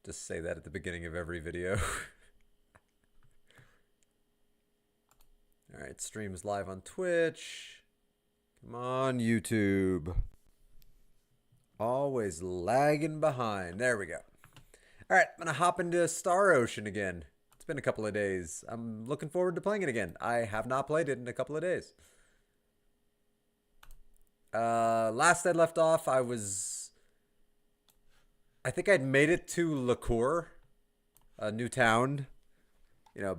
Just say that at the beginning of every video. Alright, streams live on Twitch. Come on, YouTube. Always lagging behind. There we go. Alright, I'm gonna hop into Star Ocean again. It's been a couple of days. I'm looking forward to playing it again. I have not played it in a couple of days. Last I left off, I think I'd made it to Liqueur, a new town. You know,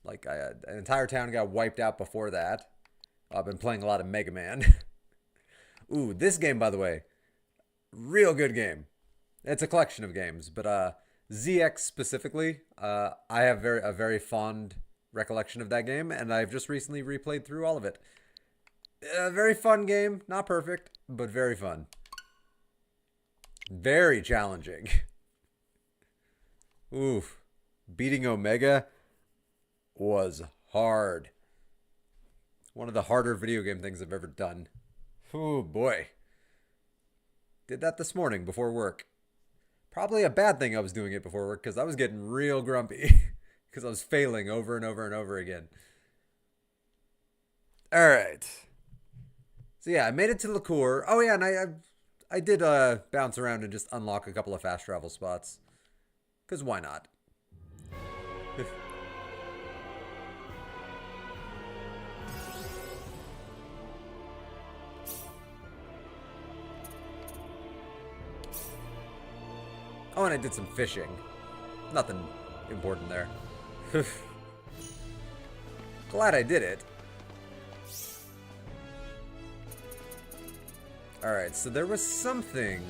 like an entire town got wiped out before that. I've been playing a lot of Mega Man. Ooh, this game, by the way, real good game. It's a collection of games, but ZX specifically, I have a very fond recollection of that game, and I've just recently replayed through all of it. A very fun game, not perfect, but very fun. Very challenging. Oof. Beating Omega was hard. One of the harder video game things I've ever done. Oh boy. Did that this morning before work. Probably a bad thing I was doing it before work because I was getting real grumpy. Because I was failing over and over and over again. Alright. So yeah, I made it to Liqueur. Oh yeah, and I did bounce around and just unlock a couple of fast travel spots. Because why not? Oh, and I did some fishing. Nothing important there. Glad I did it. Alright, so there was something.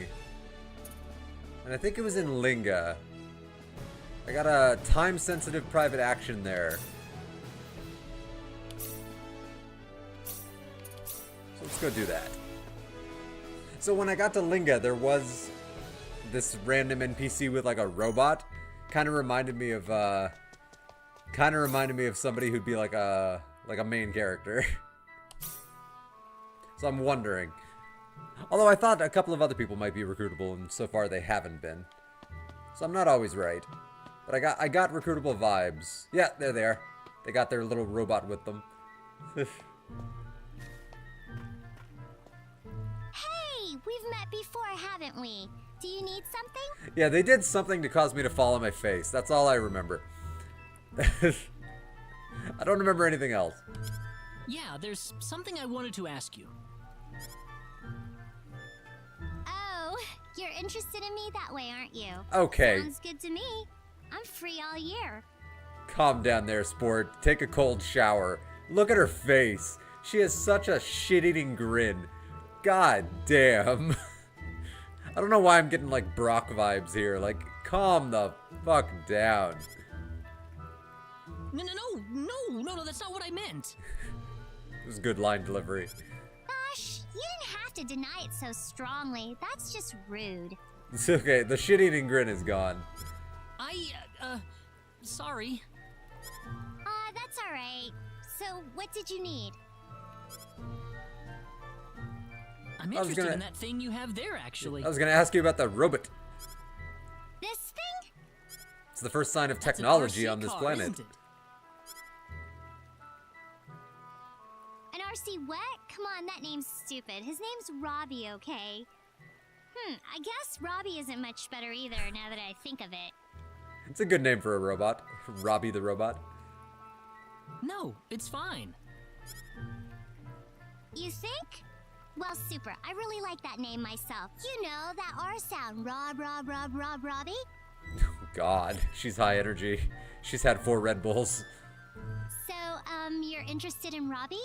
And I think it was in Linga. I got a time-sensitive private action there. So let's go do that. So when I got to Linga, there was this random NPC with like a robot. Kind of reminded me of somebody who'd be like a main character. So I'm wondering. Although I thought a couple of other people might be recruitable, and so far they haven't been. So I'm not always right. But I got recruitable vibes. Yeah, there they are. They got their little robot with them. Hey, we've met before, haven't we? Do you need something? Yeah, they did something to cause me to fall on my face. That's all I remember. I don't remember anything else. Yeah, there's something I wanted to ask you. Oh, you're interested in me that way, aren't you? Okay. Sounds good to me. I'm free all year. Calm down there, sport. Take a cold shower. Look at her face. She has such a shit-eating grin. God damn. I don't know why I'm getting like Brock vibes here. Like, calm the fuck down. No, that's not what I meant. It was good line delivery. Gosh, you didn't have to deny it so strongly. That's just rude. It's okay. The shit-eating grin is gone. Sorry. That's alright. So, what did you need? I'm interested in that thing you have there, actually. I was gonna ask you about the robot. This thing? It's the first sign of That's technology an RC on this car, planet. isn't it? An RC what? Come on, that name's stupid. His name's Robbie, okay? I guess Robbie isn't much better either now that I think of it. It's a good name for a robot. Robbie the robot. No, it's fine. You think? Well, super. I really like that name myself. You know, that R sound. Robbie? God, she's high energy. She's had 4 Red Bulls. So, you're interested in Robbie?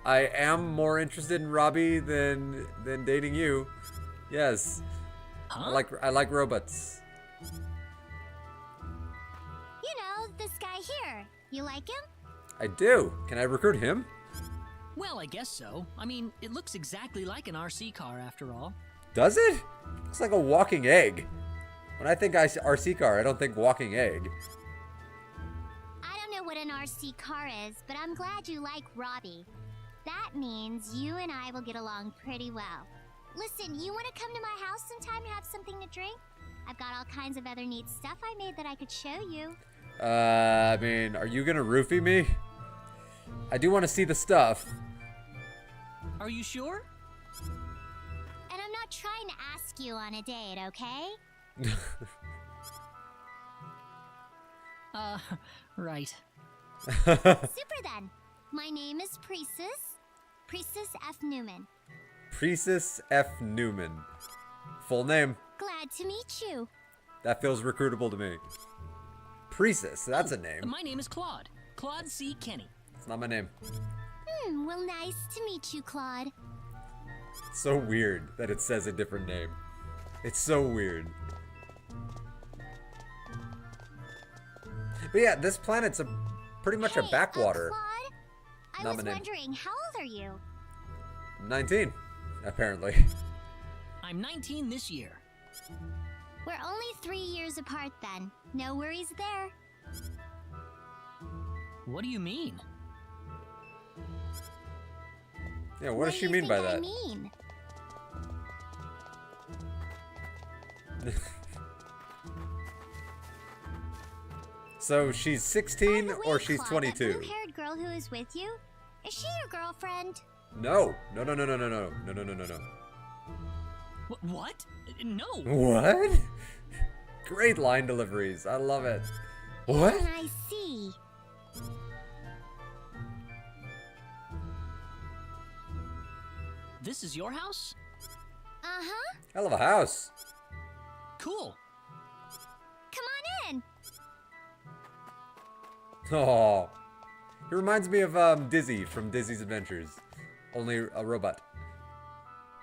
I am more interested in Robbie than dating you. Yes. Huh? I like robots. You know, this guy here. You like him? I do. Can I recruit him? Well, I guess so. I mean, it looks exactly like an RC car after all. Does it? Looks like a walking egg. When I think RC car, I don't think walking egg. I don't know what an RC car is, but I'm glad you like Robbie. That means you and I will get along pretty well. Listen, you want to come to my house sometime and have something to drink? I've got all kinds of other neat stuff I made that I could show you. I mean, are you gonna roofie me? I do want to see the stuff. Are you sure? And I'm not trying to ask you on a date, okay? Right. Super then. My name is Priestess F. Newman. Priestess F. Newman. Full name. Glad to meet you. That feels recruitable to me. Priestess, that's a name. My name is Claude. Claude C. Kenny. It's not my name. Well, nice to meet you, Claude. It's so weird that it says a different name. It's so weird. But yeah, this planet's pretty much a Hey, backwater. Claude, I Not was my name. wondering, how old are you? 19, apparently. I'm 19 this year. We're only 3 years apart then. No worries there. What do you mean? Yeah, what does do she you mean by think I that? mean? So she's 16 By the way, or she's Claude, 22? That blue-haired girl who is with you, is she your girlfriend? No. No, no, no, no, no, no, no, no, no, no, no. What? No. What? Great line deliveries. I love it. What? I see. This is your house? Uh-huh. Hell of a house. Cool. Come on in. Oh, he reminds me of Dizzy from Dizzy's Adventures, only a robot,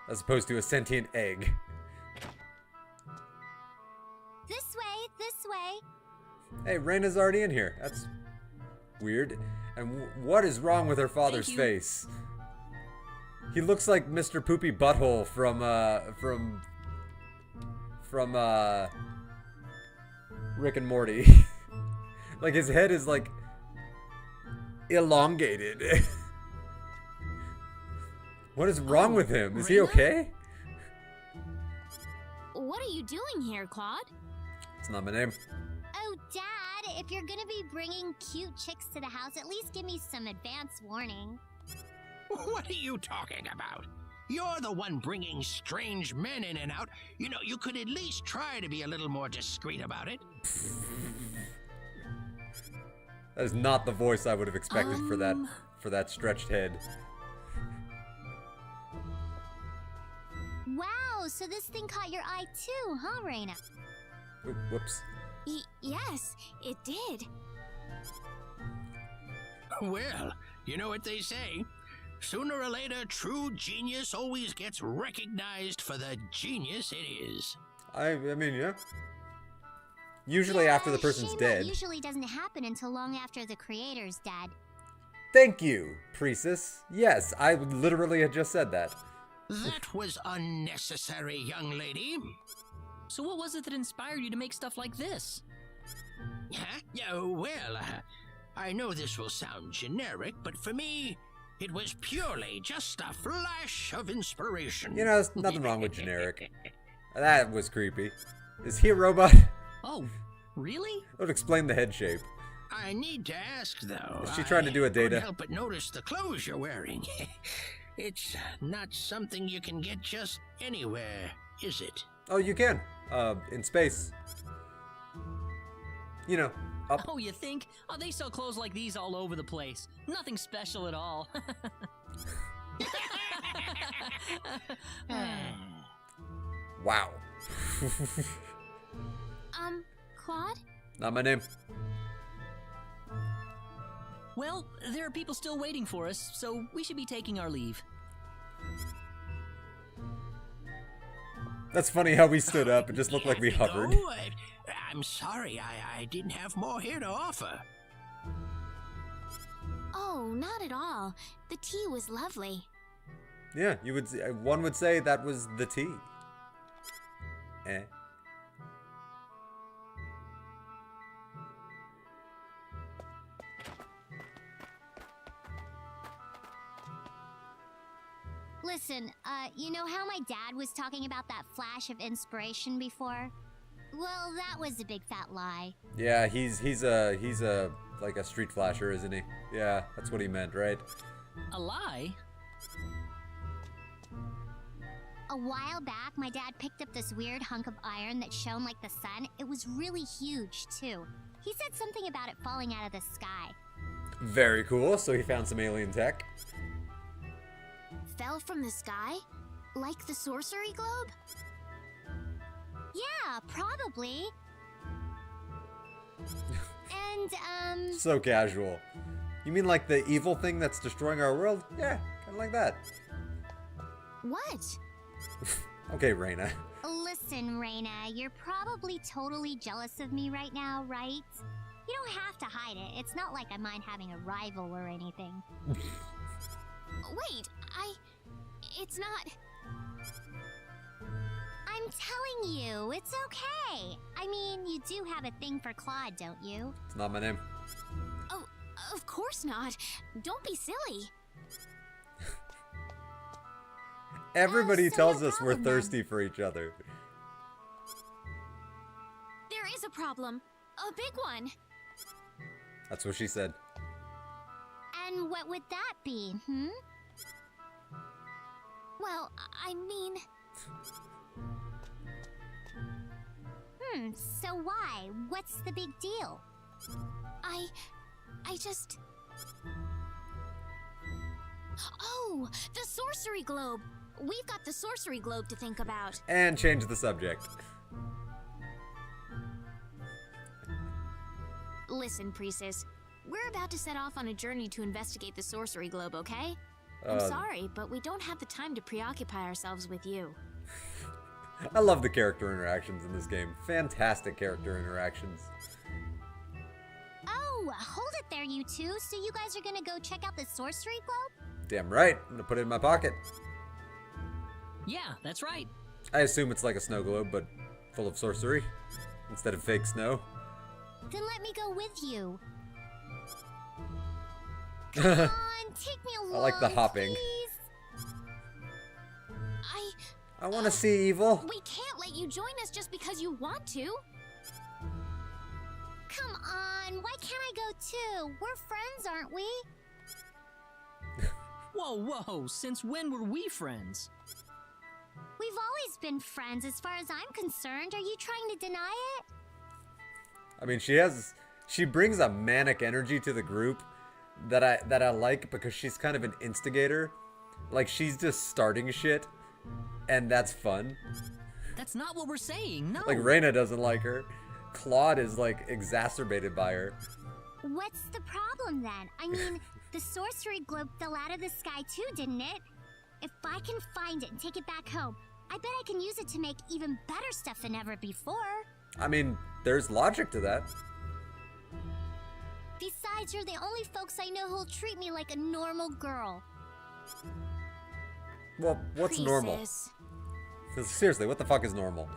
as opposed to a sentient egg. This way, this way. Hey, Raina's already in here. That's weird. And what is wrong with her father's you. face? He looks like Mr. Poopy Butthole from Rick and Morty. Like his head is like elongated. What is wrong with him? Is he Raina? okay? What are you doing here, Claude? It's not my name. Oh, Dad, if you're gonna be bringing cute chicks to the house, at least give me some advance warning. What are you talking about? You're the one bringing strange men in and out. You know, you could at least try to be a little more discreet about it. That is not the voice I would have expected for that stretched head. Wow, so this thing caught your eye too, huh, Raina? Oop, whoops. Yes, it did. Well, you know what they say. Sooner or later, true genius always gets recognized for the genius it is. I mean, yeah. Usually after the person's shame dead. That usually doesn't happen until long after the creator's dead. Thank you, Priestess. Yes, I literally had just said that. That was unnecessary, young lady. So what was it that inspired you to make stuff like this? Huh? Yeah, well, I know this will sound generic, but for me, it was purely just a flash of inspiration. You know, there's nothing wrong with generic. That was creepy. Is he a robot? Oh, really? That would explain the head shape. I need to ask, though. Is she trying to do a I data? couldn't help but notice the clothes you're wearing. It's not something you can get just anywhere, is it? Oh, you can. In space. You know, up. Oh, you think? Oh, they sell clothes like these all over the place. Nothing special at all. Wow. Claude? Not my name. Well, there are people still waiting for us, so we should be taking our leave. That's funny how we stood up and just looked like we Yeah, hovered. no, I'm sorry, I didn't have more here to offer. Oh, not at all. The tea was lovely. Yeah, you would. One would say that was the tea. Eh. Listen, you know how my dad was talking about that flash of inspiration before? Well, that was a big fat lie. Yeah, he's a like a street flasher, isn't he? Yeah, that's what he meant, right? A lie? A while back, my dad picked up this weird hunk of iron that shone like the sun. It was really huge, too. He said something about it falling out of the sky. Very cool. So he found some alien tech. Fell from the sky? Like the sorcery globe? Yeah, probably. And, So casual. You mean like the evil thing that's destroying our world? Yeah, kind of like that. What? Okay, Reina. Listen, Reina, you're probably totally jealous of me right now, right? You don't have to hide it. It's not like I mind having a rival or anything. Wait, it's not... I'm telling you, it's okay. I mean, you do have a thing for Claude, don't you? It's not my name. Oh, of course not. Don't be silly. Everybody so tells no us we're problem, then. thirsty for each other. There is a problem. A big one. That's what she said. And what would that be, hmm? Well, I mean... so why? What's the big deal? I just... Oh, the sorcery globe! We've got the sorcery globe to think about. And change the subject. Listen, Priestess, we're about to set off on a journey to investigate the sorcery globe, okay? Uh, I'm sorry, but we don't have the time to preoccupy ourselves with you. I love the character interactions in this game. Fantastic character interactions. Oh, hold it there, you two. So you guys are gonna go check out the sorcery globe? Damn right. I'm gonna put it in my pocket. Yeah, that's right. I assume it's like a snow globe, but full of sorcery instead of fake snow. Then let me go with you. Come on, take me along, I like the hopping. please. I want to see evil. We can't let you join us just because you want to. Come on, why can't I go too? We're friends, aren't we? Whoa, whoa, since when were we friends? We've always been friends as far as I'm concerned. Are you trying to deny it? I mean, she brings a manic energy to the group that I like because she's kind of an instigator. Like she's just starting shit, and that's fun. That's not what we're saying, no. Like Reina doesn't like her. Claude is like exacerbated by her. What's the problem then? I mean, the sorcery globe fell out of the sky too, didn't it? If I can find it and take it back home, I bet I can use it to make even better stuff than ever before. I mean, there's logic to that. Besides, you're the only folks I know who'll treat me like a normal girl. Well, what's normal? Priestess. Seriously, what the fuck is normal?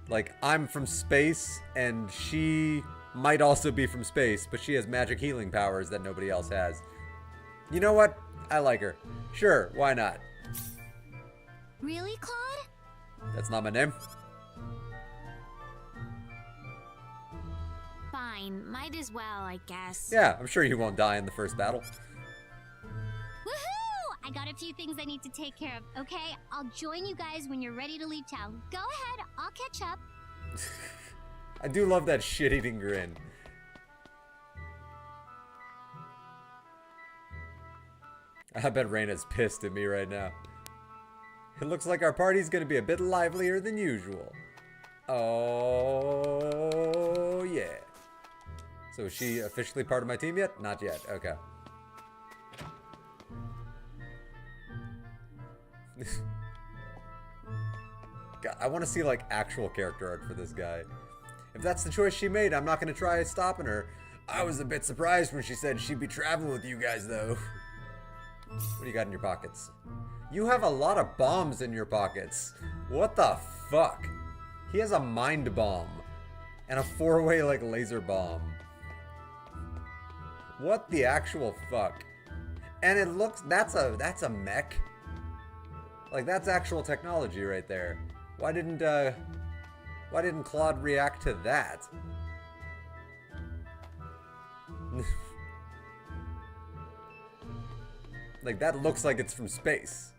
Like, I'm from space, and she might also be from space, but she has magic healing powers that nobody else has. You know what? I like her. Sure, why not? Really, Claude? That's not my name. Fine, might as well, I guess. Yeah, I'm sure you won't die in the first battle. Woohoo! I got a few things I need to take care of, okay? I'll join you guys when you're ready to leave town. Go ahead, I'll catch up. I do love that shit-eating grin. I bet Reina's pissed at me right now. It looks like our party's gonna be a bit livelier than usual. Oh, yeah. So is she officially part of my team yet? Not yet. Okay. God, I want to see like actual character art for this guy. If that's the choice she made, I'm not going to try stopping her. I was a bit surprised when she said she'd be traveling with you guys though. What do you got in your pockets? You have a lot of bombs in your pockets. What the fuck? He has a mind bomb and a 4-way like laser bomb. What the actual fuck? And it looks, that's a mech. Like that's actual technology right there. Why didn't Claude react to that? Like, that looks like it's from space.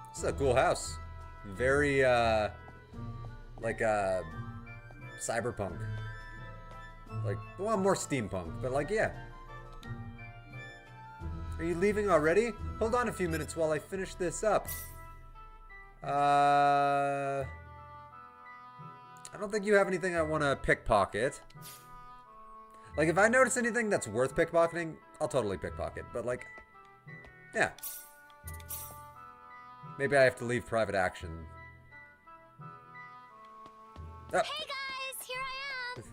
This is a cool house. Very, like, cyberpunk. Like, well, more steampunk, but like, yeah. Are you leaving already? Hold on a few minutes while I finish this up. I don't think you have anything I want to pickpocket. Like, if I notice anything that's worth pickpocketing, I'll totally pickpocket. But, like, yeah. Maybe I have to leave private action. Oh. Hey guys, here I am.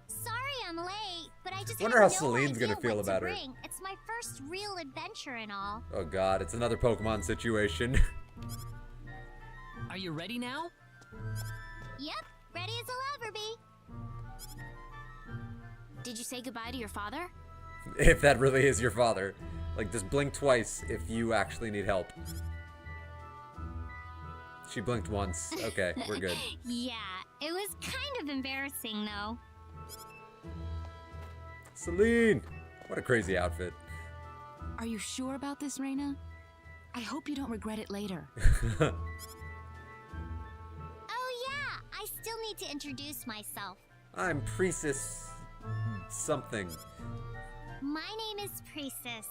Sorry I'm late, but I just Wonder had how no Celine's idea gonna feel what to about her. bring. It's my first real adventure and all. Oh god, it's another Pokemon situation. Are you ready now? Yep, ready as I'll ever be. Did you say goodbye to your father? If that really is your father. Like, just blink twice if you actually need help. She blinked once. Okay, we're good. Yeah, it was kind of embarrassing though. Celine! What a crazy outfit. Are you sure about this, Reina? I hope you don't regret it later. Oh yeah, I still need to introduce myself. I'm Priestess something. My name is Priestess.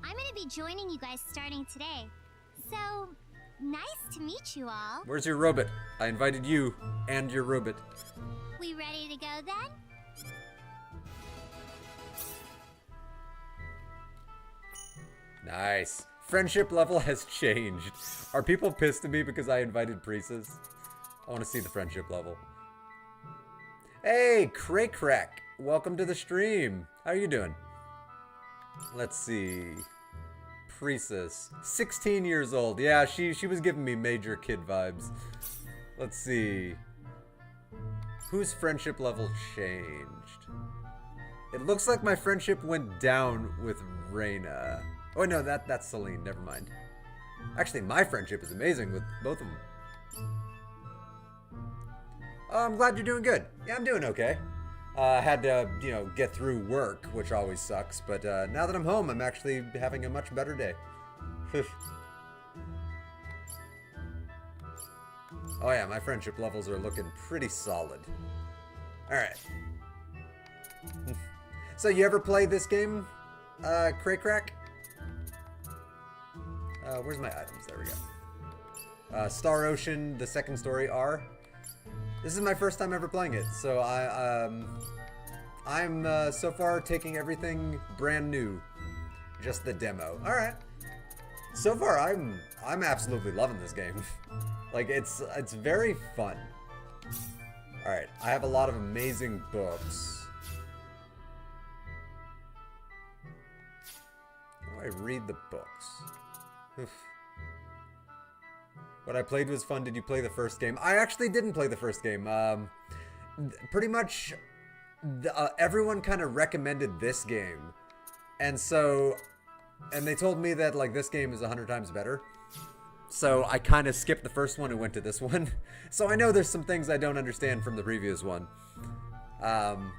I'm gonna be joining you guys starting today. So, nice to meet you all. Where's your robot? I invited you and your robot. We ready to go then? Nice. Friendship level has changed. Are people pissed at me because I invited Priestess? I want to see the friendship level. Hey, Crack. Welcome to the stream. How are you doing? Let's see. Priestess. 16 years old. Yeah, she was giving me major kid vibes. Let's see. Whose friendship level changed? It looks like my friendship went down with Reina. Oh no, that's Celine. Never mind. Actually, my friendship is amazing with both of them. Oh, I'm glad you're doing good. Yeah, I'm doing okay. Had to, get through work, which always sucks. But now that I'm home, I'm actually having a much better day. Oh yeah, my friendship levels are looking pretty solid. Alright. So you ever play this game, Crack? Where's my items? There we go. Star Ocean, the second story R. This is my first time ever playing it, so I'm so far taking everything brand new. Just the demo. Alright. So far I'm absolutely loving this game. Like it's very fun. Alright, I have a lot of amazing books. How do I read the books? Oof. What I played was fun. Did you play the first game? I actually didn't play the first game. Pretty much everyone kind of recommended this game. And they told me that like this game is 100 times better. So I kind of skipped the first one and went to this one. So I know there's some things I don't understand from the previous one.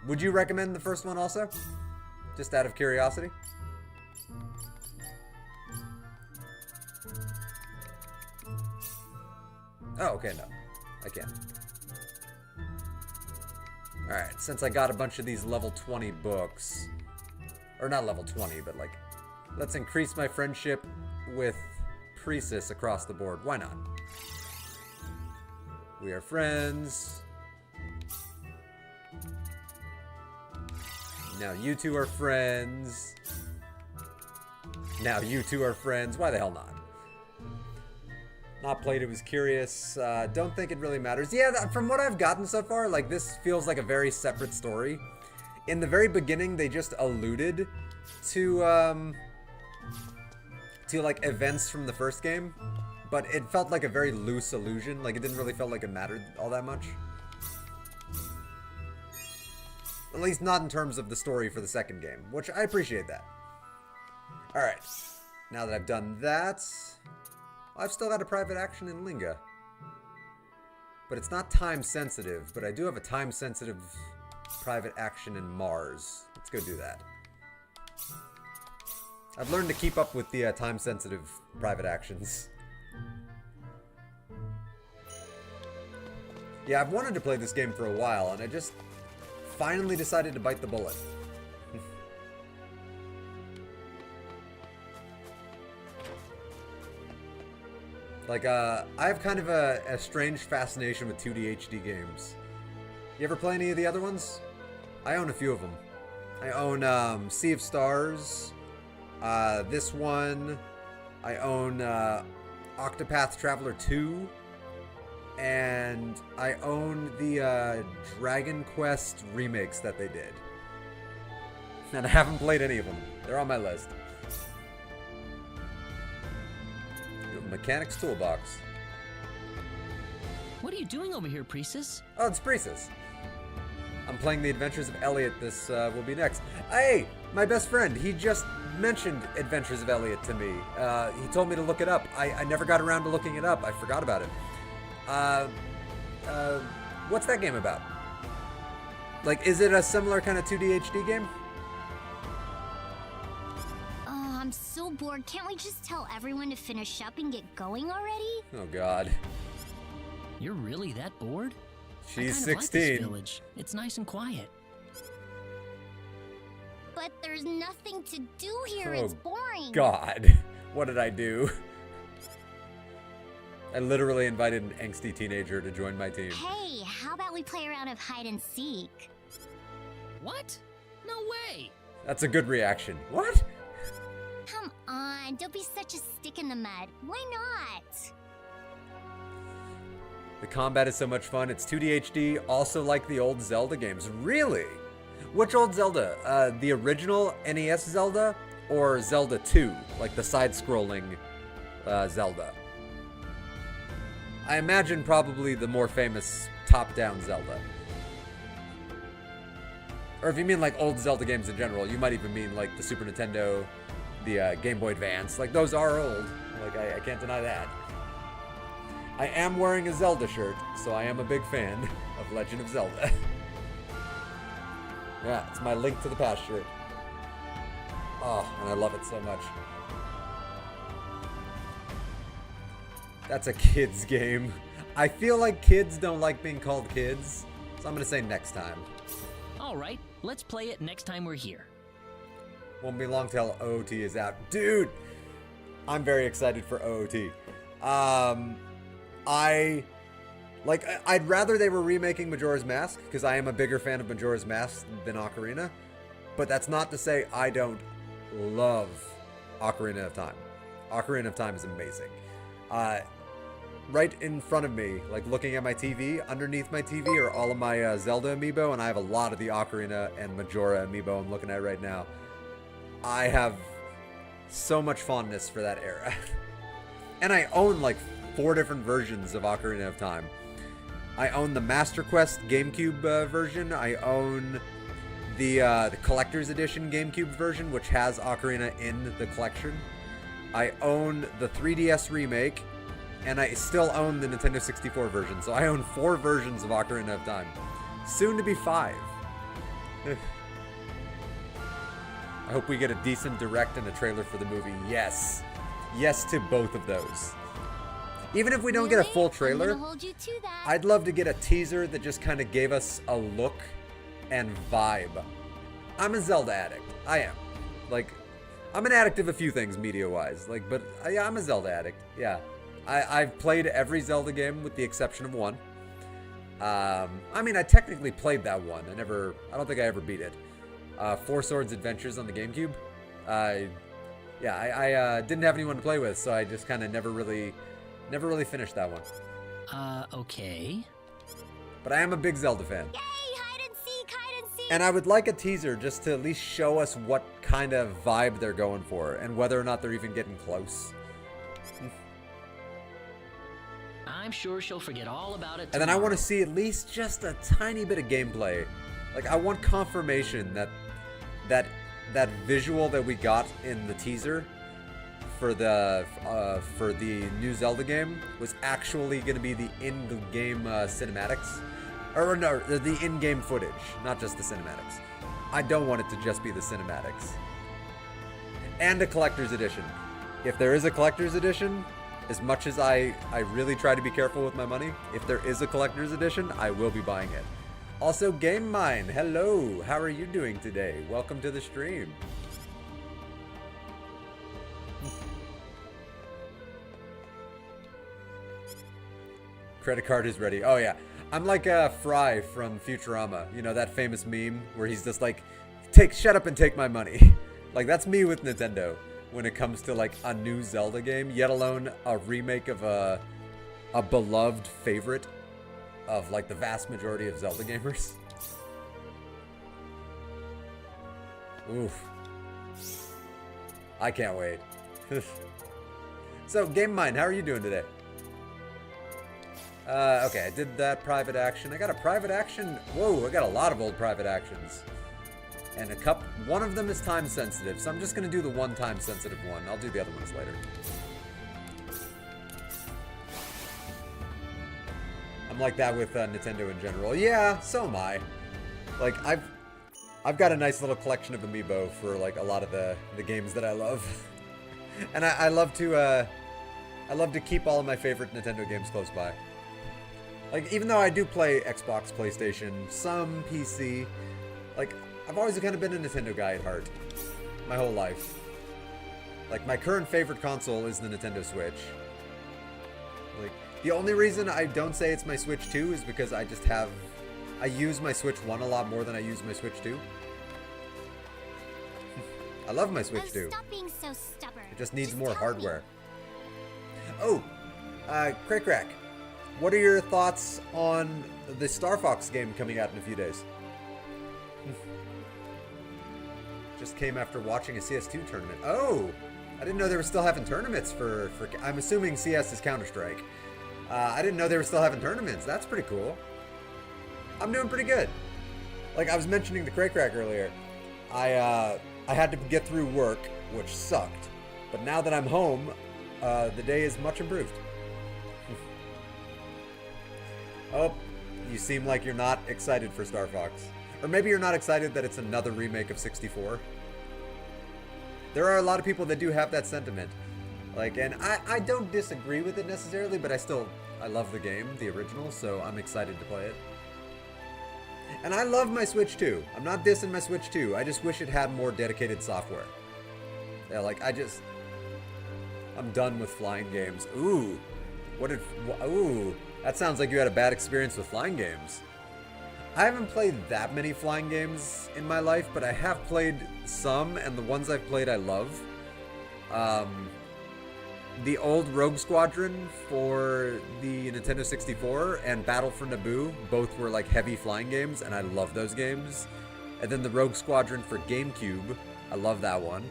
Would you recommend the first one also? Just out of curiosity? Oh, okay, no. I can't. Alright, since I got a bunch of these level 20 books, or not level 20, but like, let's increase my friendship with Priestess across the board. Why not? We are friends. Now you two are friends. Now you two are friends. Why the hell not? Not played it, was curious. Don't think it really matters. Yeah, from what I've gotten so far, like this feels like a very separate story. In the very beginning, they just alluded to like events from the first game, but it felt like a very loose allusion. Like it didn't really feel like it mattered all that much. At least not in terms of the story for the second game, which I appreciate that. Alright. Now that I've done that, I've still got a private action in Linga. But it's not time sensitive, but I do have a time sensitive private action in Mars. Let's go do that. I've learned to keep up with the time sensitive private actions. Yeah, I've wanted to play this game for a while, and I just finally decided to bite the bullet. Like, I have kind of a strange fascination with 2D HD games. You ever play any of the other ones? I own a few of them. I own Sea of Stars, this one, I own Octopath Traveler 2, and I own the Dragon Quest remakes that they did. And I haven't played any of them. They're on my list. Mechanics Toolbox. What are you doing over here, Priestess? Oh, it's Priestess. I'm playing The Adventures of Elliot. This will be next. Hey, my best friend. He just mentioned Adventures of Elliot to me. He told me to look it up. I never got around to looking it up. I forgot about it. What's that game about? Like, is it a similar kind of 2D HD game? Oh, I'm so bored. Can't we just tell everyone to finish up and get going already? Oh, God. You're really that bored? She's I kind of like 16. this village. It's nice and quiet. But there's nothing to do here. Oh, It's boring. God. What did I do? I literally invited an angsty teenager to join my team. Hey, how about we play a round of hide and seek? What? No way! That's a good reaction. What? Come on, don't be such a stick in the mud. Why not? The combat is so much fun. It's 2D HD, also like the old Zelda games. Really? Which old Zelda? The original NES Zelda or Zelda 2? Like the side-scrolling Zelda? I imagine probably the more famous top-down Zelda. Or if you mean like old Zelda games in general, you might even mean like the Super Nintendo, the Game Boy Advance. Like those are old. Like I can't deny that. I am wearing a Zelda shirt, so I am a big fan of Legend of Zelda. Yeah, it's my Link to the Past shirt. Oh, and I love it so much. That's a kid's game. I feel like kids don't like being called kids, so I'm gonna say next time. All right, let's play it next time we're here. Won't be long till OOT is out. Dude, I'm very excited for OOT. I'd rather they were remaking Majora's Mask, because I am a bigger fan of Majora's Mask than Ocarina. But that's not to say I don't love Ocarina of Time. Ocarina of Time is amazing. Right in front of me, like looking at my TV, underneath my TV are all of my Zelda amiibo, and I have a lot of the Ocarina and Majora amiibo I'm looking at right now. I have so much fondness for that era. And I own like 4 different versions of Ocarina of Time. I own the Master Quest GameCube version. I own the Collector's Edition GameCube version, which has Ocarina in the collection. I own the 3DS remake, and I still own the Nintendo 64 version. So I own 4 versions of Ocarina of Time. Soon to be 5. I hope we get a decent direct and a trailer for the movie. Yes. Yes to both of those. Even if we don't get a full trailer, I'm gonna hold you to that. I'd love to get a teaser that just kind of gave us a look and vibe. I'm a Zelda addict. I am. Like, I'm an addict of a few things media-wise. Like, but I'm a Zelda addict. Yeah. I've played every Zelda game with the exception of one. I mean, I technically played that one. I don't think I ever beat it. Four Swords Adventures on the GameCube. I didn't have anyone to play with, so I just kind of never really finished that one. Okay. But I am a big Zelda fan. Yay, hide and seek, hide and seek. And I would like a teaser just to at least show us what kind of vibe they're going for and whether or not they're even getting close. I'm sure she'll forget all about it And then I want to tomorrow. see at least just a tiny bit of gameplay. Like, I want confirmation that that visual that we got in the teaser for the new Zelda game was actually going to be the in-game cinematics, or no, the in-game footage, not just the cinematics. I don't want it to just be the cinematics. And a collector's edition. If there is a collector's edition, as much as I really try to be careful with my money, if there is a collector's edition, I will be buying it. Also, Game Mine, hello, how are you doing today? Welcome to the stream. Credit card is ready. Oh yeah, I'm like Fry from Futurama. You know that famous meme where he's just like, shut up and take my money. Like that's me with Nintendo when it comes to like a new Zelda game, yet alone a remake of a beloved favorite of like the vast majority of Zelda gamers. Oof. I can't wait. So, Game Mine, how are you doing today? Okay, I did that private action. I got a private action. Whoa, I got a lot of old private actions. And one of them is time sensitive, so I'm just gonna do the one time sensitive one. I'll do the other ones later. I'm like that with Nintendo in general. Yeah, so am I. Like I've got a nice little collection of amiibo for like a lot of the games that I love, and I love to keep all of my favorite Nintendo games close by. Like even though I do play Xbox, PlayStation, some PC, like I've always kind of been a Nintendo guy at heart, my whole life. Like my current favorite console is the Nintendo Switch. Like the only reason I don't say it's my Switch 2 is because I use my Switch 1 a lot more than I use my Switch 2. I love my Switch 2. Stop being so stubborn. It just needs Just more tell me. hardware. Oh, Crack, what are your thoughts on the Star Fox game coming out in a few days? Just came after watching a CS2 tournament. Oh, I didn't know they were still having tournaments for I'm assuming CS is Counter-Strike. I didn't know they were still having tournaments. That's pretty cool. I'm doing pretty good. Like I was mentioning to Crack earlier, I had to get through work, which sucked. But now that I'm home, the day is much improved. Oh, you seem like you're not excited for Star Fox. Or maybe you're not excited that it's another remake of 64. There are a lot of people that do have that sentiment. Like, and I don't disagree with it necessarily, but I love the game, the original, so I'm excited to play it. And I love my Switch 2. I'm not dissing my Switch 2. I just wish it had more dedicated software. Yeah, like, I'm done with flying games. Ooh. Ooh. That sounds like you had a bad experience with flying games. I haven't played that many flying games in my life, but I have played some, and the ones I've played I love. The old Rogue Squadron for the Nintendo 64 and Battle for Naboo both were like heavy flying games, and I love those games. And then the Rogue Squadron for GameCube, I love that one.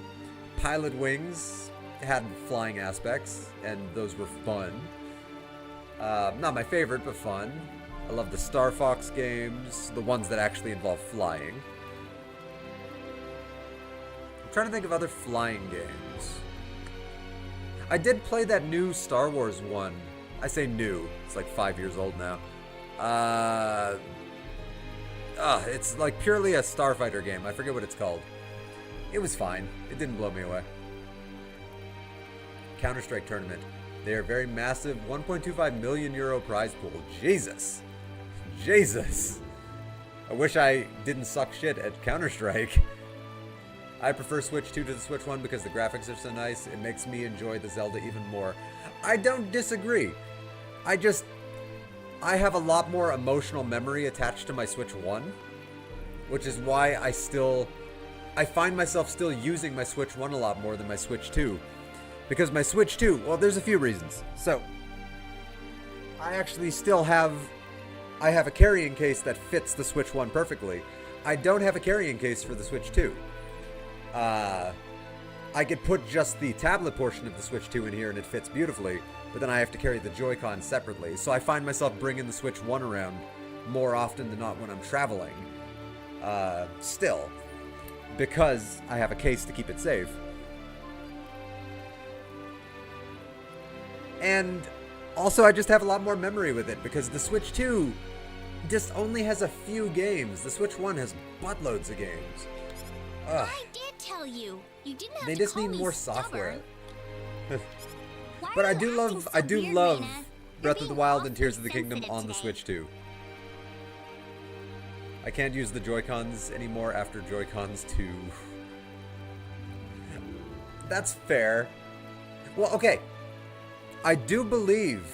Pilot Wings had flying aspects, and those were fun. Not my favorite, but fun. I love the Star Fox games, the ones that actually involve flying. I'm trying to think of other flying games. I did play that new Star Wars one. I say new. It's like 5 years old now. It's like purely a starfighter game. I forget what it's called. It was fine. It didn't blow me away. Counter-Strike tournament. They are very massive. 1.25 million euro prize pool. Jesus. I wish I didn't suck shit at Counter-Strike. I prefer Switch 2 to the Switch 1 because the graphics are so nice. It makes me enjoy the Zelda even more. I don't disagree. I have a lot more emotional memory attached to my Switch 1, which is why I find myself still using my Switch 1 a lot more than my Switch 2. Because my Switch 2, well, there's a few reasons. So, I actually still have a carrying case that fits the Switch 1 perfectly. I don't have a carrying case for the Switch 2. I could put just the tablet portion of the Switch 2 in here and it fits beautifully, but then I have to carry the Joy-Con separately. So I find myself bringing the Switch 1 around more often than not when I'm traveling. Still, because I have a case to keep it safe. And also I just have a lot more memory with it because the Switch 2 just only has a few games. The Switch 1 has buttloads of games. Ugh. I did tell you. You didn't have They to just call need me more stubborn. software. Why But are I you do acting love so I do weird, love Reina? You're Breath of the being Wild and awfully Tears of the Kingdom sensitive on the today. Switch 2. I can't use the Joy-Cons anymore after Joy-Cons 2. That's fair. Well, okay. I do believe,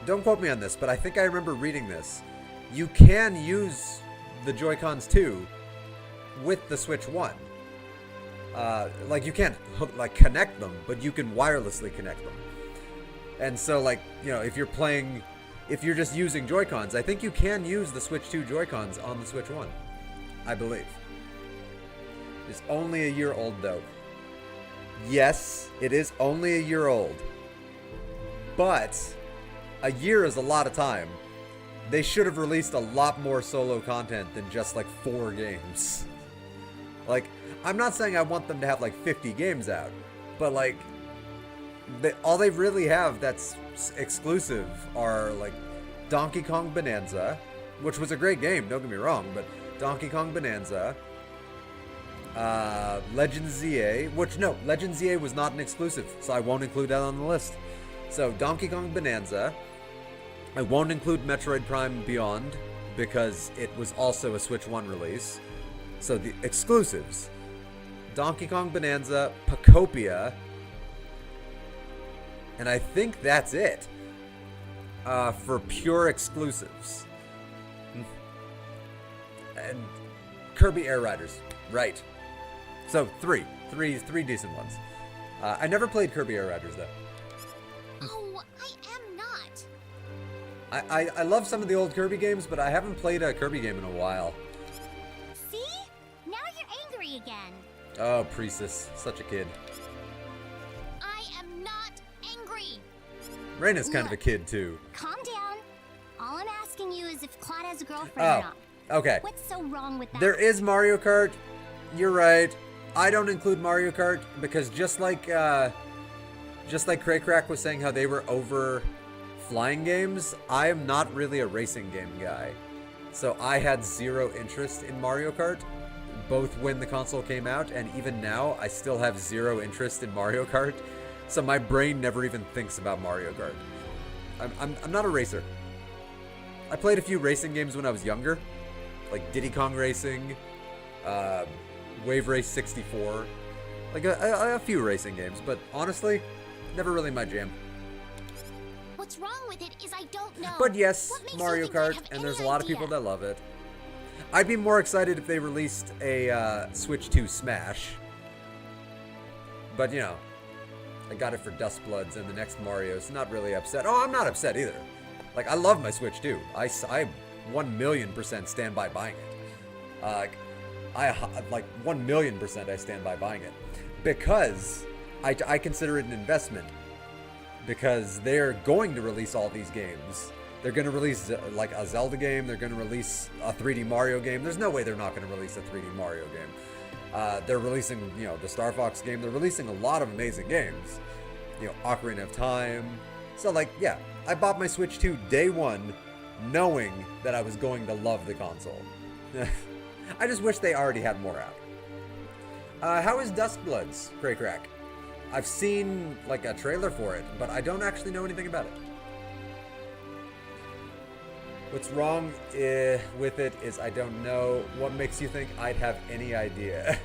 don't quote me on this, but I think I remember reading this. You can use the Joy-Cons 2 with the Switch 1. Like you can't like connect them, but you can wirelessly connect them. And so like, you know, if you're just using Joy-Cons, I think you can use the Switch 2 Joy-Cons on the Switch 1. I believe. It's only a year old though. Yes, it is only a year old. But a year is a lot of time. They should have released a lot more solo content than just like 4 games. Like, I'm not saying I want them to have like 50 games out, but like, all they really have that's exclusive are like Donkey Kong Bonanza, which was a great game, don't get me wrong, but Donkey Kong Bonanza, Legend ZA, which no, Legend ZA was not an exclusive, so I won't include that on the list. So Donkey Kong Bonanza, I won't include Metroid Prime Beyond because it was also a Switch 1 release. So the exclusives, Donkey Kong Bonanza, Pacopia, and I think that's it for pure exclusives. And Kirby Air Riders, right. So three decent ones. I never played Kirby Air Riders though. Oh, I am not. I love some of the old Kirby games, but I haven't played a Kirby game in a while. See? Now you're angry again. Oh, Priestess, such a kid. I am not angry. Reina's kind of a kid too. Calm down. All I'm asking you is if Claude has a girlfriend or Oh, not. okay. What's so wrong with that? There is Mario Kart. You're right. I don't include Mario Kart because just like Cray Crack was saying how they were over flying games, I am not really a racing game guy. So I had zero interest in Mario Kart, both when the console came out and even now I still have zero interest in Mario Kart. So my brain never even thinks about Mario Kart. I'm not a racer. I played a few racing games when I was younger, like Diddy Kong Racing, Wave Race 64, like a few racing games, but honestly, never really my jam. What's wrong with it is I don't know. But yes, What makes you Mario think I Kart, have and any there's a lot of idea? people that love it. I'd be more excited if they released a Switch 2 Smash. But you know, I got it for Dust Bloods, and the next Mario's not really upset. Oh, I'm not upset either. Like, I love my Switch 2. I 1,000,000% stand by buying it. Like 1,000,000% I stand by buying it. Because I consider it an investment. Because they're going to release all these games. They're going to release like a Zelda game. They're going to release a 3D Mario game. There's no way they're not going to release a 3D Mario game. They're releasing, you know, the Star Fox game. They're releasing a lot of amazing games. You know, Ocarina of Time. So like, yeah, I bought my Switch 2 day one, knowing that I was going to love the console. I just wish they already had more out. How is Dust Bloods, Cray Crack? I've seen like a trailer for it, but I don't actually know anything about it. What's wrong with it is I don't know. What makes you think I'd have any idea?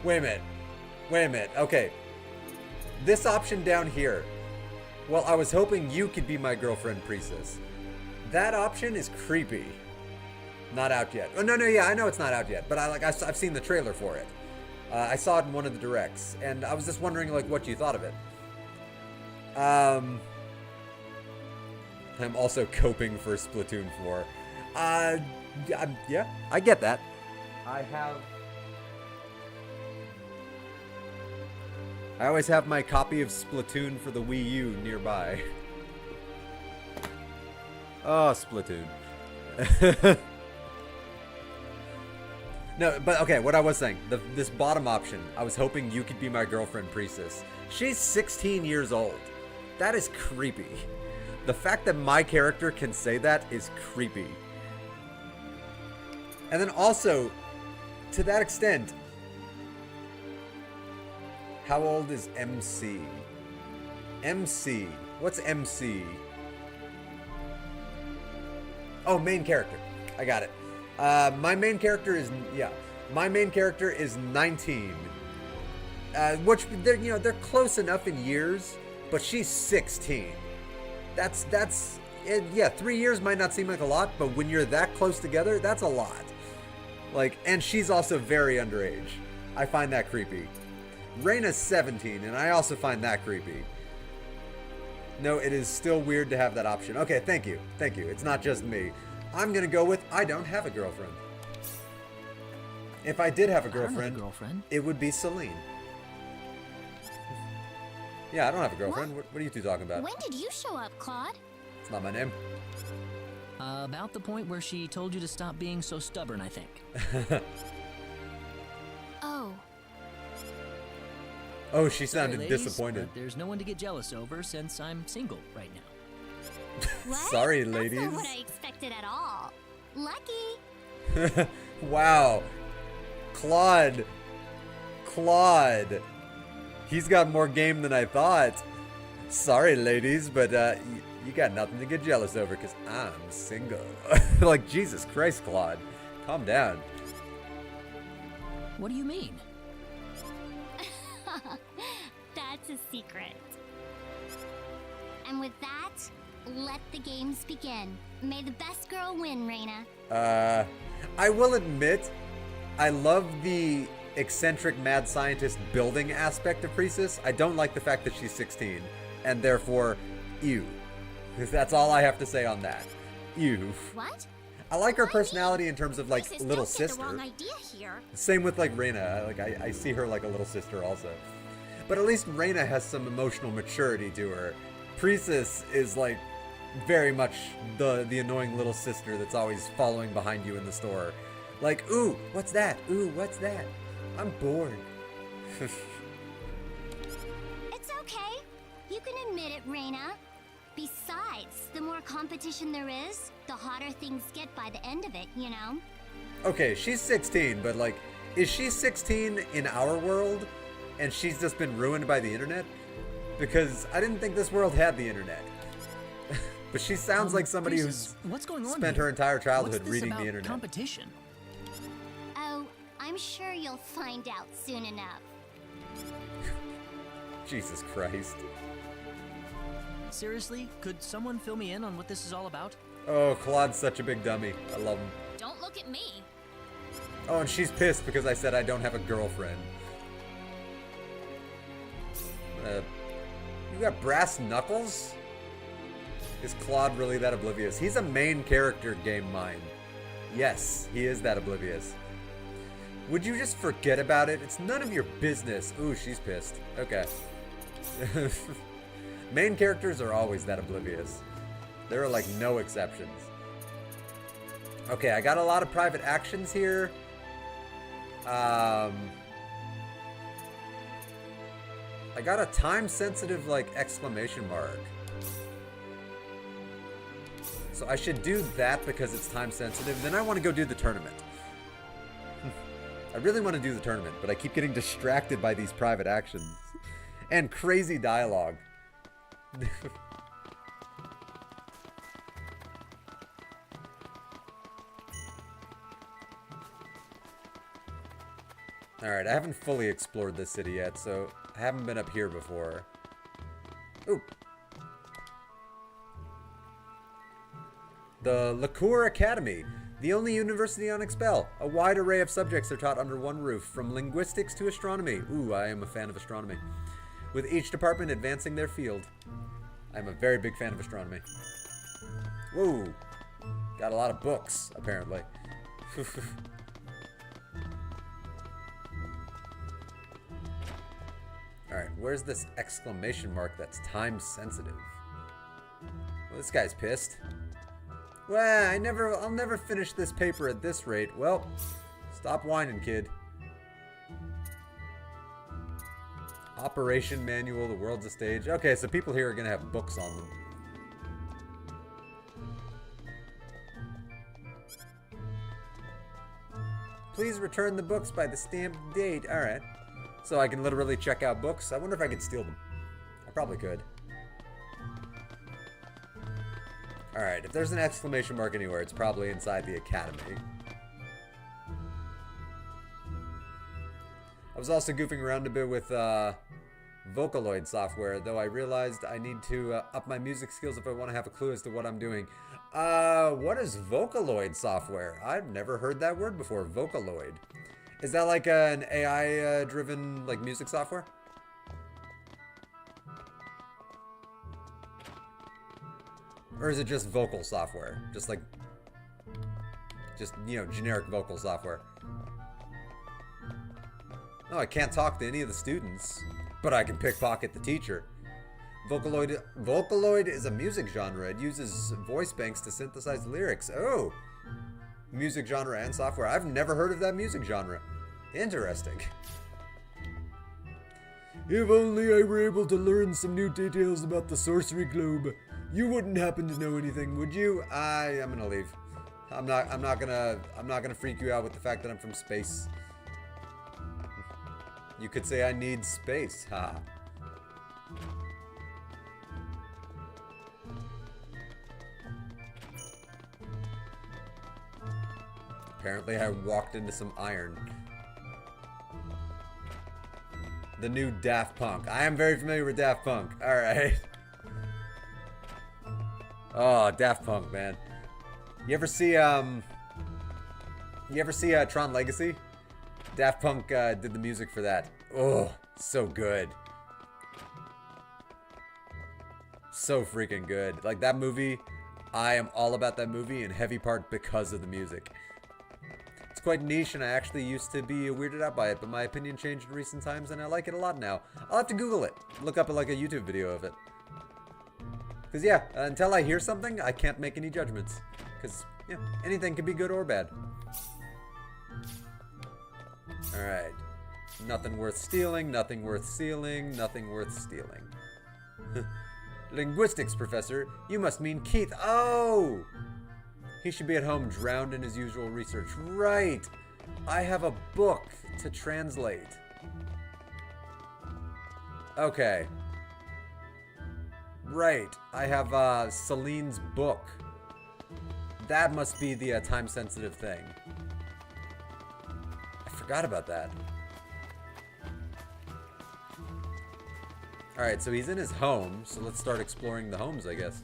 Wait a minute. Okay. This option down here. Well, I was hoping you could be my girlfriend, Priestess. That option is creepy. Not out yet. Oh, no, yeah, I know it's not out yet, but I've seen the trailer for it. I saw it in one of the directs, and I was just wondering, like, what you thought of it. I'm also coping for Splatoon 4. Yeah, I get that. I always have my copy of Splatoon for the Wii U nearby. Oh, Splatoon. No, but okay, what I was saying, this bottom option, I was hoping you could be my girlfriend, Priestess. She's 16 years old. That is creepy. The fact that my character can say that is creepy. And then also, to that extent, how old is MC? MC. What's MC? Oh, main character. I got it. My main character is, my main character is 19. Which, they're close enough in years, but she's 16. That's 3 years might not seem like a lot, but when you're that close together, that's a lot. Like, and she's also very underage. I find that creepy. Reina's 17, and I also find that creepy. No, it is still weird to have that option. Okay, thank you. Thank you. It's not just me. I'm gonna go with I don't have a girlfriend. If I did have a girlfriend, it would be Celine. Yeah, I don't have a girlfriend. What are you two talking about? When did you show up, Claude? It's not my name. About the point where she told you to stop being so stubborn, I think. Oh. Oh, she Sorry, sounded ladies, disappointed. but there's no one to get jealous over since I'm single right now. What? Sorry, That's ladies. not what I expected at all. Lucky. Wow. Claude. He's got more game than I thought. Sorry, ladies, but you got nothing to get jealous over because I'm single. Like, Jesus Christ, Claude. Calm down. What do you mean? That's a secret. And with that, let the games begin. May the best girl win, Reina. I will admit, I love the eccentric mad scientist building aspect of Priestess. I don't like the fact that she's 16, and therefore, ew. That's all I have to say on that. Ew. What? I like her personality in terms of, like, Princess, little don't get sister. the wrong idea here. Same with, like, Reina. I see her like a little sister also. But at least Reina has some emotional maturity to her. Priestess is, like, very much the annoying little sister that's always following behind you in the store. Like, ooh, what's that? Ooh, what's that? I'm bored. It's okay. You can admit it, Reina. Besides, the more competition there is, the hotter things get by the end of it, you know? Okay, she's 16, but, like, is she 16 in our world? And she's just been ruined by the internet? Because I didn't think this world had the internet. But she sounds like somebody Priestess, what's going on spent here? her entire childhood What's this reading about the internet. Competition. Oh, I'm sure you'll find out soon enough. Jesus Christ. Seriously, could someone fill me in on what this is all about? Oh, Claude's such a big dummy. I love him. Don't look at me. Oh, and she's pissed because I said I don't have a girlfriend. You got brass knuckles? Is Claude really that oblivious? He's a main character game mind. Yes, he is that oblivious. Would you just forget about it? It's none of your business. Ooh, she's pissed. Okay. Main characters are always that oblivious. There are like no exceptions. Okay, I got a lot of private actions here. I got a time-sensitive, like, exclamation mark. So I should do that because it's time-sensitive. Then I want to go do the tournament. I really want to do the tournament, but I keep getting distracted by these private actions. And crazy dialogue. Alright, I haven't fully explored this city yet, so I haven't been up here before. Ooh. The LaCour Academy, the only university on Expel. A wide array of subjects are taught under one roof, from linguistics to astronomy. Ooh, I am a fan of astronomy. With each department advancing their field. I'm a very big fan of astronomy. Whoa. Got a lot of books, apparently. Alright, where's this exclamation mark that's time sensitive? Well, this guy's pissed. Well, I'll never finish this paper at this rate. Well, Stop whining, kid. Operation Manual, The World's a Stage. Okay, so people here are gonna have books on them. Please return the books by the stamped date. Alright. So I can literally check out books. I wonder if I could steal them. I probably could. Alright, if there's an exclamation mark anywhere, it's probably inside the academy. I was also goofing around a bit with Vocaloid software, though I realized I need to up my music skills if I want to have a clue as to what I'm doing. What is Vocaloid software? I've never heard that word before, Vocaloid. Is that like an AI-driven like music software? Or is it just vocal software? Just like, you know, generic vocal software. Oh, I can't talk to any of the students, but I can pickpocket the teacher. Vocaloid is a music genre. It uses voice banks to synthesize lyrics. Oh, music genre and software. I've never heard of that music genre. Interesting. If only I were able to learn some new details about the Sorcery Globe. You wouldn't happen to know anything, would you? I'm gonna leave. I'm not gonna freak you out with the fact that I'm from space. You could say I need space, ha. Apparently I walked into some iron. The new Daft Punk. I am very familiar with Daft Punk. Alright. Oh, Daft Punk, man. You ever see Tron Legacy? Daft Punk did the music for that. Oh, so good. So freaking good. Like, that movie, I am all about that movie in heavy part because of the music. It's quite niche, and I actually used to be weirded out by it, but my opinion changed in recent times, and I like it a lot now. I'll have to Google it. Look up like a YouTube video of it. Because, yeah, until I hear something, I can't make any judgments. Because, yeah, anything can be good or bad. Alright. Nothing worth stealing, nothing worth stealing, nothing worth stealing. Linguistics professor, you must mean Keith. Oh! He should be at home drowned in his usual research. Right! I have a book to translate. Okay. Right. I have Celine's book. That must be the time-sensitive thing. I forgot about that. Alright, so he's in his home, so let's start exploring the homes, I guess.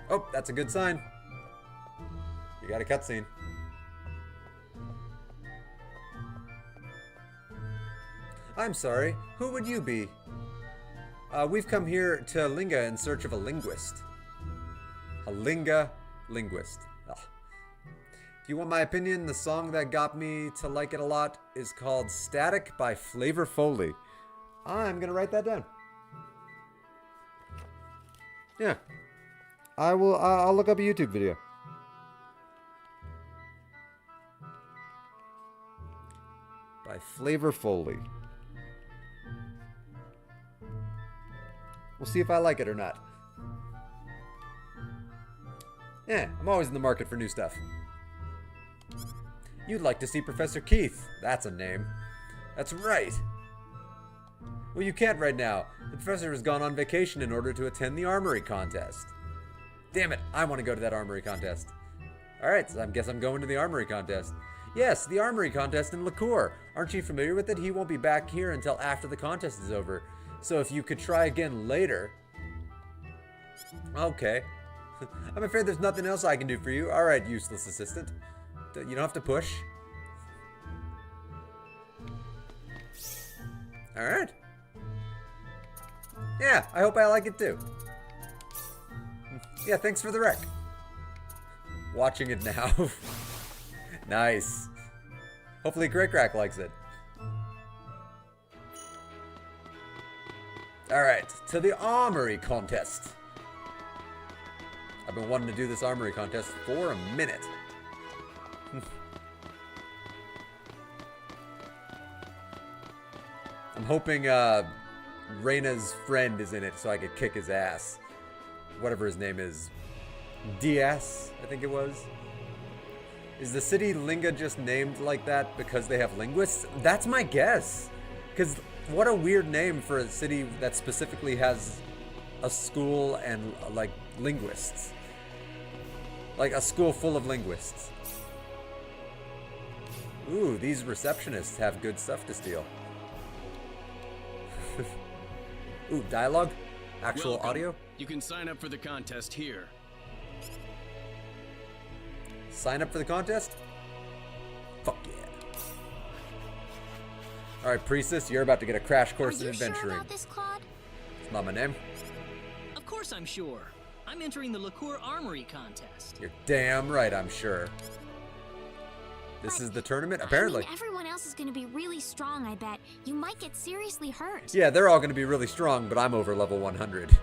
Oh, that's a good sign. You got a cutscene. I'm sorry, who would you be? We've come here to Linga in search of a linguist. A Linga linguist. Ugh. If you want my opinion, the song that got me to like it a lot is called Static by Flavor Foley. I'm gonna write that down. Yeah. I'll look up a YouTube video. By Flavor Foley. We'll see if I like it or not. Yeah, I'm always in the market for new stuff. You'd like to see Professor Keith. That's a name. That's right. Well, you can't right now. The professor has gone on vacation in order to attend the armory contest. Damn it, I want to go to that armory contest. Alright, so I guess I'm going to the armory contest. Yes, the armory contest in LaCour. Aren't you familiar with it? He won't be back here until after the contest is over. So if you could try again later. Okay. I'm afraid there's nothing else I can do for you. Alright, useless assistant. You don't have to push. Alright. Yeah, I hope I like it too. Yeah, thanks for the rec. Watching it now. Nice. Hopefully Great Crack likes it. Alright, to the armory contest. I've been wanting to do this armory contest for a minute. I'm hoping Reyna's friend is in it so I could kick his ass. Whatever his name is. Diaz, I think it was. Is the city Linga just named like that because they have linguists? That's my guess. Because what a weird name for a city that specifically has a school and like linguists. Like a school full of linguists. Ooh, these receptionists have good stuff to steal. Ooh, dialogue? Actual Welcome. audio? You can sign up for the contest here. Sign up for the contest? Fuck yeah. Alright, Priestess, you're about to get a crash course Are in you sure adventuring. about this, Claude? It's not my name. Of course I'm sure. I'm entering the Liqueur Armory contest. You're damn right, I'm sure. This is the tournament? Apparently. I mean, everyone else is going to be really strong, I bet. You might get seriously hurt. Yeah, they're all going to be really strong, but I'm over level 100.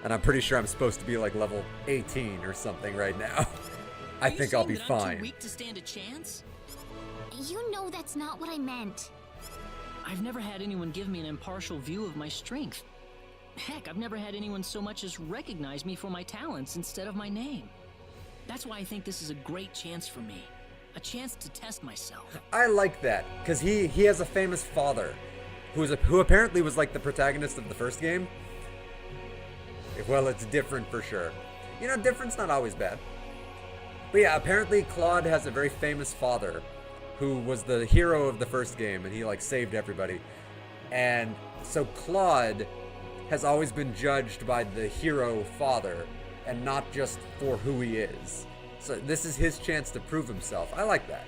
And I'm pretty sure I'm supposed to be like level 18 or something right now. I Are you think I'll saying be that I'm fine. too weak to stand a chance? You know that's not what I meant. I've never had anyone give me an impartial view of my strength. Heck, I've never had anyone so much as recognize me for my talents instead of my name. That's why I think this is a great chance for me. A chance to test myself. I like that, because he has a famous father who apparently was like the protagonist of the first game. Well, it's different for sure. You know, different's not always bad. But yeah, apparently Claude has a very famous father who was the hero of the first game, and he like saved everybody. And so Claude has always been judged by the hero father and not just for who he is. So this is his chance to prove himself. I like that.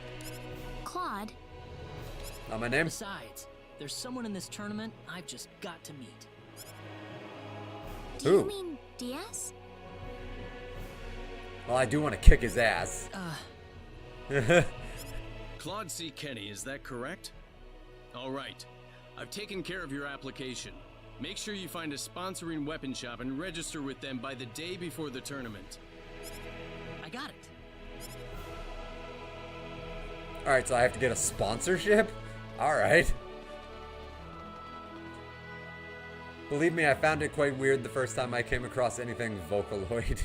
Claude, Not my name? Besides, there's someone in this tournament I've just got to meet. do Who? you mean Diaz? Well, I do want to kick his ass. Claude C. Kenny, is that correct? All right. I've taken care of your application. Make sure you find a sponsoring weapon shop and register with them by the day before the tournament. I got it. Alright, so I have to get a sponsorship? Alright. Believe me, I found it quite weird the first time I came across anything Vocaloid.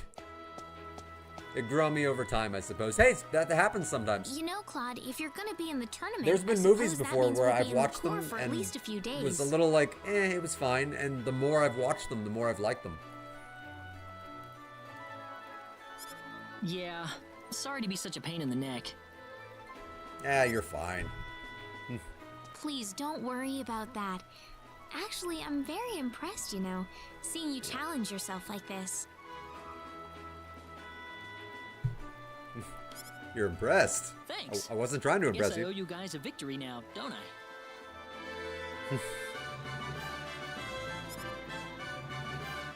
It grew on me over time, I suppose. Hey, that happens sometimes. You know, Claude, if you're gonna be in the tournament, There's I been movies suppose that before means where we'll be I've in watched Liqueur them for at and least a few days. it was a little like, it was fine. And the more I've watched them, the more I've liked them. Yeah, sorry to be such a pain in the neck. You're fine. Please don't worry about that. Actually, I'm very impressed, you know, seeing you challenge yourself like this. You're impressed. Thanks. I wasn't trying to impress Guess I owe you. you guys a victory now, don't I?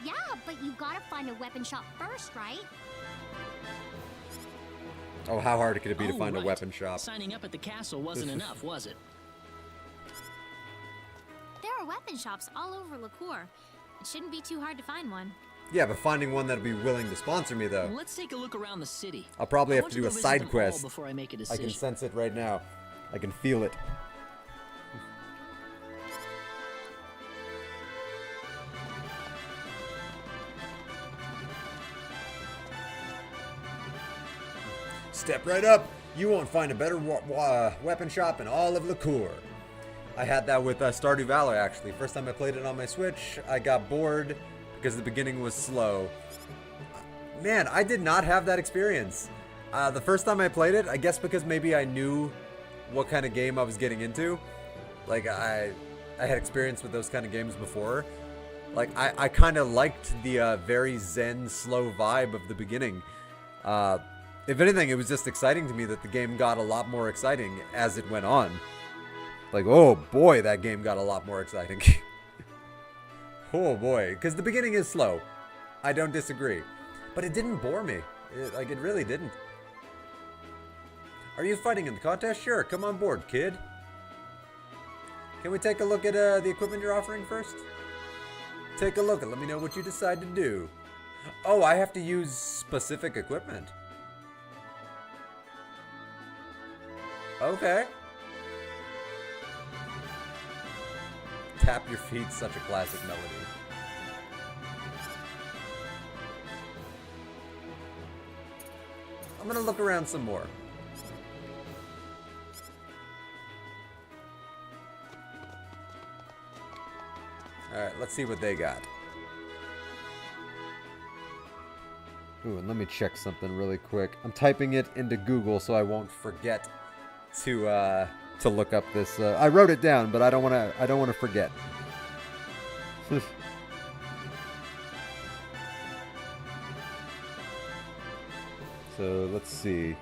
Yeah, but you gotta find a weapon shop first, right? Oh, how hard could it be to Oh, find a right. weapon shop? Signing up at the castle wasn't enough, was it? There are weapon shops all over Liqueur. It shouldn't be too hard to find one. Yeah, but finding one that'll be willing to sponsor me, though. Let's take a look around the city. I'll probably I have want to do go a visit side them all quest. before I make a I decision. can sense it right now. I can feel it. Step right up. You won't find a better weapon shop in all of Liqueur. I had that with Stardew Valley, actually. First time I played it on my Switch, I got bored because the beginning was slow. Man, I did not have that experience. The first time I played it, I guess because maybe I knew what kind of game I was getting into. Like, I had experience with those kind of games before. Like, I kind of liked the very zen, slow vibe of the beginning. If anything, it was just exciting to me that the game got a lot more exciting as it went on. Like, oh boy, that game got a lot more exciting. Oh boy, because the beginning is slow. I don't disagree. But it didn't bore me. It really didn't. Are you fighting in the contest? Sure, come on board, kid. Can we take a look at the equipment you're offering first? Take a look and let me know what you decide to do. Oh, I have to use specific equipment. Okay. Tap your feet, such a classic melody. I'm gonna look around some more. Alright, let's see what they got. Ooh, and let me check something really quick. I'm typing it into Google so I won't forget to look up this. I wrote it down, but I don't want to forget. So let's see.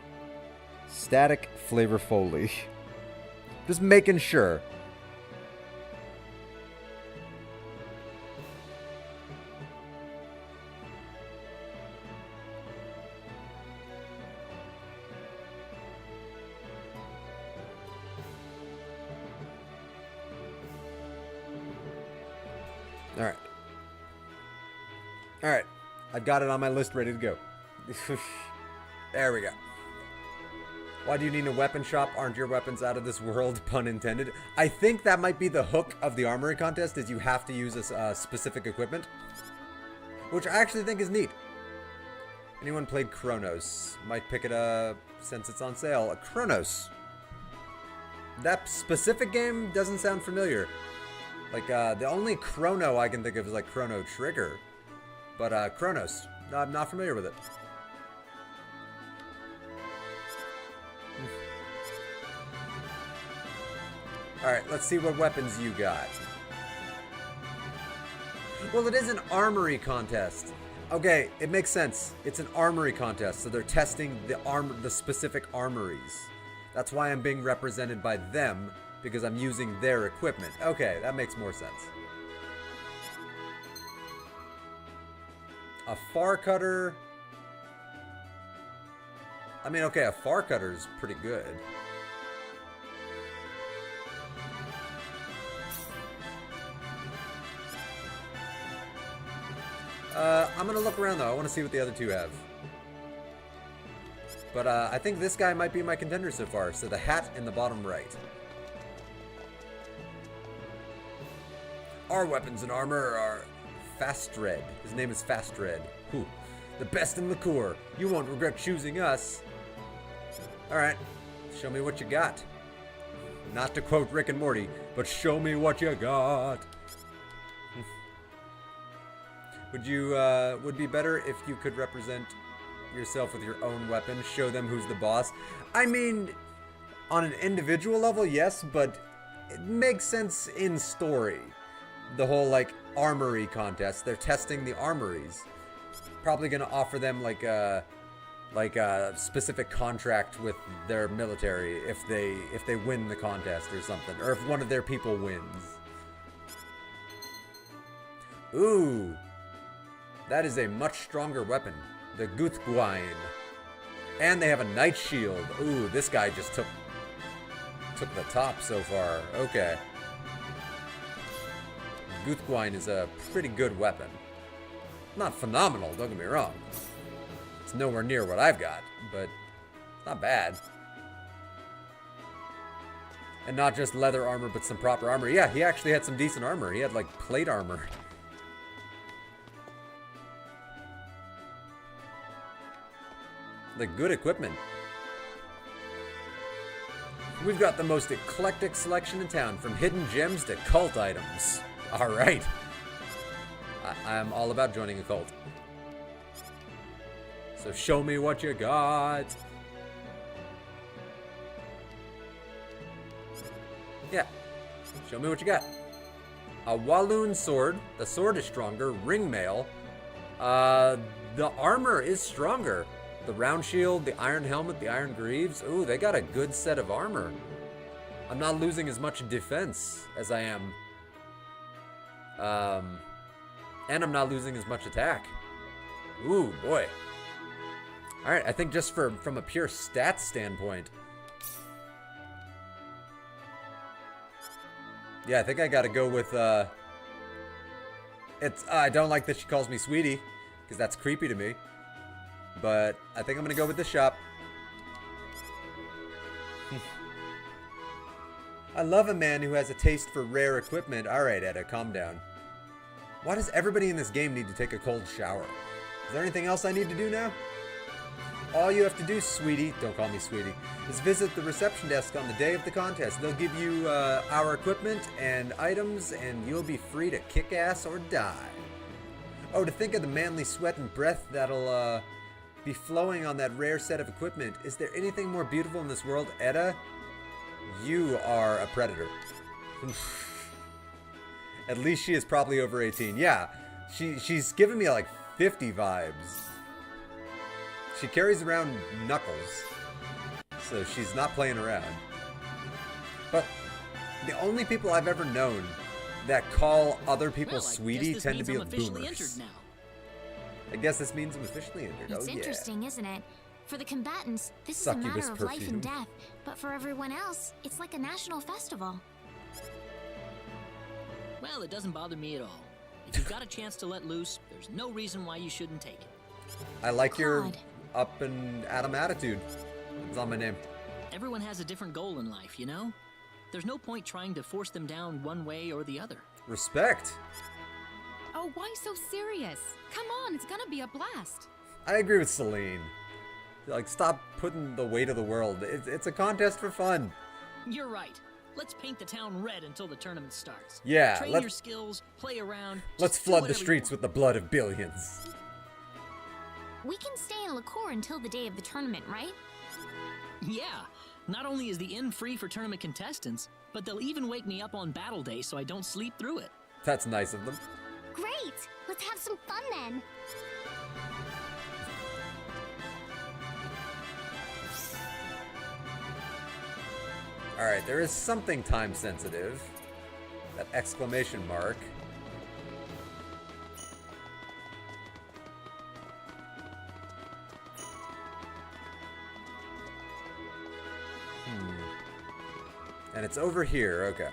Static Flavor Foley. Just making sure. Alright. Alright. I've got it on my list ready to go. There we go. Why do you need a weapon shop? Aren't your weapons out of this world? Pun intended. I think that might be the hook of the armory contest, is you have to use a specific equipment. Which I actually think is neat. Anyone played Chronos? Might pick it up since it's on sale. Chronos. That specific game doesn't sound familiar. Like, the only Chrono I can think of is like Chrono Trigger. But, Chronos. No, I'm not familiar with it. Alright, let's see what weapons you got. Well, it is an armory contest. Okay, it makes sense. It's an armory contest, so they're testing the specific armories. That's why I'm being represented by them, because I'm using their equipment. Okay, that makes more sense. A far cutter. I mean, okay, a far cutter is pretty good. I'm gonna look around though. I want to see what the other two have. But I think this guy might be my contender so far. So the hat in the bottom right. Our weapons and armor are Fastred. His name is Fastred. Whew. The best in liqueur. You won't regret choosing us. Alright. Show me what you got. Not to quote Rick and Morty, but show me what you got. Would be better if you could represent yourself with your own weapon, show them who's the boss. I mean, on an individual level, yes, but it makes sense in story. The whole, like, armory contest. They're testing the armories. Probably gonna offer them, like a specific contract with their military if they win the contest or something. Or if one of their people wins. Ooh. That is a much stronger weapon. The Guthgwine. And they have a Night Shield. Ooh, this guy just took the top so far. Okay. Guthgwine is a pretty good weapon. Not phenomenal, don't get me wrong. It's nowhere near what I've got, but not bad. And not just leather armor, but some proper armor. Yeah, he actually had some decent armor. He had, like, plate armor. Like, good equipment. We've got the most eclectic selection in town, from hidden gems to cult items. Alright. I'm all about joining a cult. So show me what you got. Yeah. Show me what you got. A Walloon sword. The sword is stronger. Ring mail. The armor is stronger. The round shield, the iron helmet, the iron greaves. Ooh, they got a good set of armor. I'm not losing as much defense as I am. And I'm not losing as much attack. Ooh, boy. Alright, I think just from a pure stats standpoint. Yeah, I think I gotta go with, I don't like that she calls me sweetie. because that's creepy to me. But I think I'm gonna go with the shop. I love a man who has a taste for rare equipment. Alright, Edda, calm down. Why does everybody in this game need to take a cold shower? Is there anything else I need to do now? All you have to do, sweetie, don't call me sweetie, is visit the reception desk on the day of the contest. They'll give you our equipment and items, and you'll be free to kick ass or die. Oh, to think of the manly sweat and breath that'll be flowing on that rare set of equipment. Is there anything more beautiful in this world, Edda? You are a predator. At least she is probably over 18. Yeah, she's giving me like 50 vibes. She carries around Knuckles, so she's not playing around. But the only people I've ever known that call other people sweetie tend to be boomers. I guess this means I'm officially injured. It's oh, interesting, isn't it? For the combatants, this is a Succubus matter of life perfume. and death, but for everyone else, it's like a national festival. Well, it doesn't bother me at all. If you've got a chance to let loose, there's no reason why you shouldn't take it. I like your Claude. up and Adam attitude. It's on my name. Everyone has a different goal in life, you know? There's no point trying to force them down one way or the other. Respect. Oh, why so serious? Come on, it's gonna be a blast. I agree with Celine. Like, stop putting the weight of the world. It's a contest for fun. You're right. Let's paint the town red until the tournament starts. Yeah, Train let's- your skills, play around. Let's just do flood the whatever you streets want. with the blood of billions. We can stay in Liqueur until the day of the tournament, right? Yeah. Not only is the inn free for tournament contestants, but they'll even wake me up on battle day so I don't sleep through it. That's nice of them. Great! Let's have some fun then. Alright, there is something time sensitive. That exclamation mark. And it's over here, okay.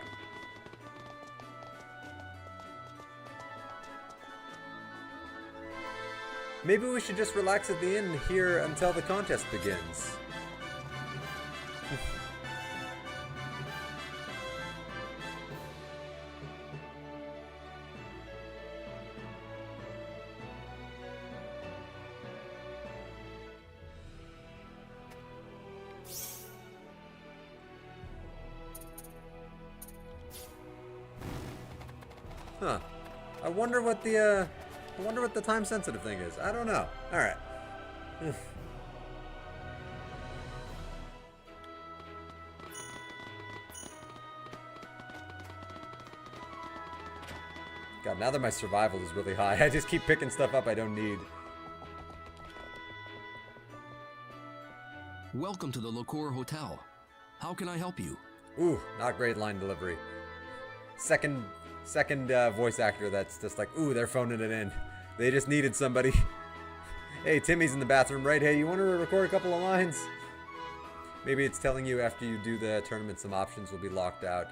Maybe we should just relax at the inn here until the contest begins. Huh. I wonder what the time sensitive thing is. I don't know. All right. God, now that my survival is really high, I just keep picking stuff up I don't need. Welcome to the Liqueur Hotel. How can I help you? Ooh, not great line delivery. Second voice actor that's just like, ooh, they're phoning it in. They just needed somebody. Hey, Timmy's in the bathroom, right? Hey, you want to record a couple of lines? Maybe it's telling you after you do the tournament some options will be locked out.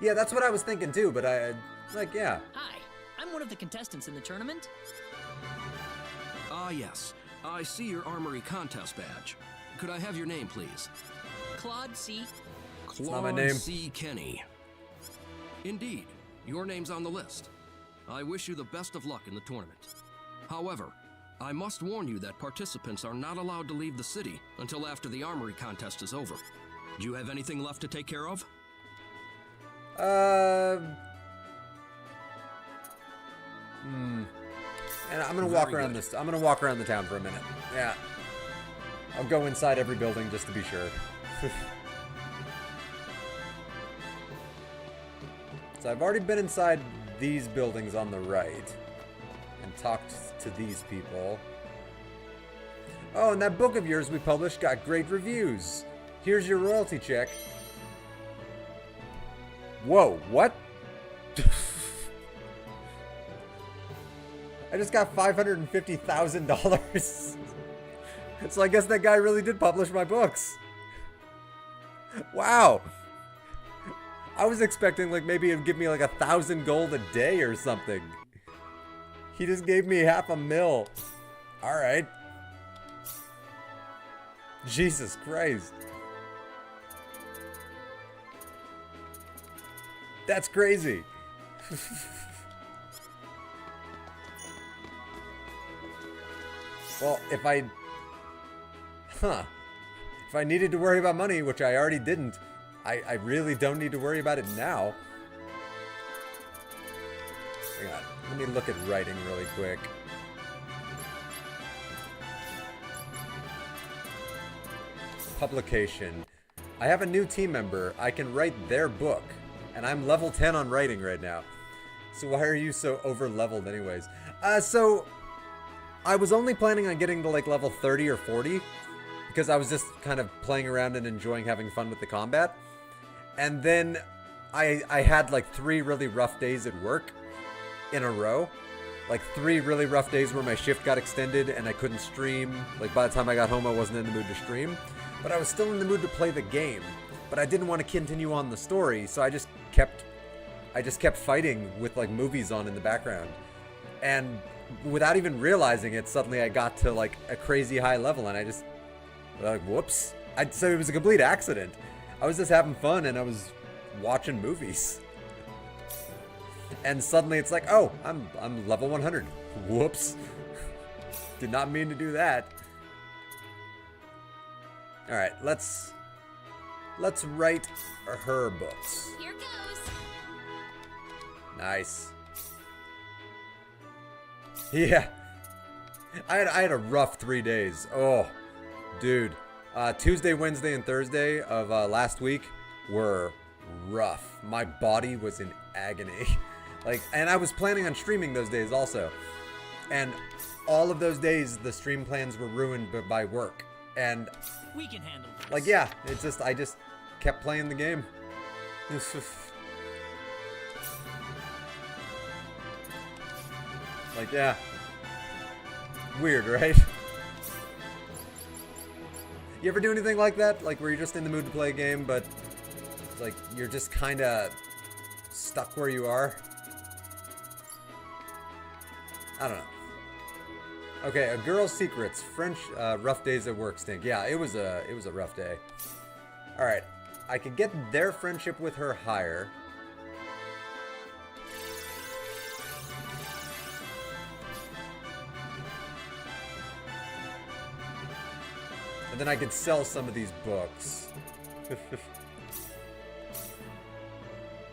Yeah, that's what I was thinking too, but yeah. Hi, I'm one of the contestants in the tournament. Ah, yes. I see your Armory contest badge. Could I have your name, please? Claude C. not my Claude name. C. Kenny. Indeed, your name's on the list. I wish you the best of luck in the tournament. However, I must warn you that participants are not allowed to leave the city until after the Armory contest is over. Do you have anything left to take care of? And I'm gonna walk Very around good. this. I'm gonna walk around the town for a minute. Yeah. I'll go inside every building just to be sure. So I've already been inside these buildings on the right and talked to these people. Oh, and that book of yours we published got great reviews. Here's your royalty check. Whoa, what? I just got $550,000. So I guess that guy really did publish my books. Wow. I was expecting like maybe it'd give me like 1,000 gold a day or something. He just gave me $500,000. Alright. Jesus Christ. That's crazy. Well, if I needed to worry about money, which I already didn't, I really don't need to worry about it now. Hang on, let me look at writing really quick. Publication. I have a new team member. I can write their book, and I'm level 10 on writing right now. So why are you so over-leveled anyways? So I was only planning on getting to like level 30 or 40 because I was just kind of playing around and enjoying having fun with the combat. And then I had like 3 really rough days at work in a row. Like 3 really rough days where my shift got extended and I couldn't stream. Like by the time I got home, I wasn't in the mood to stream. But I was still in the mood to play the game. But I didn't want to continue on the story, so I just kept fighting with like movies on in the background. And without even realizing it, suddenly I got to like a crazy high level and I just like, whoops. So it was a complete accident. I was just having fun and I was watching movies. And suddenly it's like, oh, I'm level 100. Whoops. Did not mean to do that. All right, let's write her books. Here goes. Nice. Yeah. I had a rough 3 days. Oh, dude. Tuesday, Wednesday, and Thursday of last week were rough. My body was in agony. And I was planning on streaming those days also. And all of those days, the stream plans were ruined by work. And We can handle this. like, yeah, it's just, I just kept playing the game. Like, yeah. Weird, right? You ever do anything like that? Like, where you're just in the mood to play a game, but, like, you're just kind of stuck where you are? I don't know. Okay, a girl's secrets. French rough days at work stink. Yeah, it was a rough day. All right, I could get their friendship with her higher. And then I could sell some of these books.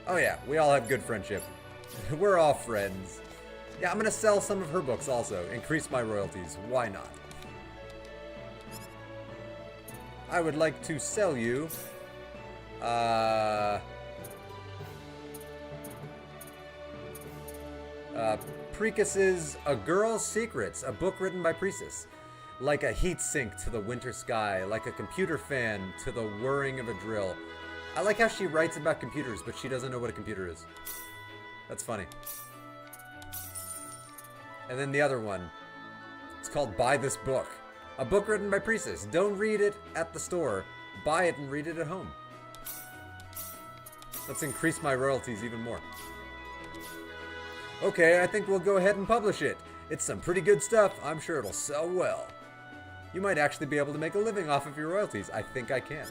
Oh yeah, we all have good friendship. We're all friends. Yeah, I'm gonna sell some of her books also. Increase my royalties. Why not? I would like to sell you Precus's A Girl's Secrets, a book written by Precis. Like a heat sink to the winter sky, like a computer fan to the whirring of a drill. I like how she writes about computers, but she doesn't know what a computer is. That's funny. And then the other one. It's called Buy This Book. A book written by Precis. Don't read it at the store. Buy it and read it at home. Let's increase my royalties even more. Okay, I think we'll go ahead and publish it. It's some pretty good stuff. I'm sure it'll sell well. You might actually be able to make a living off of your royalties. I think I can.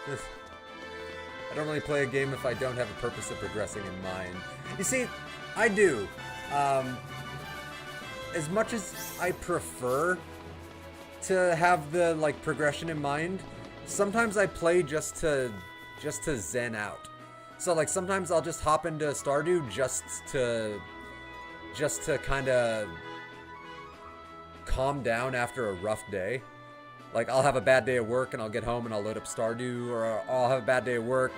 I don't really play a game if I don't have a purpose of progressing in mind. You see, I do. As much as I prefer to have the progression in mind, sometimes I play just to zen out. So like sometimes I'll just hop into Stardew just to kind of calm down after a rough day. Like I'll have a bad day at work and I'll get home and I'll load up Stardew, or I'll have a bad day at work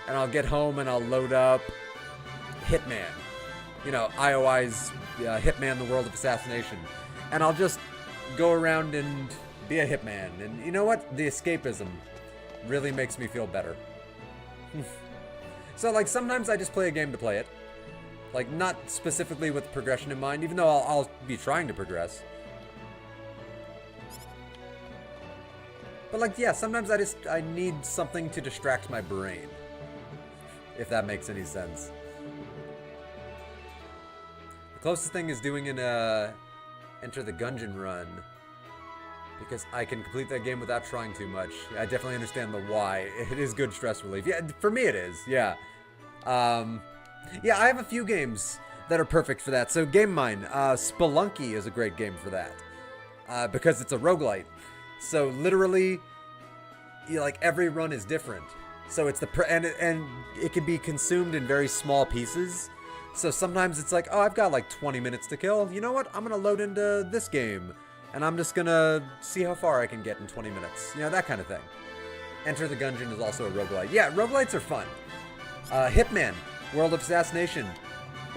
and I'll get home and I'll load up Hitman. You know, IOI's Hitman: The World of Assassination. And I'll just go around and be a hitman. And you know what? The escapism really makes me feel better. So like sometimes I just play a game to play it. Like not specifically with progression in mind, even though I'll be trying to progress. But like, yeah, sometimes I need something to distract my brain. If that makes any sense. closest thing is doing an Enter the Gungeon run, because I can complete that game without trying too much. I definitely understand the why. It is good stress relief. Yeah, for me it is. Yeah. Yeah, I have a few games that are perfect for that. So Game Mine, Spelunky is a great game for that, because it's a roguelite. So literally, like every run is different. So it's and it can be consumed in very small pieces. So sometimes it's like, oh, I've got like 20 minutes to kill. You know what? I'm gonna load into this game, and I'm just gonna see how far I can get in 20 minutes. You know, that kind of thing. Enter the Gungeon is also a roguelite. Yeah, roguelites are fun. Hitman, World of Assassination.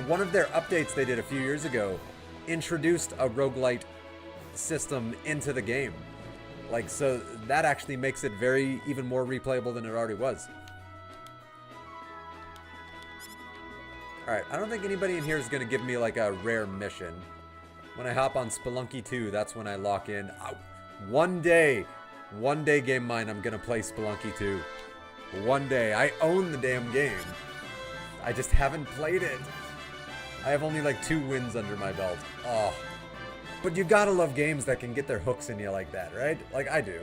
One of their updates they did a few years ago introduced a roguelite system into the game. Like, so that actually makes it even more replayable than it already was. Alright, I don't think anybody in here is going to give me like a rare mission. When I hop on Spelunky 2, that's when I lock in. One day Game Mine, I'm going to play Spelunky 2. One day. I own the damn game. I just haven't played it. I have only like 2 wins under my belt. Oh. But you gotta love games that can get their hooks in you like that, right? Like I do.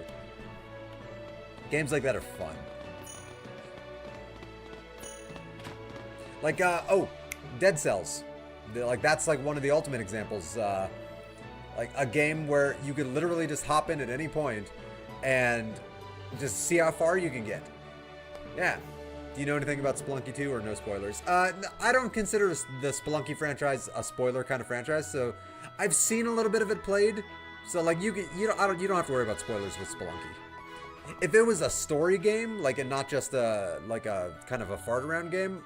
Games like that are fun. Like, Dead Cells. Like, that's like one of the ultimate examples. Like a game where you could literally just hop in at any point and just see how far you can get. Yeah. Do you know anything about Spelunky 2 or no spoilers? I don't consider the Spelunky franchise a spoiler kind of franchise, so I've seen a little bit of it played. So like you don't have to worry about spoilers with Spelunky. If it was a story game, like, and not just a kind of a fart around game,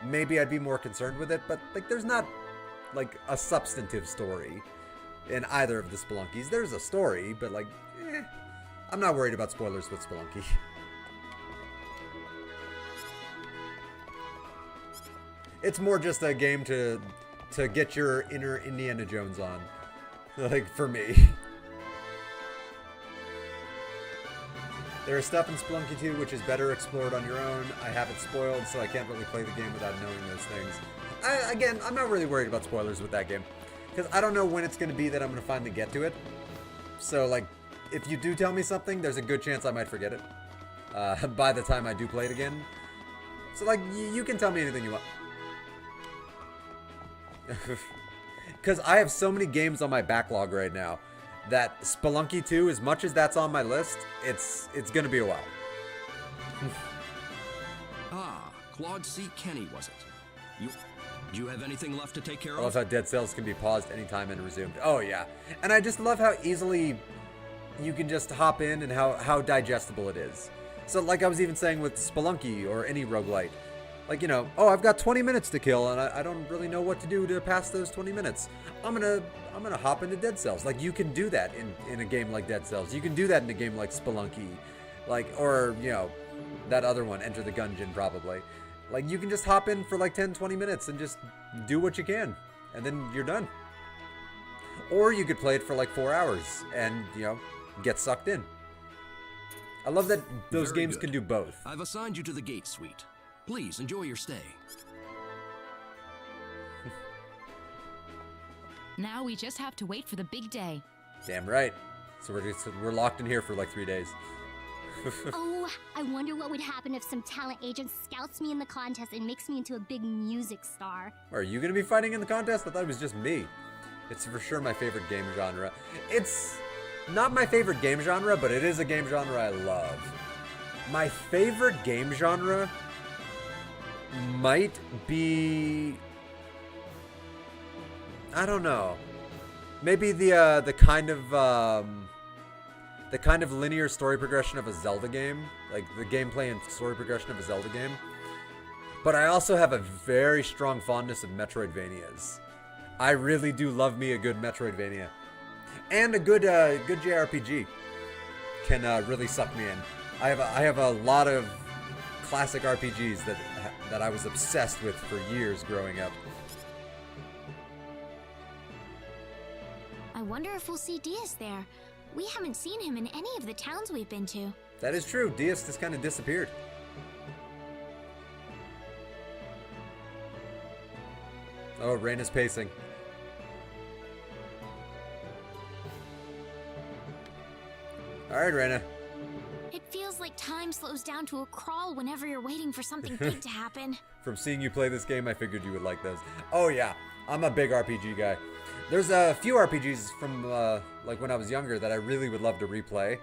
maybe I'd be more concerned with it, but like there's not like a substantive story in either of the Spelunkys. There's a story, but like I'm not worried about spoilers with Spelunky. It's more just a game to get your inner Indiana Jones on. Like, for me. There is stuff in Spelunky 2 which is better explored on your own. I have it spoiled, so I can't really play the game without knowing those things. Again, I'm not really worried about spoilers with that game, because I don't know when it's going to be that I'm going to finally get to it. So, like, if you do tell me something, there's a good chance I might forget it by the time I do play it again. So, like, you can tell me anything you want. Because I have so many games on my backlog right now that Spelunky 2, as much as that's on my list, it's gonna be a while. Claude C. Kenny, was it? Do you have anything left to take care of? I love how Dead Cells can be paused anytime and resumed. Oh yeah, and I just love how easily you can just hop in and how digestible it is. So like I was even saying with Spelunky or any roguelite, like, you know, oh, I've got 20 minutes to kill and I don't really know what to do to pass those 20 minutes. I'm gonna hop into Dead Cells. Like, you can do that in a game like Dead Cells. You can do that in a game like Spelunky, like, or, you know, that other one, Enter the Gungeon, probably. Like, you can just hop in for like 10-20 minutes and just do what you can, and then you're done. Or you could play it for like 4 hours and, you know, get sucked in. I love that those games can do both. I've assigned you to the Gate Suite. Please enjoy your stay. Now we just have to wait for the big day. Damn right. So we're locked in here for like 3 days. Oh, I wonder what would happen if some talent agent scouts me in the contest and makes me into a big music star. Are you gonna be fighting in the contest? I thought it was just me. It's for sure my favorite game genre. It's not my favorite game genre, but it is a game genre I love. My favorite game genre might be, I don't know, maybe the kind of linear story progression of a Zelda game, like the gameplay and story progression of a Zelda game. But I also have a very strong fondness of Metroidvanias. I really do love me a good Metroidvania, and a good JRPG can really suck me in. I have a lot of classic RPGs that I was obsessed with for years growing up. I wonder if we'll see Diaz there. We haven't seen him in any of the towns we've been to. That is true. Diaz just kind of disappeared. Oh, Rain is pacing. Alright, Reina. It feels like time slows down to a crawl whenever you're waiting for something big to happen. From seeing you play this game, I figured you would like those. Oh yeah, I'm a big RPG guy. There's a few RPGs from like when I was younger that I really would love to replay.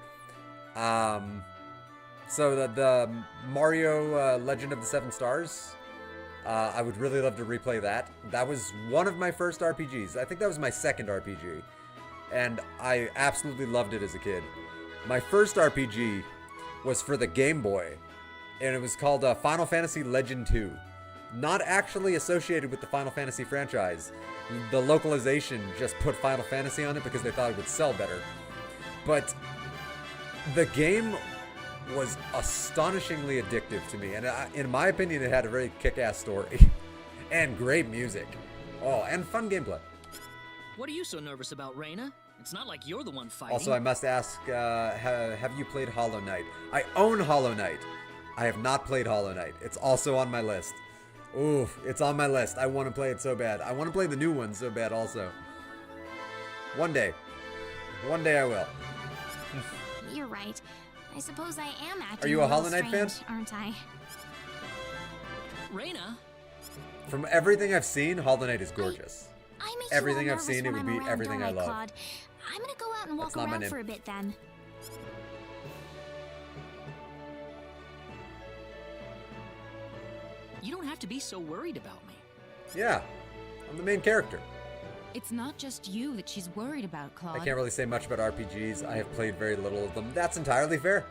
So the Mario Legend of the Seven Stars, I would really love to replay that. That was one of my first RPGs. I think that was my second RPG. And I absolutely loved it as a kid. My first RPG was for the Game Boy, and it was called Final Fantasy Legend 2. Not actually associated with the Final Fantasy franchise. The localization just put Final Fantasy on it because they thought it would sell better. But the game was astonishingly addictive to me, and in my opinion, it had a very kick-ass story. And great music. Oh, and fun gameplay. What are you so nervous about, Reina? It's not like you're the one fighting. Also, I must ask, have you played Hollow Knight? I own Hollow Knight. I have not played Hollow Knight. It's also on my list. Ooh, it's on my list. I want to play it so bad. I want to play the new one so bad also. One day. One day I will. You're right. I suppose I am acting Are you a little Hollow Knight fan? strange, aren't I? Reina? From everything I've seen, Hollow Knight is gorgeous. I make Everything you all I've seen, nervous it when would I'm beat around, everything don't I love. Claude? I'm gonna go out and walk That's not my around name. for a bit then. You don't have to be so worried about me. Yeah, I'm the main character. It's not just you that she's worried about, Claude. I can't really say much about RPGs. I have played very little of them. That's entirely fair.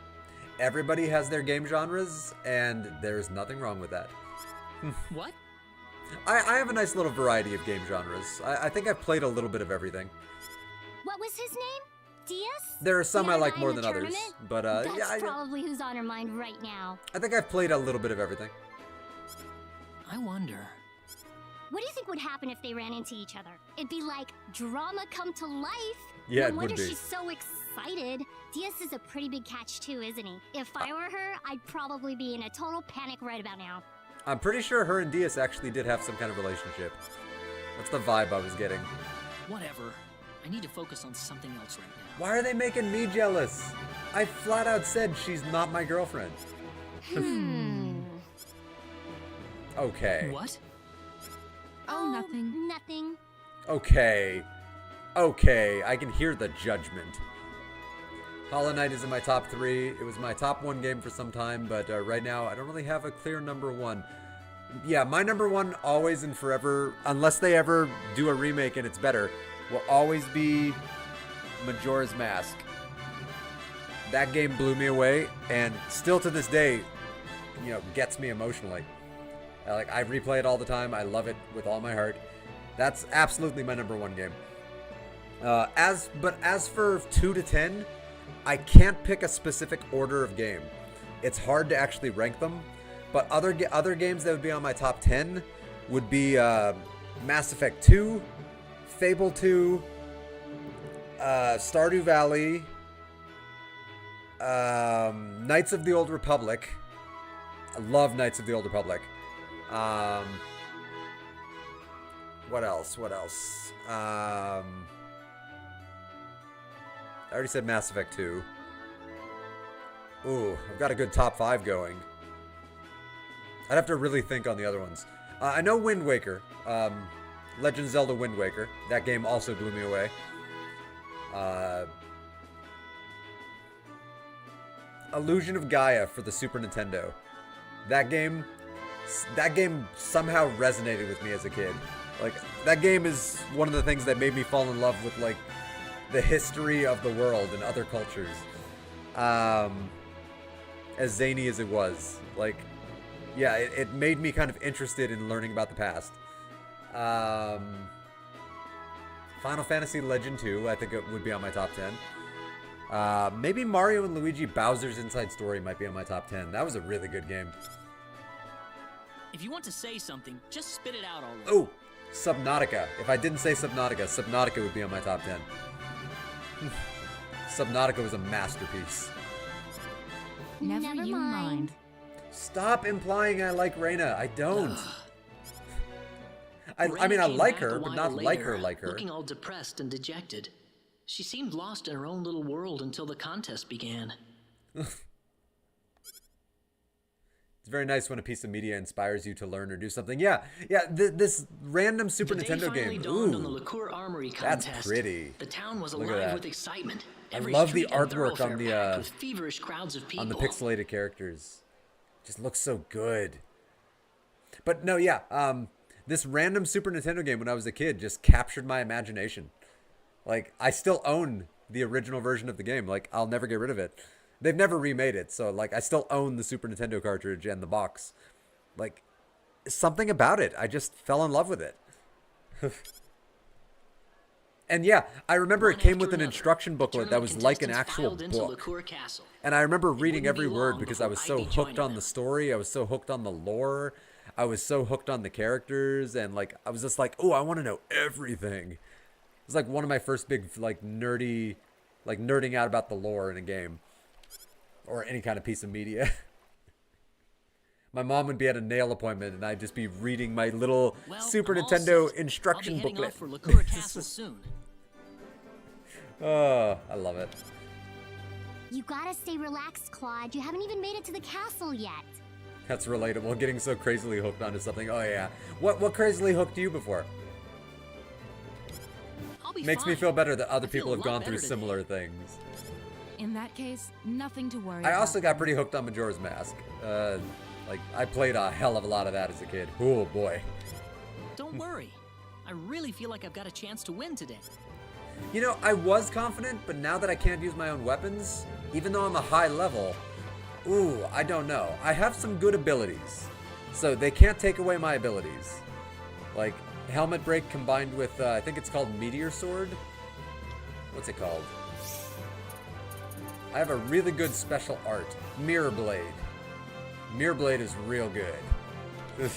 Everybody has their game genres, and there's nothing wrong with that. What? I have a nice little variety of game genres. I think I've played a little bit of everything. What was his name? Diaz? There are some The I other like guy more in the than others, tournament? but That's yeah, probably who's on her mind right now. I think I've played a little bit of everything. I wonder. What do you think would happen if they ran into each other? It'd be like drama come to life. Yeah, no it would wonder be. she's so excited. Diaz is a pretty big catch too, isn't he? If I were her, I'd probably be in a total panic right about now. I'm pretty sure her and Diaz actually did have some kind of relationship. That's the vibe I was getting. Whatever. I need to focus on something else right now. Why are they making me jealous? I flat out said she's not my girlfriend. Okay. What? Oh, nothing. Nothing. Okay. Okay, I can hear the judgment. Hollow Knight is in my top 3. It was my top 1 game for some time, but right now I don't really have a clear number 1. Yeah, my number 1 always and forever, unless they ever do a remake and it's better, will always be Majora's Mask. That game blew me away, and still to this day, you know, gets me emotionally. I replay it all the time. I love it with all my heart. That's absolutely my number 1 game. As for 2 to 10, I can't pick a specific order of game. It's hard to actually rank them. But other games that would be on my top 10 would be Mass Effect 2, Fable 2, Stardew Valley, Knights of the Old Republic. I love Knights of the Old Republic. What else? I already said Mass Effect 2. Ooh, I've got a good top 5 going. I'd have to really think on the other ones. I know Wind Waker. Legend of Zelda Wind Waker. That game also blew me away. Illusion of Gaia for the Super Nintendo. That game somehow resonated with me as a kid. Like, that game is one of the things that made me fall in love with, like, the history of the world and other cultures. As zany as it was. Like, yeah, it made me kind of interested in learning about the past. Final Fantasy Legend 2, I think it would be on my top 10. Maybe Mario and Luigi Bowser's Inside Story might be on my top 10. That was a really good game. If you want to say something, just spit it out already. Oh, Subnautica. If I didn't say Subnautica, Subnautica would be on my top 10. Subnautica was a masterpiece. Never you mind. Stop implying I like Reina. I don't. I mean, Reina I came like back her, a but while not like later, her like her. Looking all depressed and dejected. She seemed lost in her own little world until the contest began. It's very nice when a piece of media inspires you to learn or do something. Yeah, this random Super The day Nintendo finally game. dawned on the Ooh, Liqueur Armory that's contest. pretty. The town was Look at alive that. with excitement. I Every love the street and artwork on thoroughfare the packed with feverish crowds of people. on the pixelated characters. Just looks so good. But no, yeah, this random Super Nintendo game when I was a kid just captured my imagination. Like, I still own the original version of the game. Like, I'll never get rid of it. They've never remade it, so like I still own the Super Nintendo cartridge and the box. Like, something about it, I just fell in love with it. And yeah, I remember it came with an instruction booklet that was like an actual book. And I remember reading every word because I was so hooked on the story, I was so hooked on the lore, I was so hooked on the characters, and like I was just like, oh, I want to know everything. It was like one of my first big like nerding out about the lore in a game or any kind of piece of media. My mom would be at a nail appointment and I'd just be reading my little Super Nintendo instruction booklet. For Liqueur Castle soon. Oh, I love it. You gotta stay relaxed, Claude. You haven't even made it to the castle yet. That's relatable, getting so crazily hooked onto something. Oh yeah. What crazily hooked you before? Makes me feel better that other people have gone through similar things. In that case, nothing to worry I about. also got pretty hooked on Majora's Mask. Like, I played a hell of a lot of that as a kid. Oh boy. Don't worry. I really feel like I've got a chance to win today. You know, I was confident, but now that I can't use my own weapons, even though I'm a high level, ooh, I don't know. I have some good abilities, so they can't take away my abilities. Like, Helmet Break combined with, I think it's called Meteor Sword? What's it called? I have a really good special art, Mirror Blade. Mirror Blade is real good. Ugh.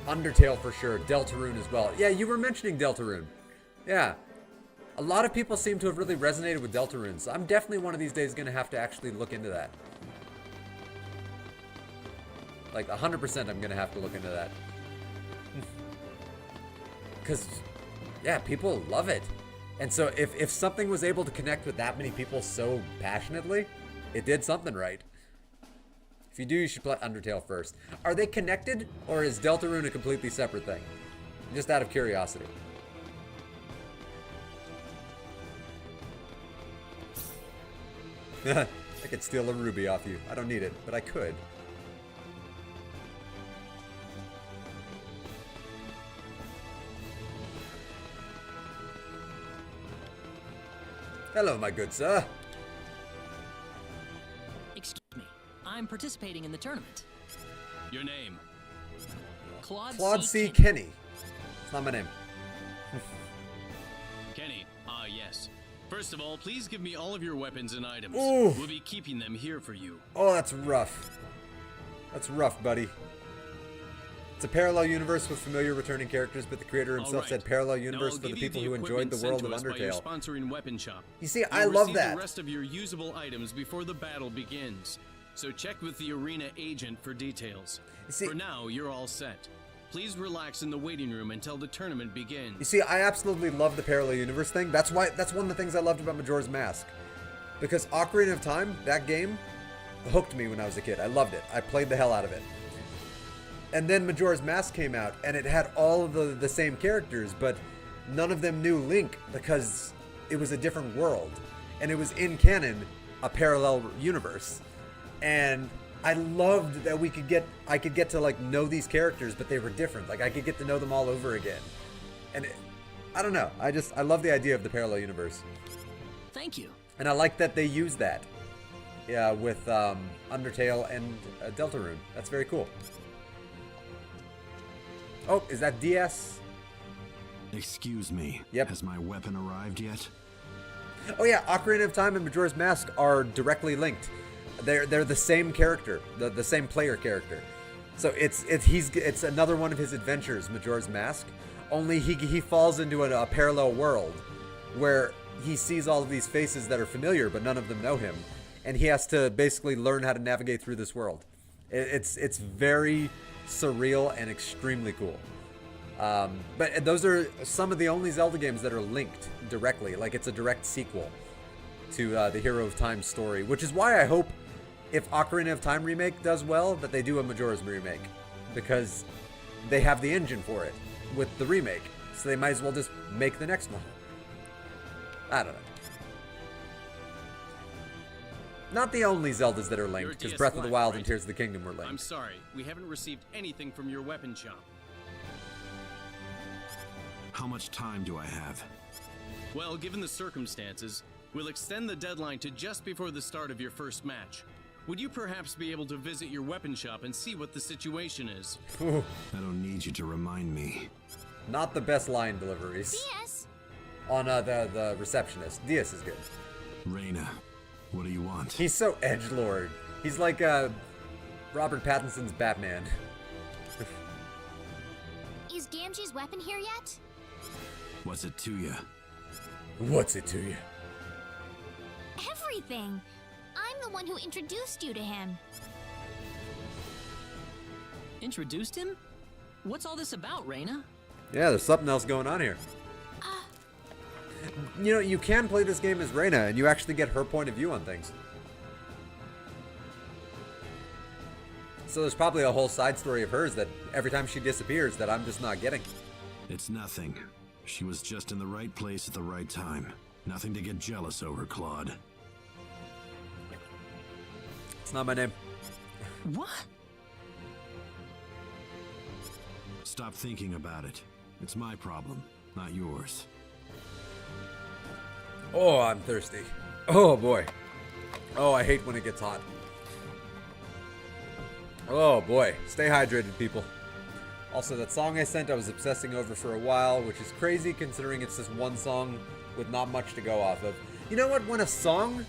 Undertale for sure, Deltarune as well. Yeah, you were mentioning Deltarune. Yeah. A lot of people seem to have really resonated with Deltarune, so I'm definitely one of these days going to have to actually look into that. Like, 100% I'm going to have to look into that. Because, yeah, people love it. And so if something was able to connect with that many people so passionately, it did something right. If you do, you should play Undertale first. Are they connected, or is Deltarune a completely separate thing? Just out of curiosity. I could steal a ruby off you. I don't need it, but I could. Hello, my good sir. Excuse me. I'm participating in the tournament. Your name? Claude C. Kenny. It's not my name. Kenny. Ah, yes. First of all, please give me all of your weapons and items. Ooh. We'll be keeping them here for you. Oh, that's rough. That's rough, buddy. It's a parallel universe with familiar returning characters, but the creator himself Right. said parallel Now universe I'll for the give you people who enjoyed equipment the sent world to of us by your Undertale. sponsoring weapon shop. You see, You'll I love receive that. the rest of your usable items before the battle begins. So check with the arena agent for details. You see- For now, you're all set. Please relax in the waiting room until the tournament begins. You see, I absolutely love the parallel universe thing. That's one of the things I loved about Majora's Mask. Because Ocarina of Time, that game, hooked me when I was a kid. I loved it. I played the hell out of it. And then Majora's Mask came out, and it had all of the same characters, but none of them knew Link because it was a different world. And it was in canon, a parallel universe. And I loved that I could get to like know these characters, but they were different. Like I could get to know them all over again. And I don't know. I love the idea of the parallel universe. Thank you. And I like that they use that. Yeah, with Undertale and Deltarune. That's very cool. Oh, is that DS? Excuse me. Yep. Has my weapon arrived yet? Oh yeah, Ocarina of Time and Majora's Mask are directly linked. They're the same character, the same player character. So it's another one of his adventures, Majora's Mask. Only he falls into a parallel world where he sees all of these faces that are familiar, but none of them know him, and he has to basically learn how to navigate through this world. It's very surreal and extremely cool. But those are some of the only Zelda games that are linked directly. Like, it's a direct sequel to the Hero of Time story, which is why I hope if Ocarina of Time remake does well, that they do a Majora's remake, because they have the engine for it with the remake, so they might as well just make the next one. I don't know. Not the only Zeldas that are linked, because DS Breath of the Lite, Wild right? and Tears of the Kingdom were linked. I'm sorry, we haven't received anything from your weapon shop. How much time do I have? Well, given the circumstances, we'll extend the deadline to just before the start of your first match. Would you perhaps be able to visit your weapon shop and see what the situation is? I don't need you to remind me. Not the best line deliveries. DS? On the receptionist. Diaz is good. Reina, what do you want? He's so edgelord. He's like Robert Pattinson's Batman. Is Gamgee's weapon here yet? What's it to you? What's it to you? Everything! I'm the one who introduced you to him. Introduced him? What's all this about, Reina? Yeah, there's something else going on here. You know, you can play this game as Reina, and you actually get her point of view on things. So there's probably a whole side story of hers that every time she disappears that I'm just not getting. It's nothing. She was just in the right place at the right time. Nothing to get jealous over, Claude. It's not my name. What? Stop thinking about it. It's my problem, not yours. Oh, I'm thirsty. Oh, boy. Oh, I hate when it gets hot. Oh, boy. Stay hydrated, people. Also, that song I sent, I was obsessing over for a while, which is crazy considering it's just one song with not much to go off of. You know what? When a song,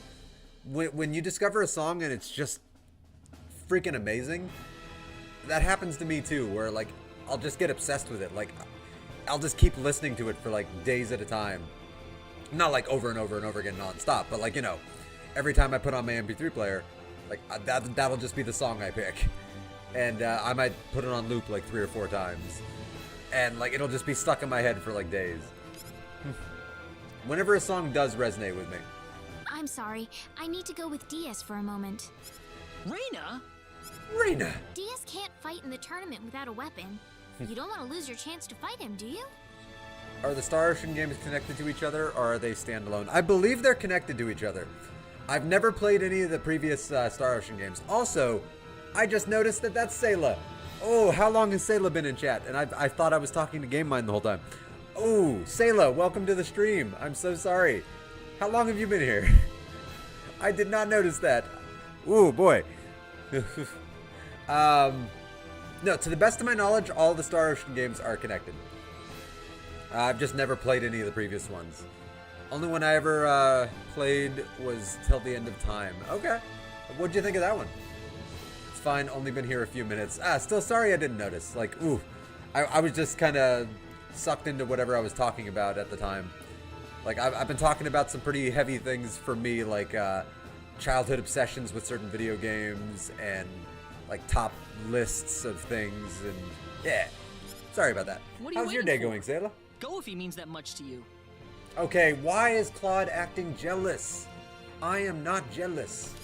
when you discover a song and it's just freaking amazing, that happens to me too, where like, I'll just get obsessed with it. Like, I'll just keep listening to it for like days at a time. Not like over and over and over again nonstop, but like, you know, every time I put on my MP3 player, like that'll just be the song I pick. And I might put it on loop like 3 or 4 times. And like, it'll just be stuck in my head for like days. Whenever a song does resonate with me. I'm sorry. I need to go with DS for a moment. Reina? Reina! DS can't fight in the tournament without a weapon. You don't want to lose your chance to fight him, do you? Are the Star Ocean games connected to each other, or are they standalone? I believe they're connected to each other. I've never played any of the previous Star Ocean games. Also, I just noticed that that's Sayla. Oh, how long has Sayla been in chat? And I thought I was talking to GameMind the whole time. Oh, Sayla, welcome to the stream. I'm so sorry. How long have you been here? I did not notice that. Ooh, boy. No, to the best of my knowledge, all the Star Ocean games are connected. I've just never played any of the previous ones. Only one I ever played was Till the End of Time. Okay. What'd you think of that one? It's fine, only been here a few minutes. Still sorry I didn't notice. Like, ooh. I was just kind of sucked into whatever I was talking about at the time. Like, I've been talking about some pretty heavy things for me, like childhood obsessions with certain video games and like top lists of things, and yeah. Sorry about that. What are you How's your day waiting going, for? Sayla? Go if he means that much to you. Okay, why is Claude acting jealous? I am not jealous.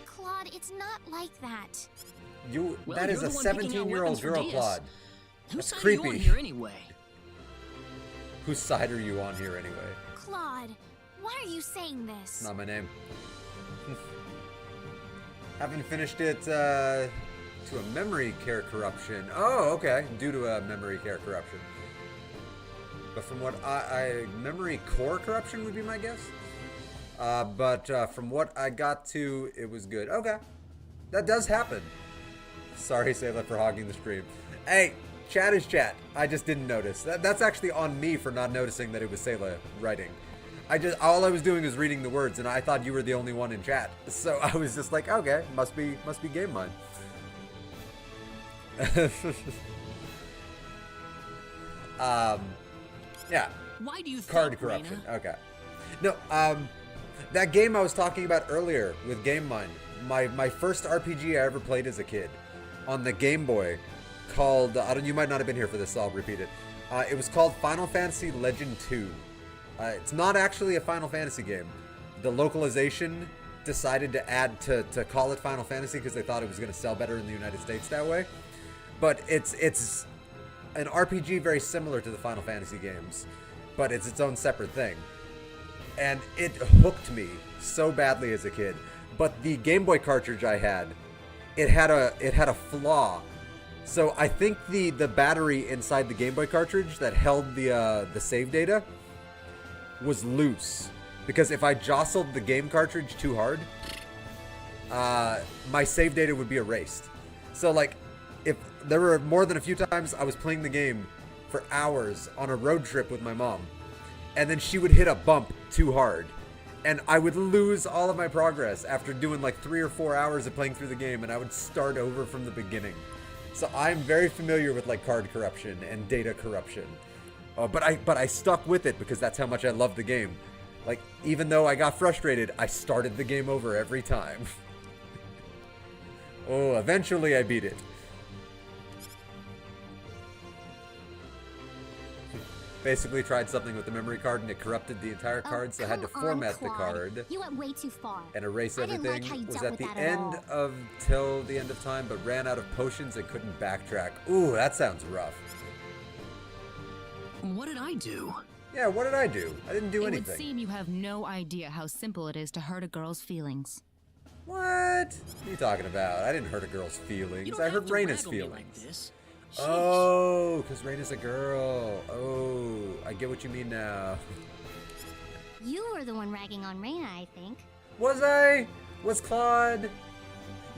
Claude, it's not like that. You Well, that is you're a the one picking out 17-year-old weapons for girl, DS. Claude. Whose That's side are creepy. you on here anyway? Whose side are you on here anyway? Claude, why are you saying this? Not my name. Haven't finished it to a memory care corruption. Oh, okay. Due to a memory care corruption. But from what memory core corruption would be my guess. But from what I got to, it was good. Okay. That does happen. Sorry, Sayla, for hogging the stream. Hey, chat is chat. I just didn't notice. That's actually on me for not noticing that it was Sayla writing. All I was doing was reading the words, and I thought you were the only one in chat. So I was just like, okay, must be GameMind. Yeah. Why do you Card think, corruption. Reina? Okay. No, that game I was talking about earlier with GameMind, my first RPG I ever played as a kid on the Game Boy, called you might not have been here for this, so I'll repeat it. It was called Final Fantasy Legend 2. It's not actually a Final Fantasy game. The localization decided to add to call it Final Fantasy because they thought it was going to sell better in the United States that way. But it's an RPG very similar to the Final Fantasy games, but it's its own separate thing. And it hooked me so badly as a kid. But the Game Boy cartridge I had, it had a flaw. So I think the battery inside the Game Boy cartridge that held the save data was loose. Because if I jostled the game cartridge too hard, my save data would be erased. So like, if there were more than a few times I was playing the game for hours on a road trip with my mom, and then she would hit a bump too hard, and I would lose all of my progress after doing like 3 or 4 hours of playing through the game, and I would start over from the beginning. So I'm very familiar with like card corruption and data corruption. But I stuck with it because that's how much I loved the game. Like, even though I got frustrated, I started the game over every time. Oh, eventually I beat it. Basically tried something with the memory card and it corrupted the entire card, so I had to format the card. You went way too far. And erase I didn't everything. like how you Was dealt at with the that at end all. of till the end of time, but ran out of potions and couldn't backtrack. Ooh, that sounds rough. What did I do? Yeah, what did I do? I didn't do It anything. would seem you have no idea how simple it is to hurt a girl's feelings. What? What are you talking about? I didn't hurt a girl's feelings. You don't I have hurt to Raina's rattle me like feelings. this. Oh, because Raina's a girl. Oh, I get what you mean now. You were the one ragging on Reina, I think. Was I? Was Claude?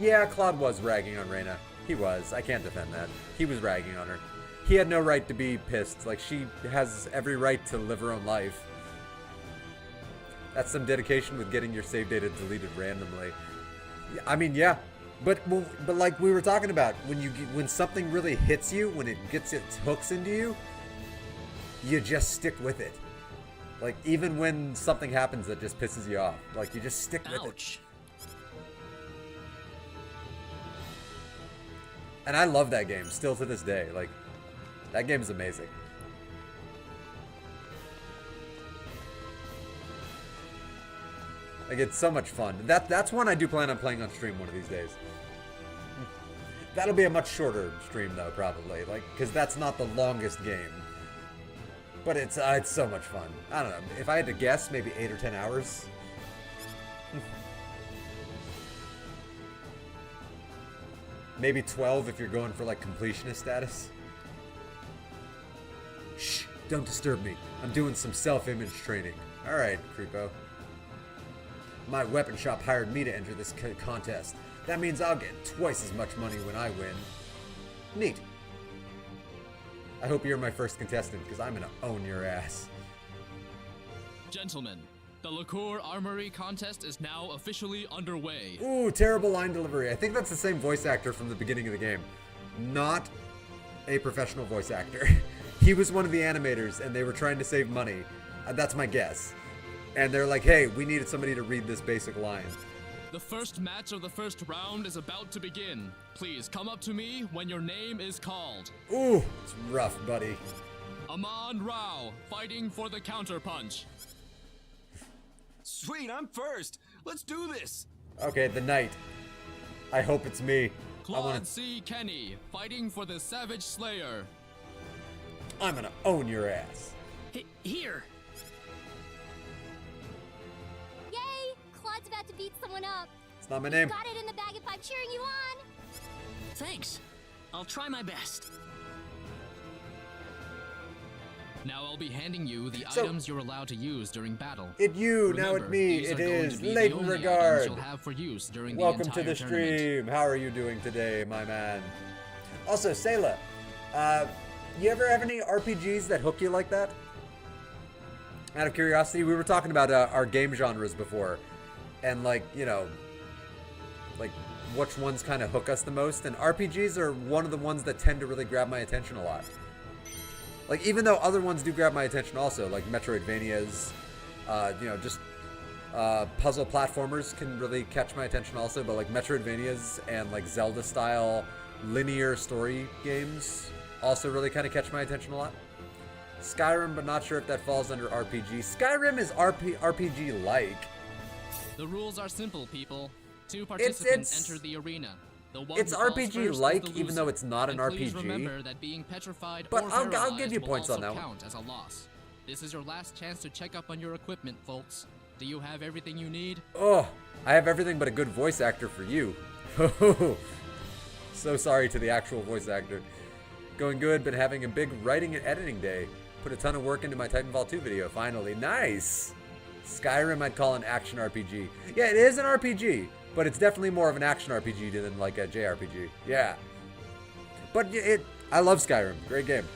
Yeah, Claude was ragging on Reina. He was. I can't defend that. He was ragging on her. He had no right to be pissed. Like, she has every right to live her own life. That's some dedication with getting your save data deleted randomly. I mean, yeah. But like we were talking about, when something really hits you, when it gets its hooks into you, you just stick with it. Like, even when something happens that just pisses you off, like, you just stick with it. Ouch. And I love that game still to this day. Like, that game is amazing. Like, it's so much fun. That's one I do plan on playing on stream one of these days. That'll be a much shorter stream though, probably, like, because that's not the longest game. But it's so much fun. I don't know. If I had to guess, maybe 8 or 10 hours. Maybe 12 if you're going for like completionist status. Shh! Don't disturb me. I'm doing some self-image training. All right, creepo. My weapon shop hired me to enter this contest. That means I'll get twice as much money when I win. Neat. I hope you're my first contestant, because I'm gonna own your ass. Gentlemen, the Liqueur Armory contest is now officially underway. Ooh, terrible line delivery. I think that's the same voice actor from the beginning of the game. Not a professional voice actor. He was one of the animators, and they were trying to save money. That's my guess. And they're like, hey, we needed somebody to read this basic line. The first match of the first round is about to begin. Please come up to me when your name is called. Ooh, it's rough, buddy. Amon Rao, fighting for the counterpunch. Sweet, I'm first. Let's do this. Okay, the knight. I hope it's me. Claude C. Kenny, fighting for the Savage Slayer. I'm gonna own your ass. Here. Yay! Claude's about to beat someone up. It's not my name. Got it in the bag if I'm cheering you on. Thanks. I'll try my best. Now I'll be handing you the items you're allowed to use during battle. It you, Remember, now it me, these it are going is to be the Leighton only Regard. items you'll have for use during Welcome the to entire the tournament. stream. How are you doing today, my man? Also, Sayla, you ever have any RPGs that hook you like that? Out of curiosity, we were talking about our game genres before, and like, you know, like which ones kind of hook us the most, and RPGs are one of the ones that tend to really grab my attention a lot. Like, even though other ones do grab my attention also, like Metroidvanias, you know, just puzzle platformers can really catch my attention also, but like Metroidvanias and like Zelda-style linear story games also really kind of catch my attention a lot. Skyrim, but not sure if that falls under RPG. Skyrim is RPG-like. The rules are simple, people. 2 participants enter the arena. The one It's who falls first RPG-like, is the even though loser. it's not an And please RPG. remember that being petrified But or I'll paralyzed give you will points on also that one. count as a loss. This is your last chance to check up on your equipment, folks. Do you have everything you need? Oh, I have everything but a good voice actor for you. So sorry to the actual voice actor. Going good, been having a big writing and editing day. Put a ton of work into my Titanfall 2 video, finally. Nice! Skyrim I'd call an action RPG. Yeah, it is an RPG, but it's definitely more of an action RPG than like a JRPG. Yeah. But I love Skyrim. Great game.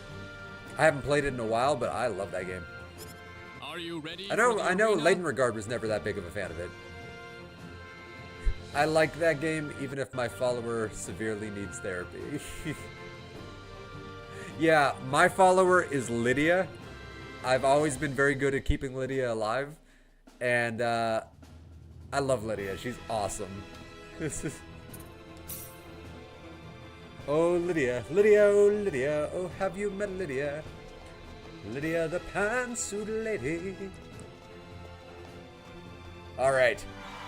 I haven't played it in a while, but I love that game. Are you ready? I know Leighton Regard was never that big of a fan of it. I like that game even if my follower severely needs therapy. Yeah, my follower is Lydia. I've always been very good at keeping Lydia alive. And I love Lydia. She's awesome. Oh, Lydia. Lydia, oh, Lydia. Oh, have you met Lydia? Lydia the pantsuit lady. Alright.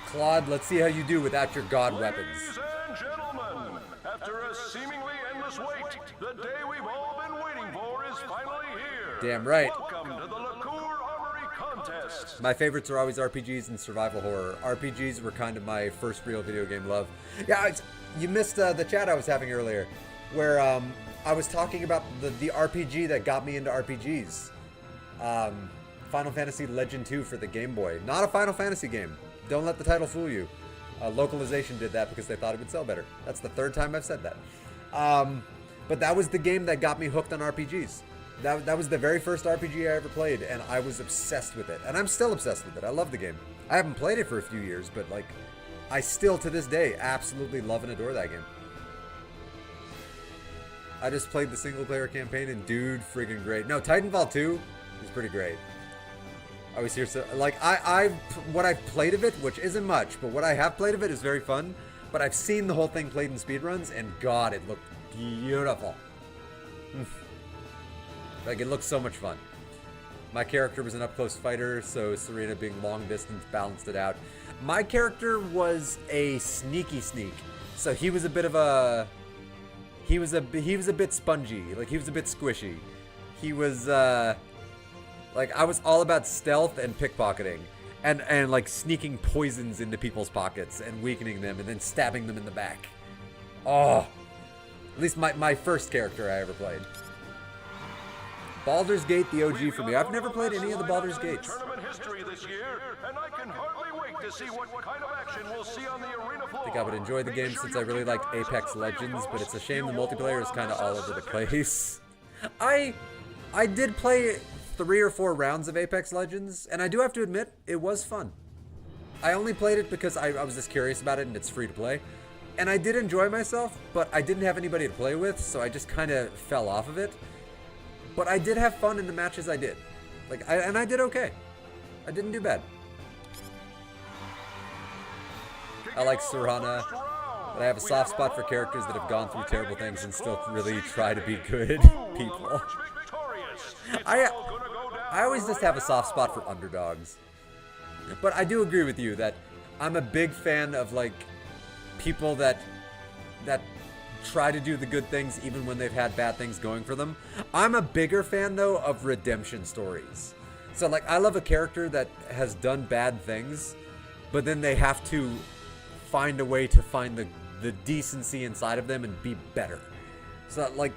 Claude, let's see how you do without your god weapons. Ladies and gentlemen, after a seemingly endless wait, the day we've all been waiting for is finally here. Damn right. Welcome to the Liqueur Armory Contest. My favorites are always RPGs and survival horror. RPGs were kind of my first real video game love. Yeah, you missed the chat I was having earlier, where I was talking about the RPG that got me into RPGs. Final Fantasy Legend 2 for the Game Boy. Not a Final Fantasy game. Don't let the title fool you. Localization did that because they thought it would sell better. That's the 3rd time I've said that. But that was the game that got me hooked on RPGs. That was the very first RPG I ever played, and I was obsessed with it. And I'm still obsessed with it. I love the game. I haven't played it for a few years, but like, I still to this day absolutely love and adore that game. I just played the single player campaign, and dude, friggin' great. No, Titanfall 2 is pretty great. I always hear so like what I've played of it, which isn't much, but what I have played of it is very fun. But I've seen the whole thing played in speedruns, and God, it looked beautiful. Like, it looked so much fun. My character was an up-close fighter, so Serena being long distance balanced it out. My character was a sneaky sneak, so he was a bit of a he was a bit spongy, like he was a bit squishy. He was like, I was all about stealth and pickpocketing, and like sneaking poisons into people's pockets and weakening them and then stabbing them in the back. Oh, at least my first character I ever played. Baldur's Gate, the OG for me. I've never played any of the Baldur's Gates. Tournament history this year, and I can hardly wait to see what kind of action we'll see on the arena floor. I think I would enjoy the game since I really liked Apex Legends, but it's a shame the multiplayer is kind of all over the place. I did play 3 or 4 rounds of Apex Legends, and I do have to admit, it was fun. I only played it because I was just curious about it, and it's free to play. And I did enjoy myself, but I didn't have anybody to play with, so I just kind of fell off of it. But I did have fun in the matches I did. And I did okay. I didn't do bad. I like Serana, but I have a soft spot for characters that have gone through terrible things and still really try to be good people. I always just have a soft spot for underdogs. But I do agree with you that I'm a big fan of, like, people that try to do the good things even when they've had bad things going for them. I'm a bigger fan, though, of redemption stories. So, like, I love a character that has done bad things, but then they have to find a way to find the decency inside of them and be better. So, like,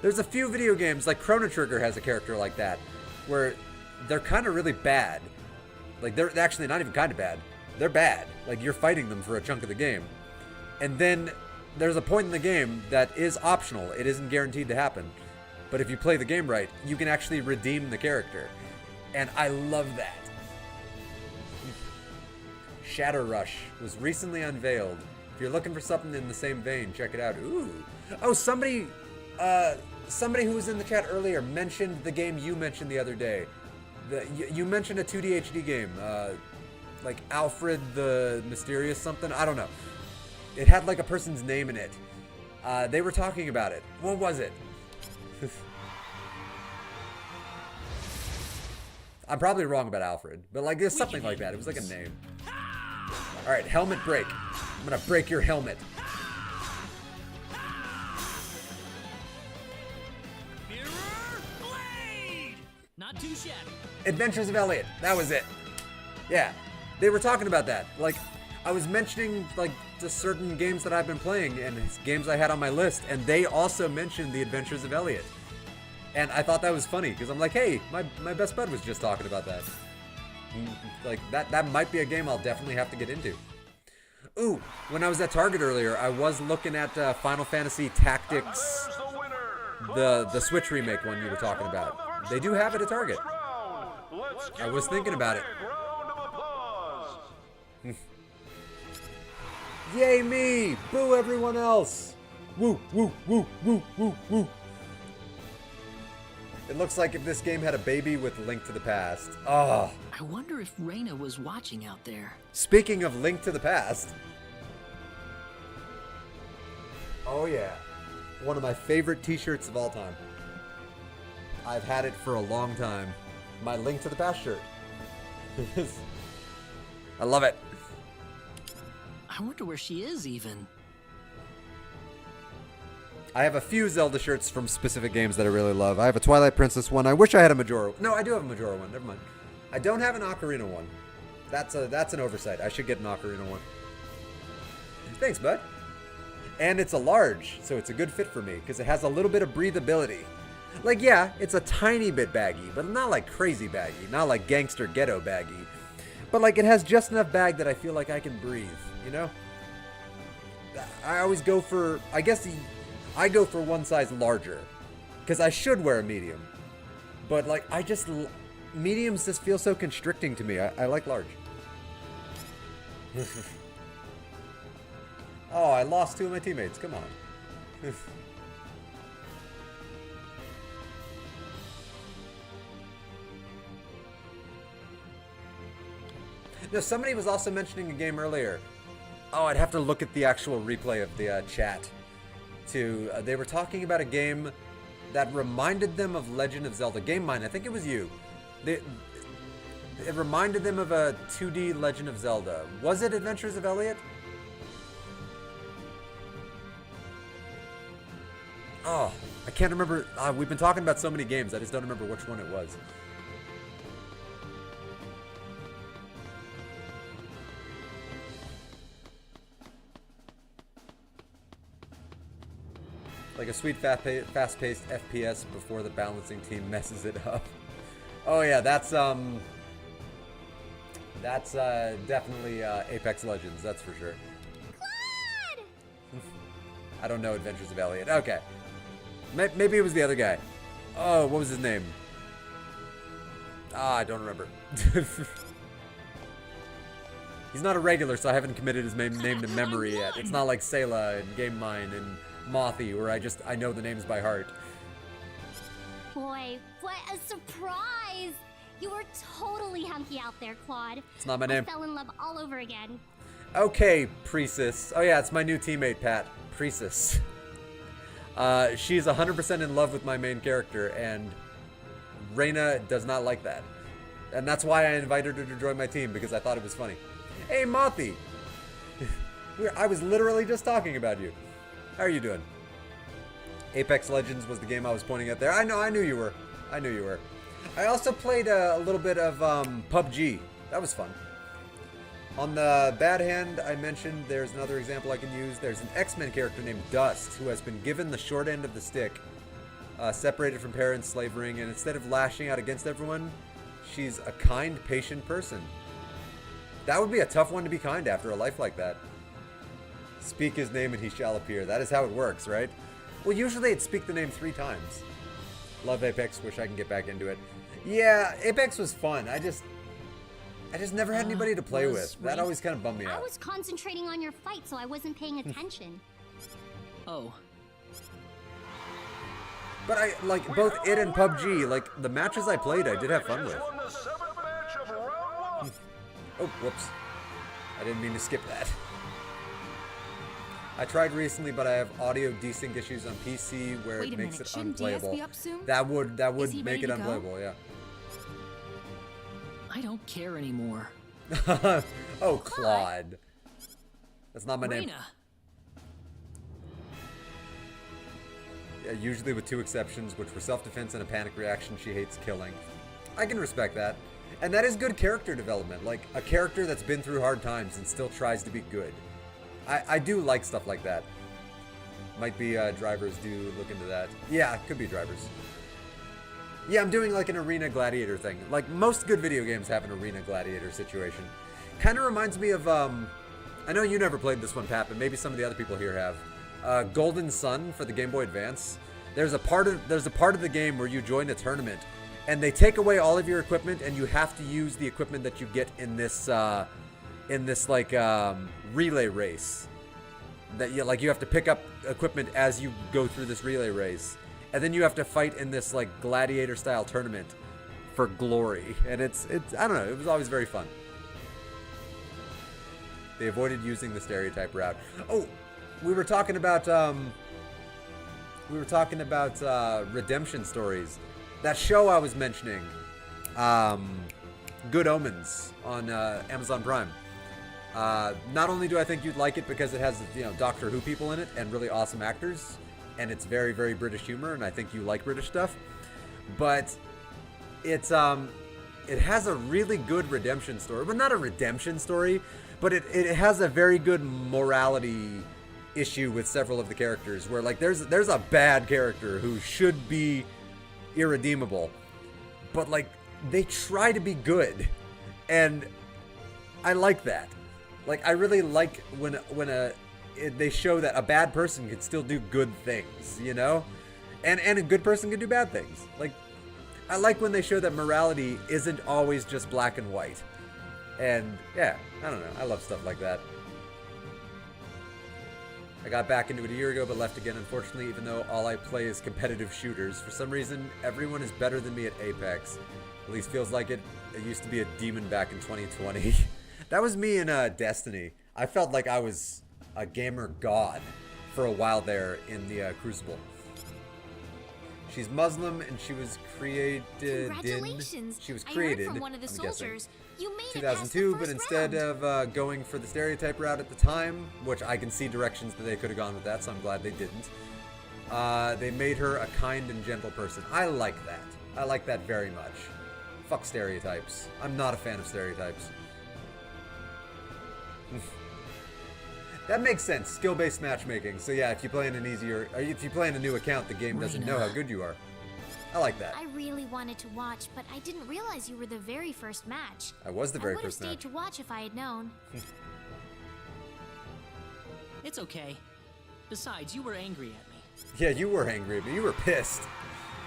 there's a few video games, like Chrono Trigger has a character like that, where they're kind of really bad. Like, they're actually not even kind of bad. They're bad. Like, you're fighting them for a chunk of the game. And then there's a point in the game that is optional. It isn't guaranteed to happen. But if you play the game right, you can actually redeem the character. And I love that. Shadow Rush was recently unveiled. If you're looking for something in the same vein, check it out. Ooh. Oh, somebody who was in the chat earlier mentioned the game you mentioned the other day. You mentioned a 2D HD game. Like Alfred the Mysterious something. I don't know. It had like a person's name in it. They were talking about it. What was it? I'm probably wrong about Alfred, but like there's something like that. It was like a name. All right, helmet break. I'm gonna break your helmet. Mirror Blade! Not too shabby. Adventures of Elliot. That was it. Yeah, they were talking about that. Like, I was mentioning like the certain games that I've been playing and games I had on my list, and they also mentioned the Adventures of Elliot. And I thought that was funny because I'm like, hey, my best bud was just talking about that. Like that might be a game I'll definitely have to get into. Ooh, when I was at Target earlier, I was looking at Final Fantasy Tactics, the Switch remake one you were talking about. They do have it at Target. I was thinking about it. Yay me! Boo everyone else! Woo, woo, woo, woo, woo, woo. It looks like if this game had a baby with Link to the Past. Oh. I wonder if Reina was watching out there. Speaking of Link to the Past. Oh yeah. One of my favorite t-shirts of all time. I've had it for a long time. My Link to the Past shirt. I love it. I wonder where she is even. I have a few Zelda shirts from specific games that I really love. I have a Twilight Princess one. I wish I had a Majora. No, I do have a Majora one. Never mind. I don't have an Ocarina one. That's an oversight. I should get an Ocarina one. Thanks, bud. And it's a large, so it's a good fit for me because it has a little bit of breathability. Like, yeah, it's a tiny bit baggy, but not like crazy baggy, not like gangster ghetto baggy. But like it has just enough bag that I feel like I can breathe, you know? I always go for, I go for one size larger because I should wear a medium. But like, mediums just feel so constricting to me. I like large. Oh, I lost two of my teammates. Come on. No, somebody was also mentioning a game earlier. Oh, I'd have to look at the actual replay of the chat. They were talking about a game that reminded them of Legend of Zelda. Game Mine, I think it was you. It reminded them of a 2D Legend of Zelda. Was it Adventures of Elliot? Oh, I can't remember. We've been talking about so many games, I just don't remember which one it was. Like a sweet, fast-paced FPS before the balancing team messes it up. Oh yeah, that's definitely Apex Legends, that's for sure. Claude! I don't know Adventures of Elliot. Okay. Maybe it was the other guy. Oh, what was his name? I don't remember. He's not a regular, so I haven't committed his name to memory yet. It's not like Sayla and Game Mine and Mothy, where I know the names by heart. Boy, what a surprise! You were totally hunky out there, Claude. It's not my name. I fell in love all over again. Okay, Precis. Oh yeah, it's my new teammate, Pat. Precis. She's 100% in love with my main character, and Reina does not like that. And that's why I invited her to join my team, because I thought it was funny. Hey, Mothy! I was literally just talking about you. How are you doing? Apex Legends was the game I was pointing at there. I knew you were. I knew you were. I also played a little bit of PUBG. That was fun. On the bad hand, I mentioned there's another example I can use. There's an X-Men character named Dust who has been given the short end of the stick, separated from parents, slavering, and instead of lashing out against everyone, she's a kind, patient person. That would be a tough one to be kind after a life like that. Speak his name and he shall appear. That is how it works, right? Well, usually it's speak the name 3 times. Love Apex. Wish I can get back into it. Yeah, Apex was fun. I just never had anybody to play with. That always kind of bummed me out. I was concentrating on your fight, so I wasn't paying attention. Oh. But I, like, both it and PUBG, like, the matches I played, I did have fun with. Oh, whoops. I didn't mean to skip that. I tried recently, but I have audio desync issues on PC where it makes it unplayable. That would make it unplayable, yeah. I don't care anymore. Oh, Claude. That's not my name. Reina! Yeah, usually with two exceptions, which were self-defense and a panic reaction. She hates killing. I can respect that. And that is good character development. Like, a character that's been through hard times and still tries to be good. I do like stuff like that. Might be drivers do look into that. Yeah, could be drivers. Yeah, I'm doing like an arena gladiator thing. Like, most good video games have an arena gladiator situation. Kind of reminds me of, I know you never played this one, Pat, but maybe some of the other people here have. Golden Sun for the Game Boy Advance. There's a part of the game where you join a tournament, and they take away all of your equipment, and you have to use the equipment that you get in this like relay race. That you have to pick up equipment as you go through this relay race, and then you have to fight in this like gladiator style tournament for glory. And it's I don't know, it was always very fun. They avoided using the stereotype route. Oh, we were talking about redemption stories. That show I was mentioning, Good Omens on Amazon Prime. Not only do I think you'd like it because it has, Doctor Who people in it and really awesome actors, and it's very, very British humor, and I think you like British stuff, but it has a really good redemption story. But not a redemption story, but it has a very good morality issue with several of the characters, where like there's a bad character who should be irredeemable, but like they try to be good, and I like that. Like, I really like when they show that a bad person can still do good things, and a good person can do bad things. Like, I like when they show that morality isn't always just black and white. And yeah, I don't know, I love stuff like that. I got back into it a year ago, but left again, unfortunately, even though all I play is competitive shooters. For some reason, everyone is better than me at Apex. At least feels like it. It used to be a demon back in 2020. That was me in Destiny. I felt like I was a gamer god for a while there in the Crucible. She's Muslim and she was created Congratulations. She was I created, heard from one of the I'm guessing, soldiers. You made 2002, it but past the first instead round. of going for the stereotype route at the time, which I can see directions that they could have gone with that, so I'm glad they didn't. They made her a kind and gentle person. I like that. I like that very much. Fuck stereotypes. I'm not a fan of stereotypes. That makes sense. Skill-based matchmaking. So yeah, if you play in if you play in a new account, the game doesn't know how good you are. I like that. I really wanted to watch, but I didn't realize you were the very first match. I was the very I would have first stayed match. to watch if I had known. It's okay. Besides, you were angry at me. Yeah, you were angry, but you were pissed.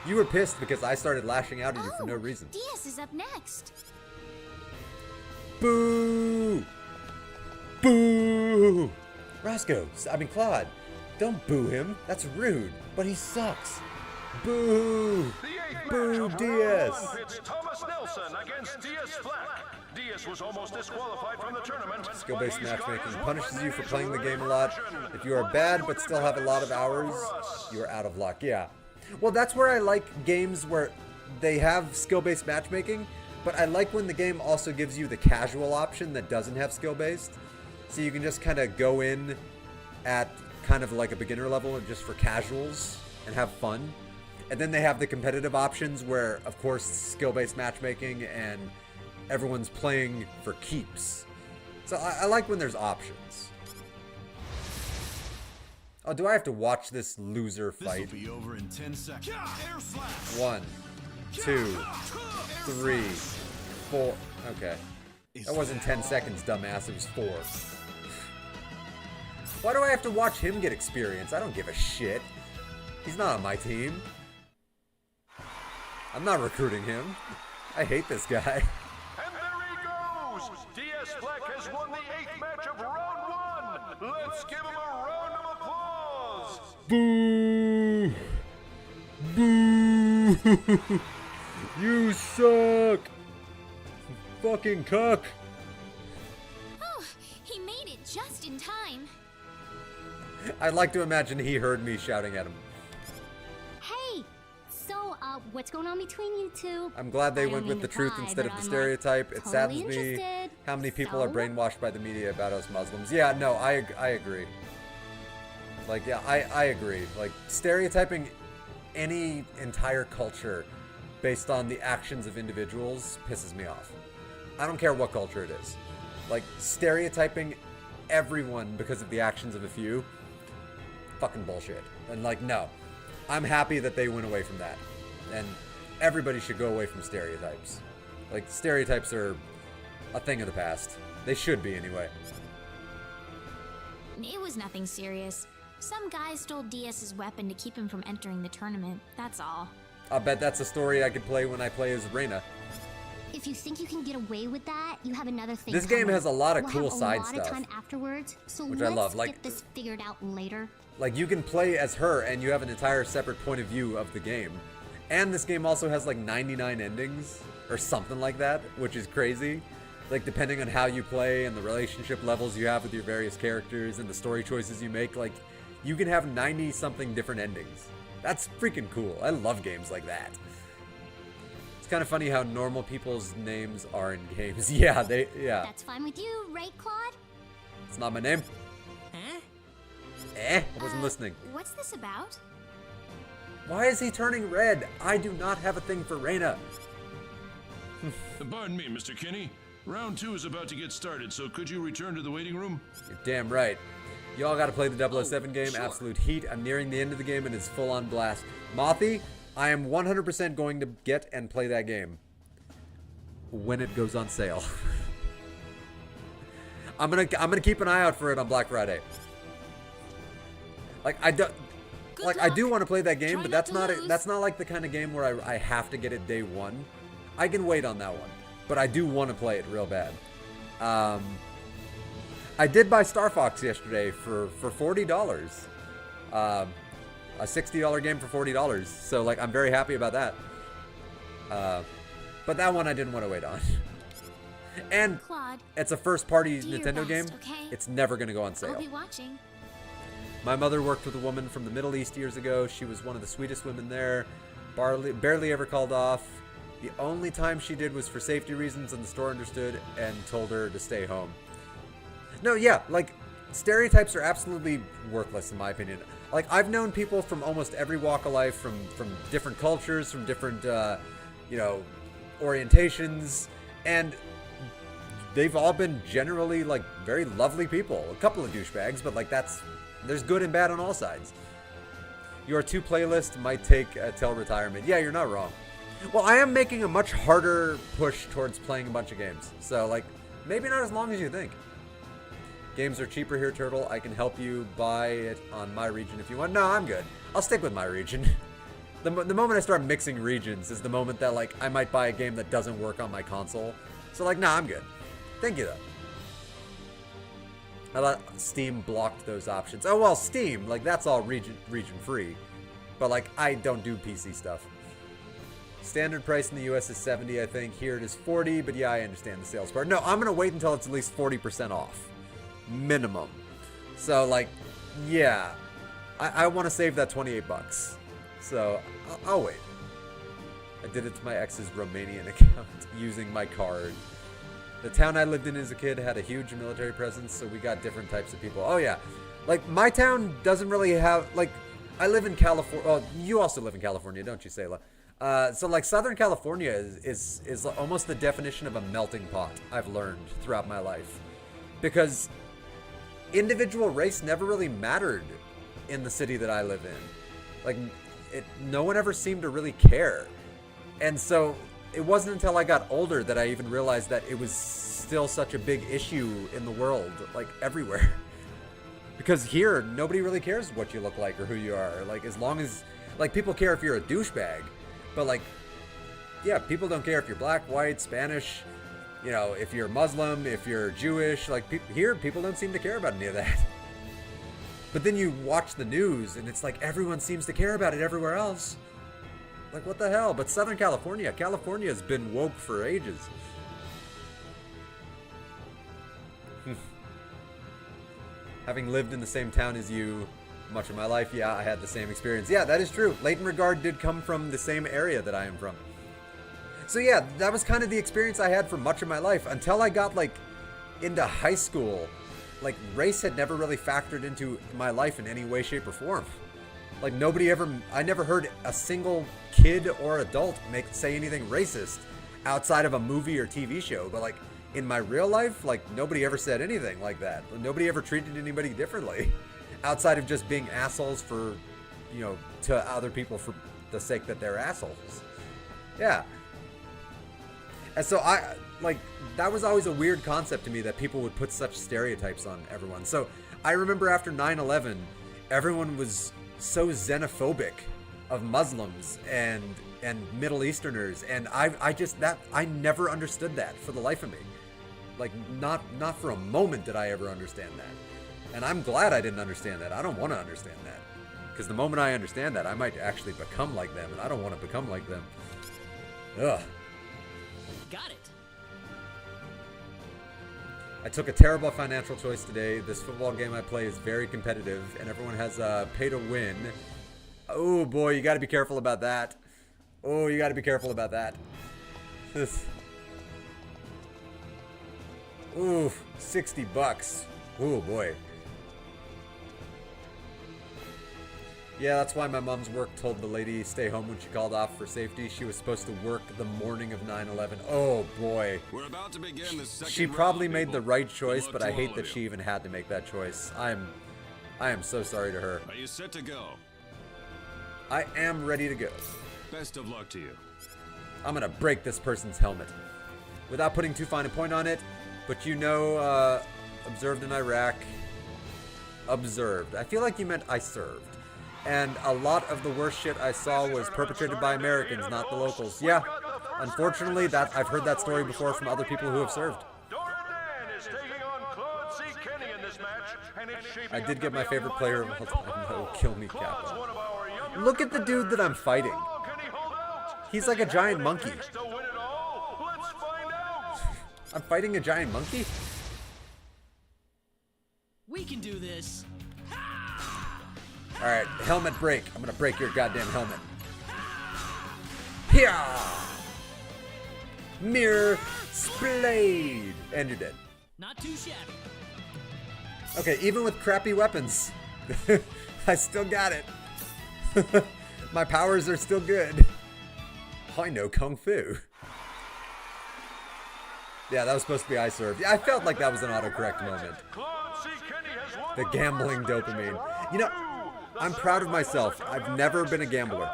You were pissed because I started lashing out at you for no reason. Diaz is up next. Boo! Boo! Roscoe, Claude, don't boo him. That's rude, but he sucks. Boo! Boo, Diaz! It's Thomas Nelson against Diaz Flack. Diaz was almost disqualified from the tournament. Skill-based matchmaking punishes you for playing the game a lot. If you are bad but still have a lot of hours, you are out of luck. Yeah. Well, that's where I like games where they have skill-based matchmaking, but I like when the game also gives you the casual option that doesn't have skill-based. So you can just kind of go in at kind of like a beginner level just for casuals and have fun. And then they have the competitive options where, of course, skill-based matchmaking and everyone's playing for keeps. So I like when there's options. Oh, do I have to watch this loser fight? This'll be over in 10 seconds. 1, 2, 3, 4. Okay. That wasn't 10 seconds, dumbass. It was 4. Why do I have to watch him get experience? I don't give a shit. He's not on my team. I'm not recruiting him. I hate this guy. And there he goes! Diaz Flack has won the 8th match of round 1. Let's give him a round of applause. Boo! Boo! You suck! Fucking cuck! Oh, he made it just in time. I'd like to imagine he heard me shouting at him. Hey, so what's going on between you two? I'm glad they I don't went with mean the to truth pry, instead but of the I'm, stereotype. It totally saddens me interested. how many people are So? brainwashed by the media about us Muslims. Yeah, no, I agree. Like, yeah, I agree. Like, stereotyping any entire culture based on the actions of individuals pisses me off. I don't care what culture it is. Like, stereotyping everyone because of the actions of a few, fucking bullshit. And like, no. I'm happy that they went away from that. And everybody should go away from stereotypes. Like, stereotypes are a thing of the past. They should be, anyway. It was nothing serious. Some guy stole DS's weapon to keep him from entering the tournament, that's all. I bet that's a story I could play when I play as Reina. If you think you can get away with that, you have another thing. This game coming. has a lot of We'll cool have side a lot stuff, of time afterwards, so which I let's love. Like, get this figured out later. Like, you can play as her, and you have an entire separate point of view of the game. And this game also has, like, 99 endings, or something like that, which is crazy. Like, depending on how you play, and the relationship levels you have with your various characters, and the story choices you make, like, you can have 90-something different endings. That's freaking cool. I love games like that. It's kind of funny how normal people's names are in games. Yeah, That's fine with you, right, Claude? It's not my name. Huh? I wasn't listening. What's this about? Why is he turning red? I do not have a thing for Reina. Pardon me, Mr. Kinney. Round 2 is about to get started, so could you return to the waiting room? You're damn right. Y'all gotta play the 007 game, sure. Absolute Heat. I'm nearing the end of the game and it's full on blast. Mothy, I am 100% going to get and play that game when it goes on sale. I'm gonna keep an eye out for it on Black Friday. Like, I don't, like, I do want to play that game, but that's not like the kind of game where I have to get it day one. I can wait on that one, but I do want to play it real bad. I did buy Star Fox yesterday for $40. A $60 game for $40. So, like, I'm very happy about that. But that one I didn't want to wait on. And Claude, it's a first-party do your Nintendo best, game. okay? It's never going to go on sale. I'll be watching. My mother worked with a woman from the Middle East years ago. She was one of the sweetest women there. Barely ever called off. The only time she did was for safety reasons, and the store understood and told her to stay home. No, yeah, like, stereotypes are absolutely worthless in my opinion. Like, I've known people from almost every walk of life, from different cultures, from different, orientations, and they've all been generally, like, very lovely people. A couple of douchebags, but, like, there's good and bad on all sides. Your 2 playlist might take till retirement. Yeah, you're not wrong. Well, I am making a much harder push towards playing a bunch of games. So, like, maybe not as long as you think. Games are cheaper here, Turtle. I can help you buy it on my region if you want. No, I'm good. I'll stick with my region. The moment I start mixing regions is the moment that, like, I might buy a game that doesn't work on my console. So, like, nah, I'm good. Thank you, though. I thought Steam blocked those options. Oh, well, Steam, like, that's all region free. But, like, I don't do PC stuff. Standard price in the US is $70, I think. Here it is $40, but yeah, I understand the sales part. No, I'm going to wait until it's at least 40% off. Minimum. So, like, yeah. I want to save that $28. So, I'll wait. I did it to my ex's Romanian account using my card. The town I lived in as a kid had a huge military presence, so we got different types of people. Oh, yeah. Like, my town doesn't really have, like, I live in California. Well, you also live in California, don't you, Sayla? So, like, Southern California is almost the definition of a melting pot, I've learned throughout my life. Because individual race never really mattered in the city that I live in. Like, no one ever seemed to really care. And so, it wasn't until I got older that I even realized that it was still such a big issue in the world, like, everywhere. Because here, nobody really cares what you look like or who you are. Like, as long as, like, people care if you're a douchebag. But, like, yeah, people don't care if you're black, white, Spanish, you know, if you're Muslim, if you're Jewish. Like, here, people don't seem to care about any of that. But then you watch the news, and it's like everyone seems to care about it everywhere else. Like, what the hell? But Southern California has been woke for ages. Having lived in the same town as you, much of my life, yeah, I had the same experience. Yeah, that is true. Leighton Regard did come from the same area that I am from. So yeah, that was kind of the experience I had for much of my life until I got like into high school. Like race had never really factored into my life in any way, shape, or form. Like I never heard a single kid or adult say anything racist outside of a movie or TV show. But like in my real life, like nobody ever said anything like that. Nobody ever treated anybody differently outside of just being assholes for, you know, to other people for the sake that they're assholes. Yeah. And so that was always a weird concept to me that people would put such stereotypes on everyone. So I remember after 9/11, everyone was so xenophobic of Muslims and Middle Easterners, and I never understood that for the life of me. Like not for a moment did I ever understand that. And I'm glad I didn't understand that. I don't want to understand that. Because the moment I understand that, I might actually become like them, and I don't want to become like them. Ugh. Got it. I took a terrible financial choice today. This football game I play is very competitive, and everyone has pay to win. Oh boy, you got to be careful about that. Oh, you got to be careful about that. Ooh, $60. Oh boy. Yeah, that's why my mom's work told the lady stay home when she called off for safety. She was supposed to work the morning of 9/11. Oh boy. We're about to begin the second She probably round, made the people. right choice, Good but luck I to hate all that of she you. even had to make that choice. I am so sorry to her. Are you set to go? I am ready to go. Best of luck to you. I'm gonna break this person's helmet. Without putting too fine a point on it, but you know, observed in Iraq. Observed. I feel like you meant I served. And a lot of the worst shit I saw was perpetrated by Americans, not the locals. Yeah, unfortunately, I've heard that story before from other people who have served. I did get my favorite player of all time, though, Kill Me Kappa. Look at the dude that I'm fighting. He's like a giant monkey. I'm fighting a giant monkey? We can do this. Alright, helmet break. I'm gonna break your goddamn helmet. Here! Mirror Splade! And you're dead. Not too shabby. Okay, even with crappy weapons, I still got it. My powers are still good. I know Kung Fu. Yeah, that was supposed to be I served. Yeah, I felt like that was an autocorrect moment. The gambling dopamine. You know, I'm proud of myself. I've never been a gambler.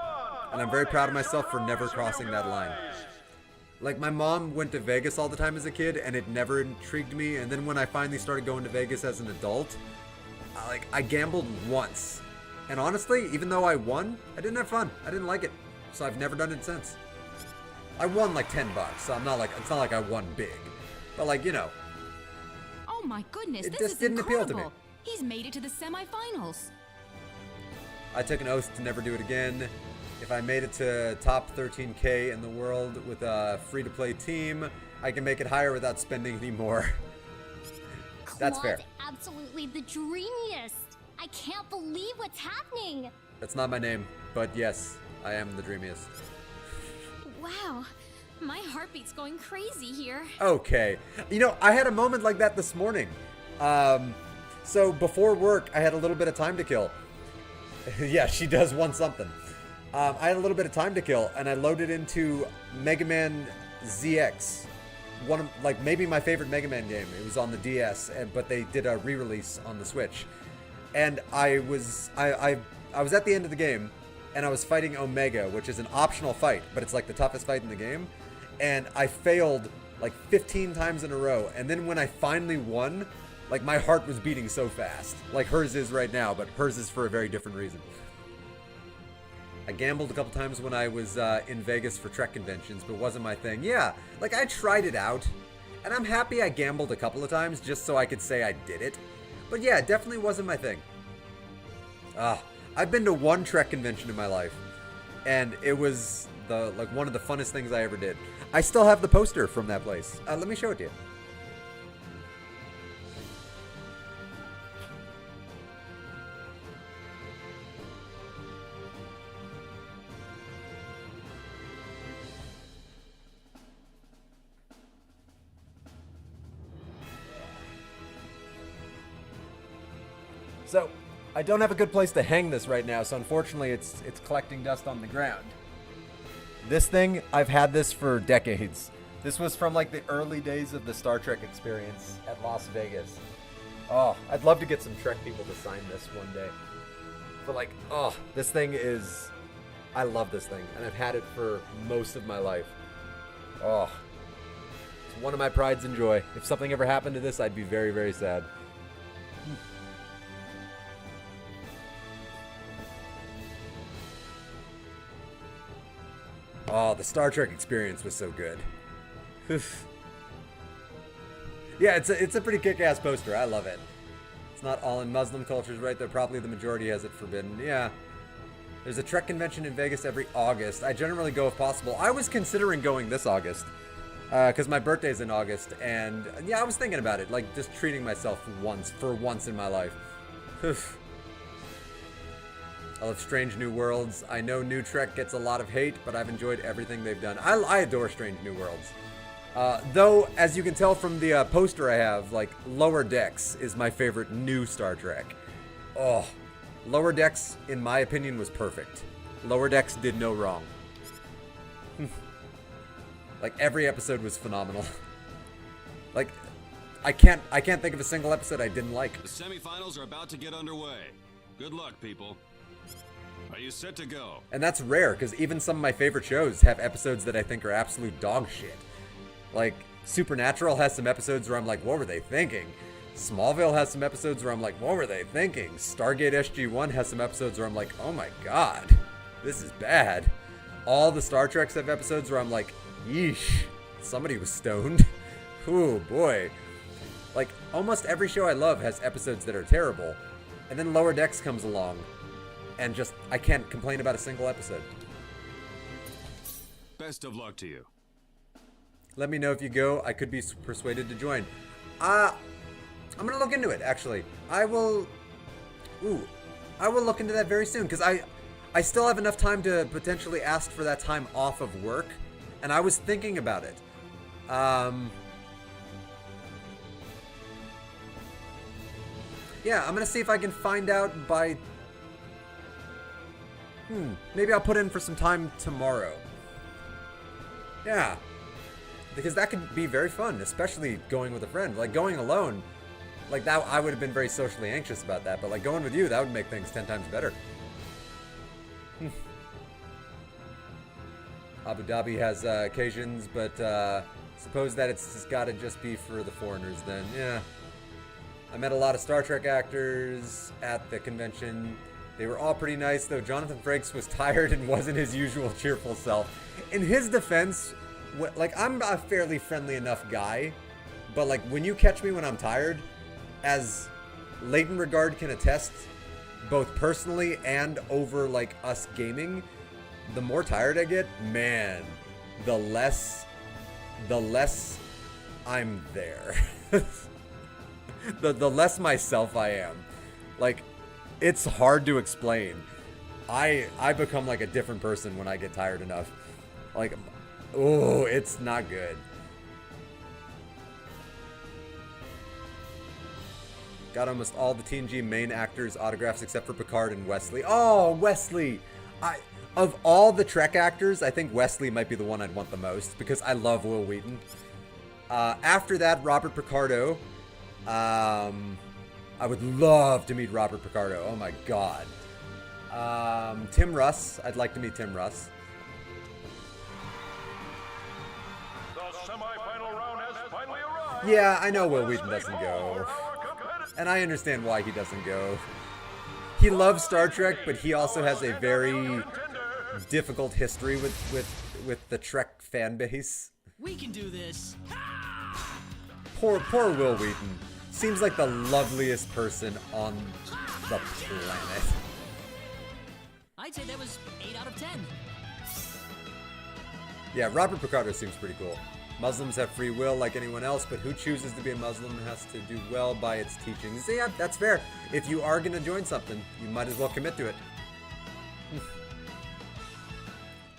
And I'm very proud of myself for never crossing that line. Like, my mom went to Vegas all the time as a kid, and it never intrigued me. And then when I finally started going to Vegas as an adult, I gambled once. And honestly, even though I won, I didn't have fun. I didn't like it. So I've never done it since. I won like $10, so it's not like I won big. But like, you know. Oh my goodness, It this just is didn't appeal incredible. to me. He's made it to the semifinals. I took an oath to never do it again. If I made it to top 13K in the world with a free-to-play team, I can make it higher without spending any more. That's fair. Claude's absolutely the dreamiest. I can't believe what's happening. That's not my name, but yes, I am the dreamiest. Wow, my heartbeat's going crazy here. Okay. You know, I had a moment like that this morning. So before work, I had a little bit of time to kill. Yeah, she does want something. I had a little bit of time to kill, and I loaded into Mega Man ZX. One of, like, maybe my favorite Mega Man game. It was on the DS, but they did a re-release on the Switch. And I was at the end of the game, and I was fighting Omega, which is an optional fight, but it's like the toughest fight in the game. And I failed like 15 times in a row. And then when I finally won, like, my heart was beating so fast. Like hers is right now, but hers is for a very different reason. I gambled a couple times when I was in Vegas for Trek conventions, but it wasn't my thing. Yeah, like, I tried it out, and I'm happy I gambled a couple of times just so I could say I did it. But yeah, it definitely wasn't my thing. I've been to one Trek convention in my life, and it was one of the funnest things I ever did. I still have the poster from that place. Let me show it to you. So, I don't have a good place to hang this right now, so unfortunately it's collecting dust on the ground. This thing, I've had this for decades. This was from like the early days of the Star Trek experience at Las Vegas. Oh, I'd love to get some Trek people to sign this one day. But like, oh, this thing is... I love this thing, and I've had it for most of my life. Oh, it's one of my prides and joy. If something ever happened to this, I'd be very, very sad. Oh, the Star Trek experience was so good. Yeah, it's a pretty kick-ass poster. I love it. It's not all in Muslim cultures, right? Though probably the majority has it forbidden. Yeah. There's a Trek convention in Vegas every August. I generally go if possible. I was considering going this August. Because my birthday's in August. And yeah, I was thinking about it. Like, just treating myself for once in my life. I love Strange New Worlds. I know New Trek gets a lot of hate, but I've enjoyed everything they've done. I adore Strange New Worlds. Though, as you can tell from the poster I have, like, Lower Decks is my favorite new Star Trek. Oh, Lower Decks, in my opinion, was perfect. Lower Decks did no wrong. Like, every episode was phenomenal. Like, I can't think of a single episode I didn't like. The semifinals are about to get underway. Good luck, people. Are you set to go? And that's rare, because even some of my favorite shows have episodes that I think are absolute dog shit. Like, Supernatural has some episodes where I'm like, what were they thinking? Smallville has some episodes where I'm like, what were they thinking? Stargate SG-1 has some episodes where I'm like, oh my god, this is bad. All the Star Treks have episodes where I'm like, yeesh, somebody was stoned. Ooh, boy. Like, almost every show I love has episodes that are terrible. And then Lower Decks comes along. And just, I can't complain about a single episode. Best of luck to you. Let me know if you go. I could be persuaded to join. I'm gonna look into it, actually. I will look into that very soon, because I still have enough time to potentially ask for that time off of work. And I was thinking about it. Yeah, I'm gonna see if I can find out by... maybe I'll put in for some time tomorrow. Yeah. Because that could be very fun, especially going with a friend. Like, going alone, like, that, I would have been very socially anxious about that, but, like, going with you, that would make things 10 times better. Abu Dhabi has occasions, but suppose that it's gotta just be for the foreigners then. Yeah. I met a lot of Star Trek actors at the convention. They were all pretty nice, though Jonathan Frakes was tired and wasn't his usual cheerful self. In his defense, like, I'm a fairly friendly enough guy, but, like, when you catch me when I'm tired, as Leighton Regard can attest, both personally and over, like, us gaming, the more tired I get, man, the less I'm there. the less myself I am. Like, it's hard to explain. I become like a different person when I get tired enough. Like, oh, it's not good. Got almost all the TNG main actors' autographs except for Picard and Wesley. Oh, Wesley! Of all the Trek actors, I think Wesley might be the one I'd want the most, because I love Will Wheaton. After that, Robert Picardo. I would love to meet Robert Picardo. Oh my god. Tim Russ. I'd like to meet Tim Russ. The semifinal round has finally arrived. Yeah, I know Will Wheaton doesn't go. And I understand why he doesn't go. He loves Star Trek, but he also has a very difficult history with the Trek fan base. We can do this. Poor Will Wheaton. Seems like the loveliest person on the planet. I'd say that was 8 out of 10. Yeah, Robert Picardo seems pretty cool. Muslims have free will like anyone else, but who chooses to be a Muslim has to do well by its teachings. Yeah, that's fair. If you are going to join something, you might as well commit to it.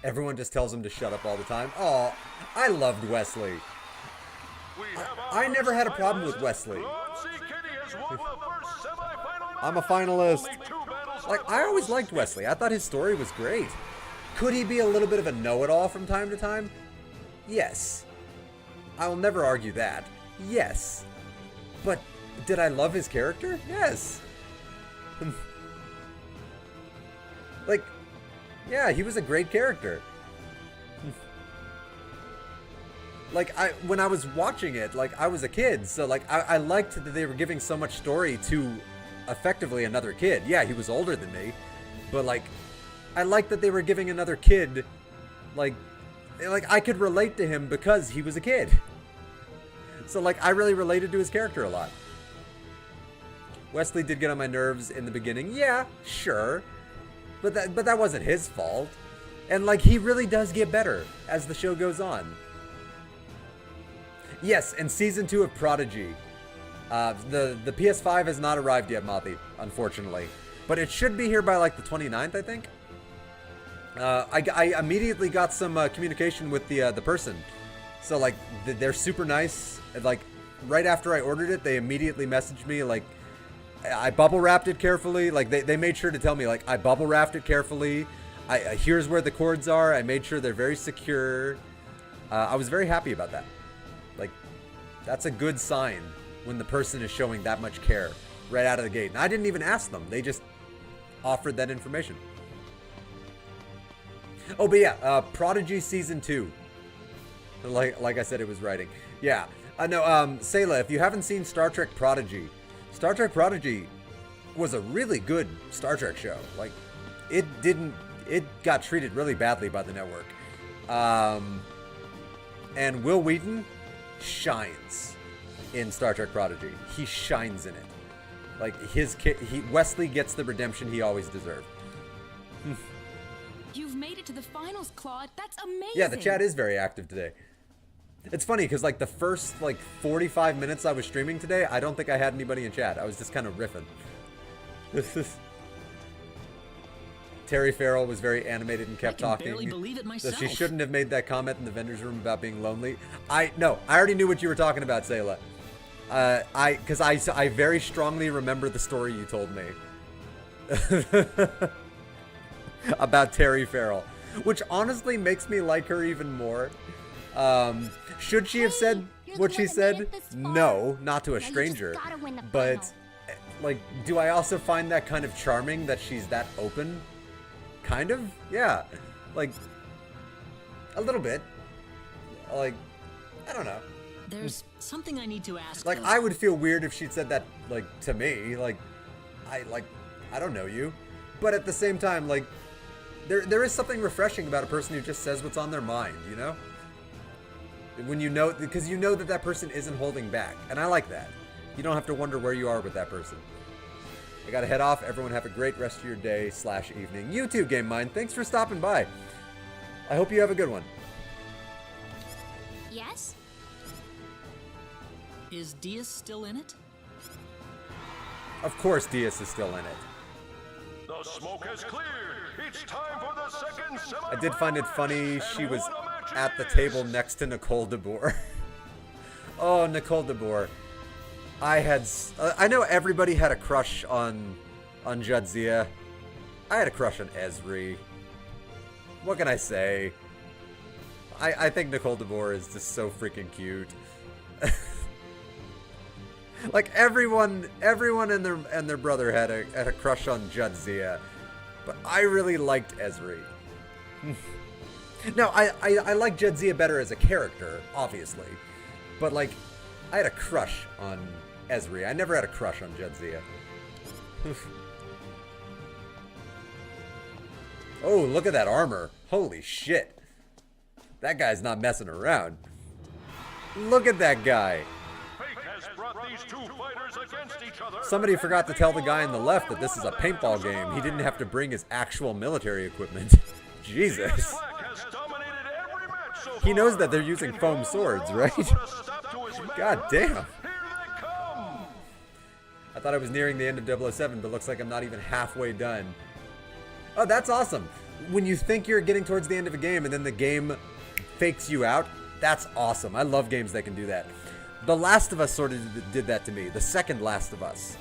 Everyone just tells him to shut up all the time. Oh, I loved Wesley. I never had a problem with Wesley. I'm a finalist. Like, I always liked Wesley. I thought his story was great. Could he be a little bit of a know-it-all from time to time? Yes. I will never argue that. Yes. But did I love his character? Yes. Like, yeah, he was a great character. Like, when I was watching it, like, I was a kid, so, like, I liked that they were giving so much story to, effectively, another kid. Yeah, he was older than me, but, like, I liked that they were giving another kid, like, I could relate to him because he was a kid. So, like, I really related to his character a lot. Wesley did get on my nerves in the beginning. Yeah, sure. But that wasn't his fault. And, like, he really does get better as the show goes on. Yes, and Season 2 of Prodigy. The PS5 has not arrived yet, Mothi, unfortunately. But it should be here by, like, the 29th, I think. I immediately got some communication with the person. So, like, they're super nice. And, like, right after I ordered it, they immediately messaged me, like, I bubble wrapped it carefully. Like, they made sure to tell me, like, I bubble wrapped it carefully. Here's where the cords are. I made sure they're very secure. I was very happy about that. Like, that's a good sign when the person is showing that much care right out of the gate. And I didn't even ask them. They just offered that information. Oh, but yeah, Prodigy Season 2. Like I said, it was writing. Yeah. No, Sayla, if you haven't seen Star Trek Prodigy was a really good Star Trek show. Like, it got treated really badly by the network. And Will Wheaton shines in Star Trek Prodigy. He shines in it. Like, Wesley gets the redemption he always deserved. You've made it to the finals, Claude. That's amazing. Yeah, the chat is very active today. It's funny because, like, the first, like, 45 minutes I was streaming today, I don't think I had anybody in chat. I was just kind of riffing. Terry Farrell was very animated and kept talking. I can barely believe it myself. So she shouldn't have made that comment in the vendor's room about being lonely. No, I already knew what you were talking about, Sayla. Because I very strongly remember the story you told me. About Terry Farrell. Which honestly makes me like her even more. Should she have said what she said? No, not to a stranger. But, like, do I also find that kind of charming that she's that open? Kind of? Yeah. Like, a little bit. Like, I don't know. There's something I need to ask. Like, I would feel weird if she'd said that, like, to me. Like, I don't know you. But at the same time, like, there is something refreshing about a person who just says what's on their mind, you know? When you know, because you know that person isn't holding back. And I like that. You don't have to wonder where you are with that person. I gotta head off. Everyone have a great rest of your day / evening. You too, Game Mind. Thanks for stopping by. I hope you have a good one. Yes? Is Diaz still in it? Of course Diaz is still in it. The smoke has cleared. It's time for the second semifinal. I did find it funny she was at the table next to Nicole DeBoer. Oh, Nicole DeBoer. I know everybody had a crush on Jadzia. I had a crush on Ezri. What can I say? I think Nicole DeBoer is just so freaking cute. Like, everyone and their brother had a crush on Jadzia, but I really liked Ezri. No, I like Jadzia better as a character, obviously, but, like, I had a crush on Ezri. I never had a crush on Jadzia. Oh, look at that armor. Holy shit. That guy's not messing around. Look at that guy. Somebody forgot to tell the guy on the left that this is a paintball game. He didn't have to bring his actual military equipment. Jesus. He knows that they're using foam swords, right? God damn. I thought I was nearing the end of 007, but looks like I'm not even halfway done. Oh, that's awesome. When you think you're getting towards the end of a game and then the game fakes you out, that's awesome. I love games that can do that. The Last of Us sort of did that to me. The second Last of Us.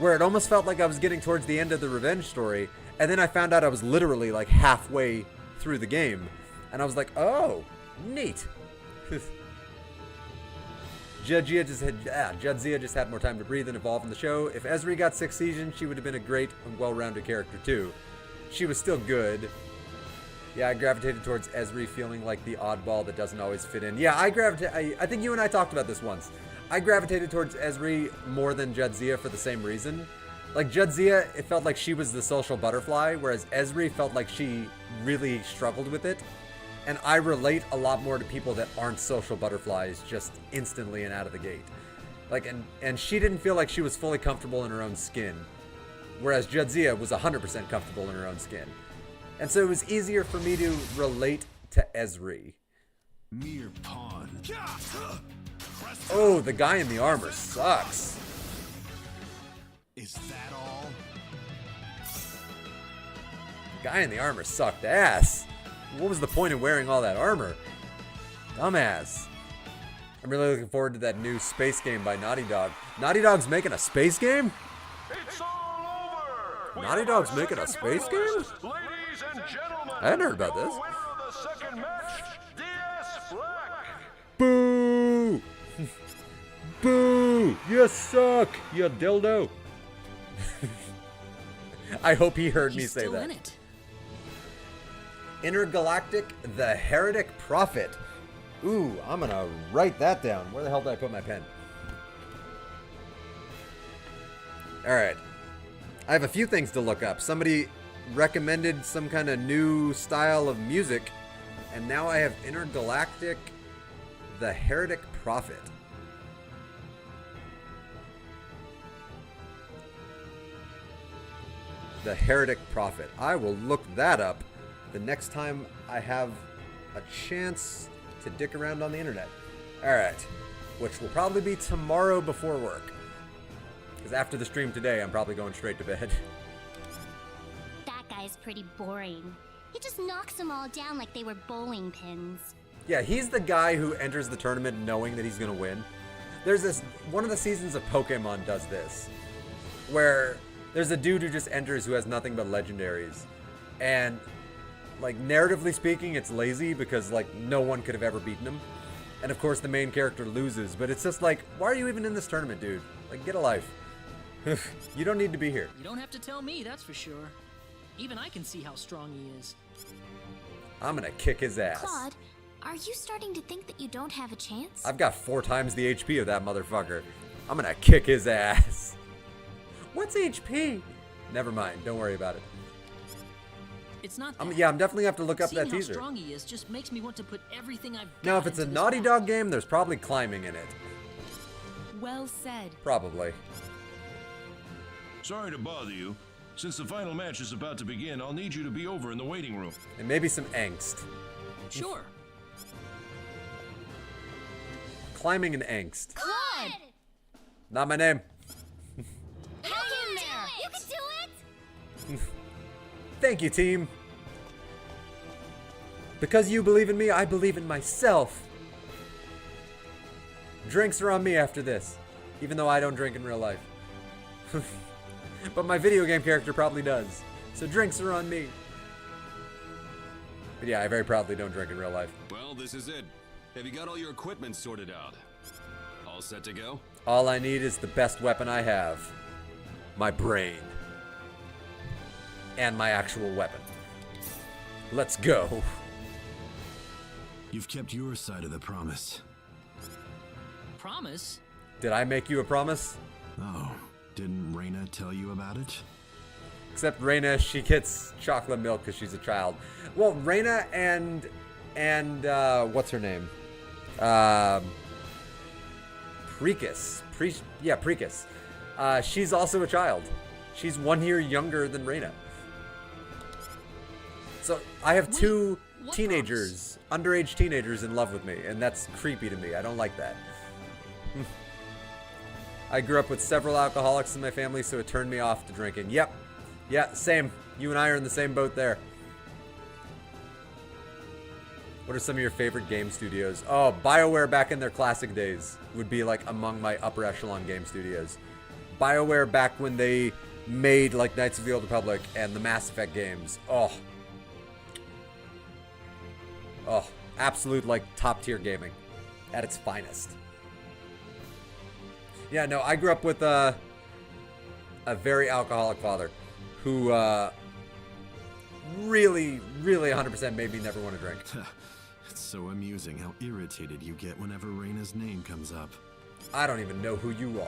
where it almost felt like I was getting towards the end of the revenge story, and then I found out I was literally like halfway through the game, and I was like, oh, neat. Jadzia just had more time to breathe and evolve in the show. If Ezri got 6th season, she would have been a great and well-rounded character too. She was still good. Yeah, I gravitated towards Ezri feeling like the oddball that doesn't always fit in. Yeah, I think you and I talked about this once. I gravitated towards Ezri more than Jadzia for the same reason. Like, Jadzia, it felt like she was the social butterfly, whereas Ezri felt like she really struggled with it. And I relate a lot more to people that aren't social butterflies just instantly and out of the gate. Like, and she didn't feel like she was fully comfortable in her own skin, whereas Jadzia was 100% comfortable in her own skin. And so it was easier for me to relate to Ezri. Mere pawn. Oh, the guy in the armor sucks. Is that all? The guy in the armor sucked ass. What was the point of wearing all that armor? Dumbass. I'm really looking forward to that new space game by Naughty Dog. Naughty Dog's making a space game? It's all over. Naughty Dog's making a space game? Ladies and gentlemen, I hadn't heard about this. the winner of the second match, DS Black. Boo! Boo! You suck, you dildo. I hope he heard me say still that. in it. Intergalactic, the Heretic Prophet. Ooh, I'm gonna write that down. Where the hell did I put my pen? Alright. I have a few things to look up. Somebody recommended some kind of new style of music, and now I have Intergalactic, the Heretic Prophet. The Heretic Prophet. I will look that up the next time I have a chance to dick around on the internet. Alright. Which will probably be tomorrow before work. Because after the stream today, I'm probably going straight to bed. That guy's pretty boring. He just knocks them all down like they were bowling pins. Yeah, he's the guy who enters the tournament knowing that he's going to win. There's this, one of the seasons of Pokemon does this, where there's a dude who just enters who has nothing but legendaries. And, like, narratively speaking, it's lazy because, like, no one could have ever beaten him. And, of course, the main character loses. But it's just like, why are you even in this tournament, dude? Like, get a life. You don't need to be here. You don't have to tell me, that's for sure. Even I can see how strong he is. I'm gonna kick his ass. Claude, are you starting to think that you don't have a chance? I've got 4 times the HP of that motherfucker. I'm gonna kick his ass. What's HP? Never mind, don't worry about it. It's not that. Yeah, I'm definitely gonna have to look up Seeing that how teaser. strong he is just makes me want to put everything I've got Now, if it's a into this Naughty battle. Dog game, there's probably climbing in it. Well said. Probably. Sorry to bother you. Since the final match is about to begin, I'll need you to be over in the waiting room. And maybe some angst. Sure. Climbing and angst. Claude! Not my name. Hang in there! You can do it! Thank you, team. Because you believe in me, I believe in myself. Drinks are on me after this, even though I don't drink in real life. But my video game character probably does. So drinks are on me. But yeah, I very proudly don't drink in real life. Well, this is it. Have you got all your equipment sorted out? All set to go? All I need is the best weapon I have. My brain. And my actual weapon. Let's go. You've kept your side of the promise. Promise? Did I make you a promise? Oh, didn't Reyna tell you about it? Except Reyna, she gets chocolate milk because she's a child. Well, Reyna and what's her name? Precus. Precus. She's also a child. She's 1 year younger than Reyna. So I have two teenagers, underage teenagers in love with me, and that's creepy to me. I don't like that. I grew up with several alcoholics in my family, so it turned me off to drinking. Yep. Yeah, same. You and I are in the same boat there. What are some of your favorite game studios? Oh, BioWare back in their classic days would be like among my upper echelon game studios. BioWare back when they made like Knights of the Old Republic and the Mass Effect games. Oh, absolute like top tier gaming at its finest. Yeah, no, I grew up with a very alcoholic father who really 100% made me never want to drink. It's so amusing how irritated you get whenever Reina's name comes up. I don't even know who you are.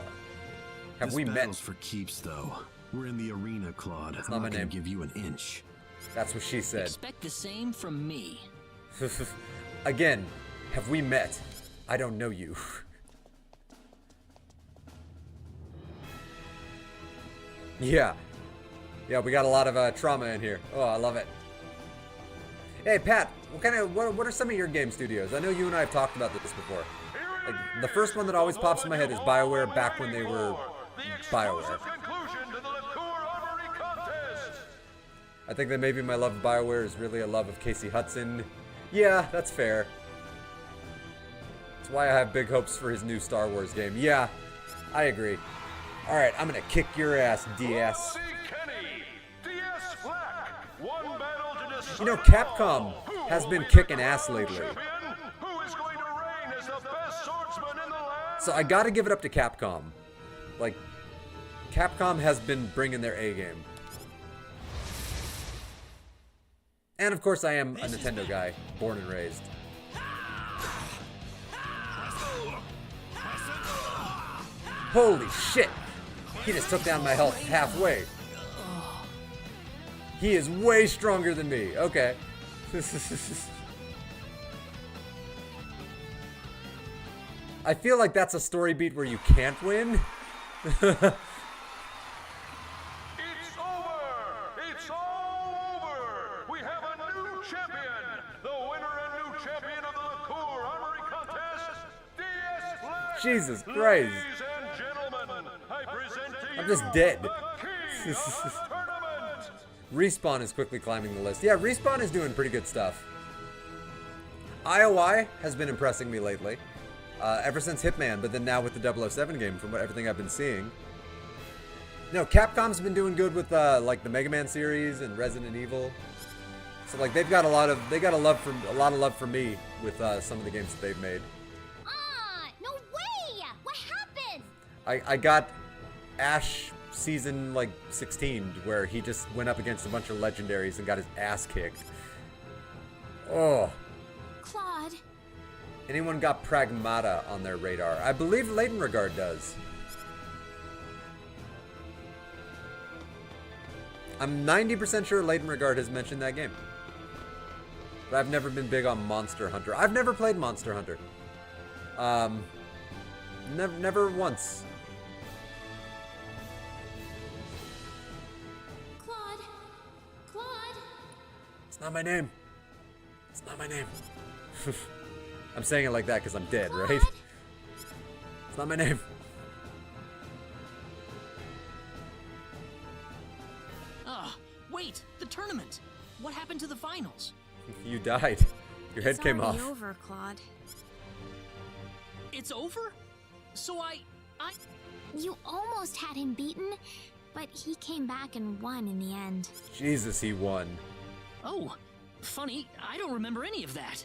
Have we met? This battle's for keeps, though. We're in the arena, Claude. That's I'm not my gonna name. give you an inch. That's what she said. Expect the same from me. Again, have we met? I don't know you. Yeah, we got a lot of trauma in here. Oh, I love it. Hey, Pat, what are some of your game studios? I know you and I have talked about this before. Like, the first one that always pops in my head is BioWare back when they were BioWare. I think that maybe my love of BioWare is really a love of Casey Hudson. Yeah, that's fair. That's why I have big hopes for his new Star Wars game. Yeah, I agree. Alright, I'm gonna kick your ass, DS. You know, Capcom has been kicking ass lately. So I gotta give it up to Capcom. Like, Capcom has been bringing their A game. And of course I am a Nintendo guy, born and raised. Holy shit! He just took down my health halfway. He is way stronger than me. Okay. I feel like that's a story beat where you can't win. It's over! It's all over! We have a new champion! The winner and new champion of the Licour Armory Contest, DS Black! Jesus Christ. Ladies and gentlemen, I present to I'm you just dead. the king of the tournament! Respawn is quickly climbing the list. Yeah, Respawn is doing pretty good stuff. IOI has been impressing me lately. Ever since Hitman, but then now with the 007 game from everything I've been seeing. No, Capcom's been doing good with like the Mega Man series and Resident Evil. So like they've got a lot of love for me with some of the games that they've made. No way! What happened? I got Ash season like 16 where he just went up against a bunch of legendaries and got his ass kicked. Oh. Claude. Anyone got Pragmata on their radar? I believe Leighton Regard does. I'm 90% sure Leighton Regard has mentioned that game. But I've never been big on Monster Hunter. I've never played Monster Hunter. Never once. Claude. It's not my name. It's not my name. I'm saying it like that because I'm dead, right? It's not my name. Wait, the tournament. What happened to the finals? You died. Your head came off. It's already over, Claude. It's over? So I... You almost had him beaten, but he came back and won in the end. Jesus, he won. Oh, funny. I don't remember any of that.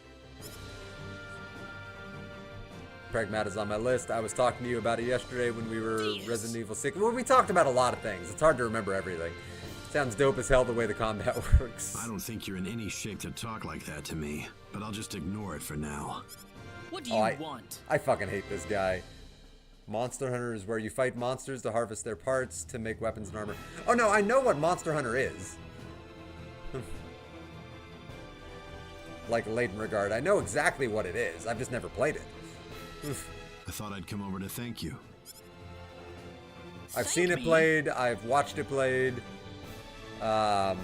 Pragmata's on my list. I was talking to you about it yesterday when we were Resident Evil 6. Well, we talked about a lot of things. It's hard to remember everything. Sounds dope as hell the way the combat works. I don't think you're in any shape to talk like that to me, but I'll just ignore it for now. What do you want? I fucking hate this guy. Monster Hunter is where you fight monsters to harvest their parts to make weapons and armor. Oh no, I know what Monster Hunter is. Like Leighton Regard. I know exactly what it is. I've just never played it. I thought I'd come over to thank you. I've seen it played. I've watched it played. I've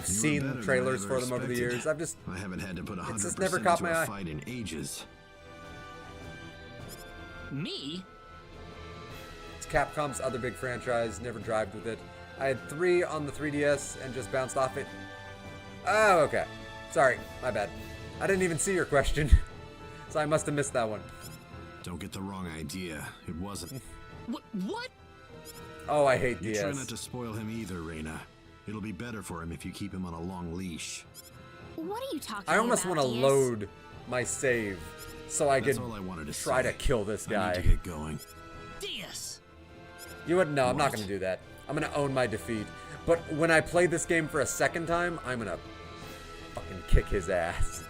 seen trailers for them over the years. I haven't had to put 100% just never caught into my a eye. fight in ages. Me? It's Capcom's other big franchise. Never drived with it. I had 3 on the 3DS and just bounced off it. Oh, okay. Sorry, my bad. I didn't even see your question. So I must have missed that one. Don't get the wrong idea. It wasn't. What? Oh, I hate You try DS. not to spoil him either, Reina. It'll be better for him if you keep him on a long leash. What are you talking I almost about, want to Diaz? load my save so I That's could all I wanted to try say. to kill this I guy. need to get going. Diaz! You would no, I'm not What? going to do that. I'm going to own my defeat. But when I play this game for a second time, I'm going to fucking kick his ass.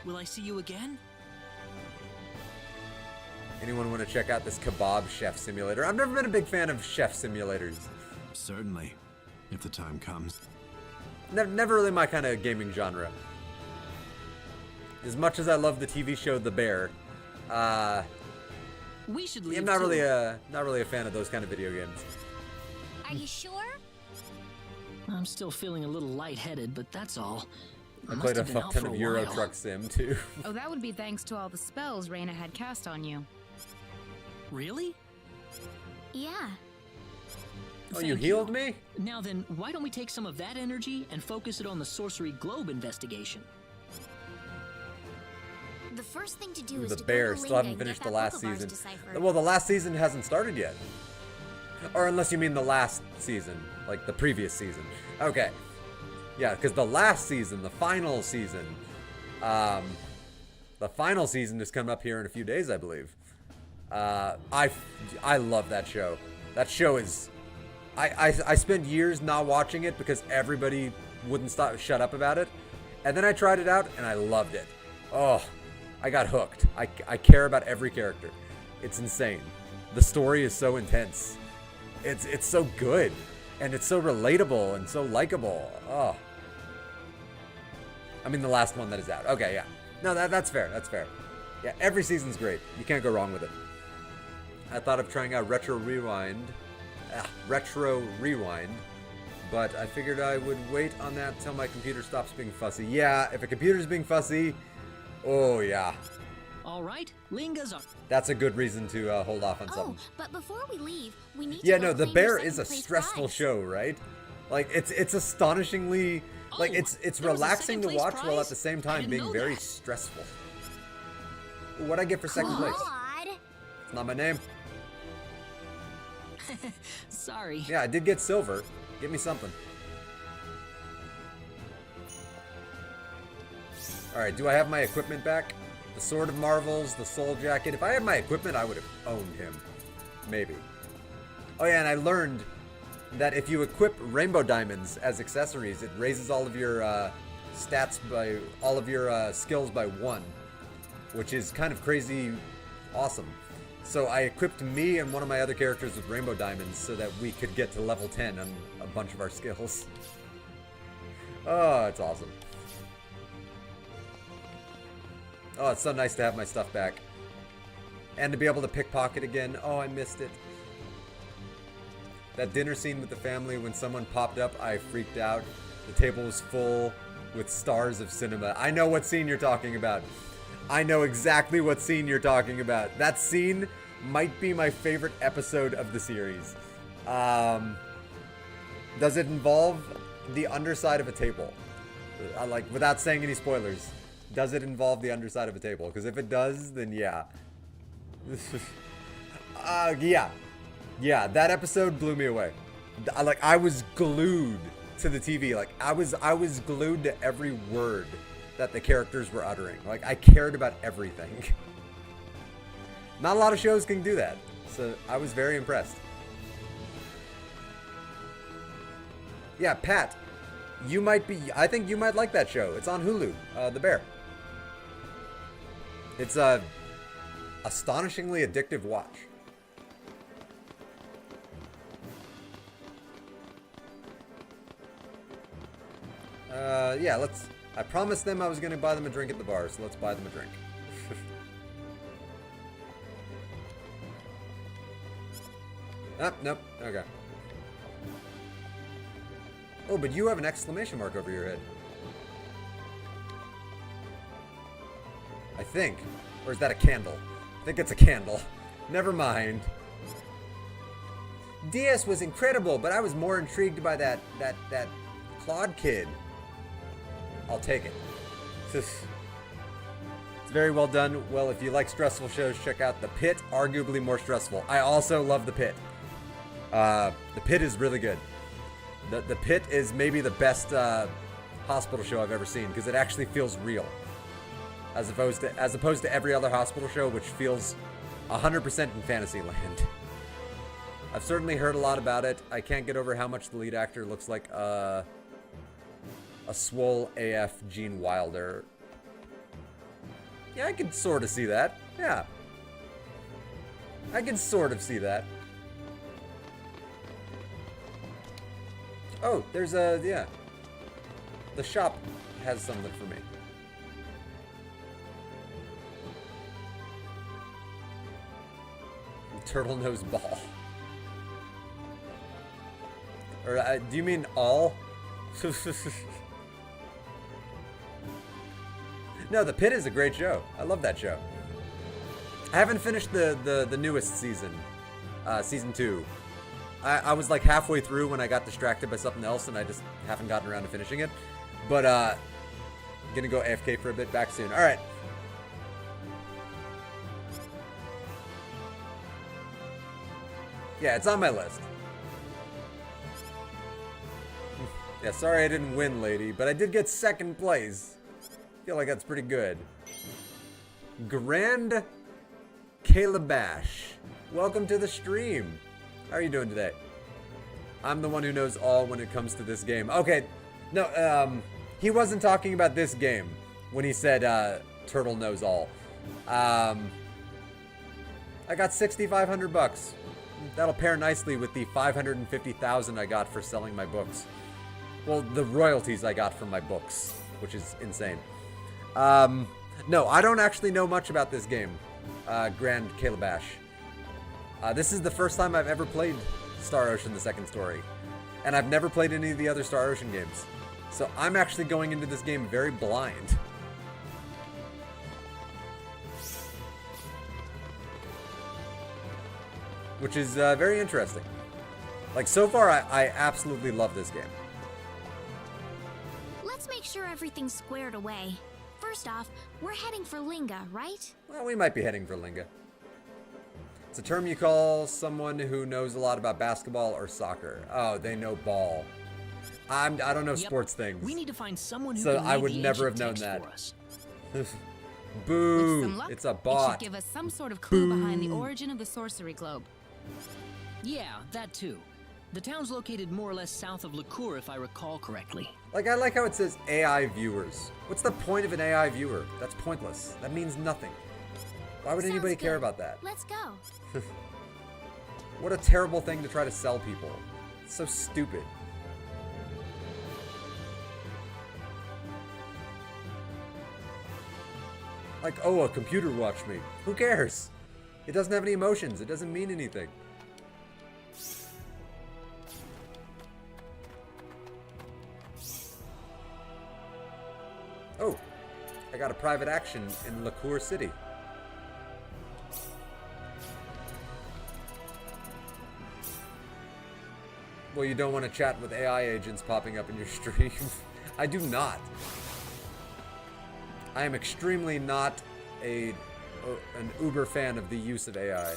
Will I see you again? Anyone want to check out this kebab chef simulator? I've never been a big fan of chef simulators. Certainly, if the time comes. Never really my kind of gaming genre. As much as I love the TV show The Bear, We should leave I'm not too. really a fan of those kind of video games. Are you sure? I'm still feeling a little lightheaded, but that's all. I must played a have been fuck out ton for of a Euro while. Truck Sim too. Oh, that would be thanks to all the spells Reina had cast on you. Really? Yeah. Oh, you Thank healed me? Now then, why don't we take some of that energy and focus it on the Sorcery Globe investigation? The first thing to do is The to Bear go to still Linga haven't and get finished the that last book of ours season. deciphered. Well, the last season hasn't started yet. Or unless you mean the last season, like the previous season. Okay. Yeah, because the last season, the final season is coming up here in a few days, I believe. I love that show. That show is... I spent years not watching it because everybody wouldn't shut up about it. And then I tried it out and I loved it. Oh, I got hooked. I care about every character. It's insane. The story is so intense. It's so good. And it's so relatable and so likable. Oh. I mean the last one that is out. Okay, yeah. No, that's fair. That's fair. Yeah, every season's great. You can't go wrong with it. I thought of trying out Retro Rewind, but I figured I would wait on that till my computer stops being fussy. Yeah, if a computer's being fussy, oh yeah, All right, Linga's up. that's a good reason to hold off on Oh, something. but before we leave, we need Yeah, to go no, The claim your Bear is a second place stressful prize. show, right? Like it's astonishingly like Oh, it's there was a relaxing to second-place watch while at prize? the same I time didn't being know very that. stressful. What'd I get for second place? Claude. It's not my name. Sorry. Yeah, I did get silver. Give me something. Alright, do I have my equipment back? The Sword of Marvels, the Soul Jacket. If I had my equipment, I would have owned him. Maybe. Oh yeah, and I learned that if you equip rainbow diamonds as accessories, it raises all of your stats by all of your skills by 1, which is kind of crazy awesome. So I equipped me and one of my other characters with rainbow diamonds so that we could get to level 10 on a bunch of our skills. Oh, it's awesome. Oh, it's so nice to have my stuff back. And to be able to pickpocket again. Oh, I missed it. That dinner scene with the family, when someone popped up, I freaked out. The table was full with stars of cinema. I know what scene you're talking about. I know exactly what scene you're talking about. That scene might be my favorite episode of the series. Does it involve the underside of a table? Like, without saying any spoilers, does it involve the underside of a table? Because if it does, then yeah. Yeah, that episode blew me away. I was glued to the TV. Like, I was glued to every word that the characters were uttering. Like, I cared about everything. Not a lot of shows can do that. So, I was very impressed. Yeah, Pat, I think you might like that show. It's on Hulu, The Bear. It's a astonishingly addictive watch. Yeah, I promised them I was going to buy them a drink at the bar, so let's buy them a drink. Nope, okay. Oh, but you have an exclamation mark over your head. I think. Or is that a candle? I think it's a candle. Never mind. DS was incredible, but I was more intrigued by that Claude kid. I'll take it. It's very well done. Well, if you like stressful shows, check out The Pit. Arguably more stressful. I also love The Pit. The Pit is really good. The Pit is maybe the best hospital show I've ever seen because it actually feels real, as opposed to every other hospital show, which feels 100% in Fantasyland. I've certainly heard a lot about it. I can't get over how much the lead actor looks like a swole AF Gene Wilder. Yeah, I can sort of see that. Yeah. I can sort of see that. Oh, there's yeah. The shop has something for me. Turtle nose ball. Or do you mean all? No, The Pit is a great show. I love that show. I haven't finished the newest season, season 2. I was like halfway through when I got distracted by something else, and I just haven't gotten around to finishing it. But gonna go AFK for a bit. Back soon. All right. Yeah, it's on my list. Yeah, sorry I didn't win, lady, but I did get second place. Feel like that's pretty good. Grand Calabash, welcome to the stream. How are you doing today? I'm the one who knows all when it comes to this game. Okay, no, he wasn't talking about this game when he said Turtle knows all. I got 6,500 bucks. That'll pair nicely with the 550,000 I got for selling my books. Well, the royalties I got from my books, which is insane. No, I don't actually know much about this game, Grand Calabash. This is the first time I've ever played Star Ocean: The Second Story, and I've never played any of the other Star Ocean games. So I'm actually going into this game very blind. Which is very interesting. Like, so far, I absolutely love this game. Let's make sure everything's squared away. First off, we're heading for Linga, right? Well, we might be heading for Linga. It's a term you call someone who knows a lot about basketball or soccer. Oh, they know ball. I don't know sports things. We need to find someone who so can I read would the never ancient have known text that. for us. Boo! With some luck, It's a it bot. should give us some sort of clue behind the origin of the sorcery globe. Yeah, that too. The town's located more or less south of Licour, if I recall correctly. Like, I like how it says AI viewers. What's the point of an AI viewer? That's pointless. That means nothing. Why would anybody care about that? Let's go. What a terrible thing to try to sell people. It's so stupid. Like, oh, a computer watched me. Who cares? It doesn't have any emotions. It doesn't mean anything. Oh, I got a private action in Licour City. Well, you don't want to chat with AI agents popping up in your stream. I do not. I am extremely not an uber fan of the use of AI.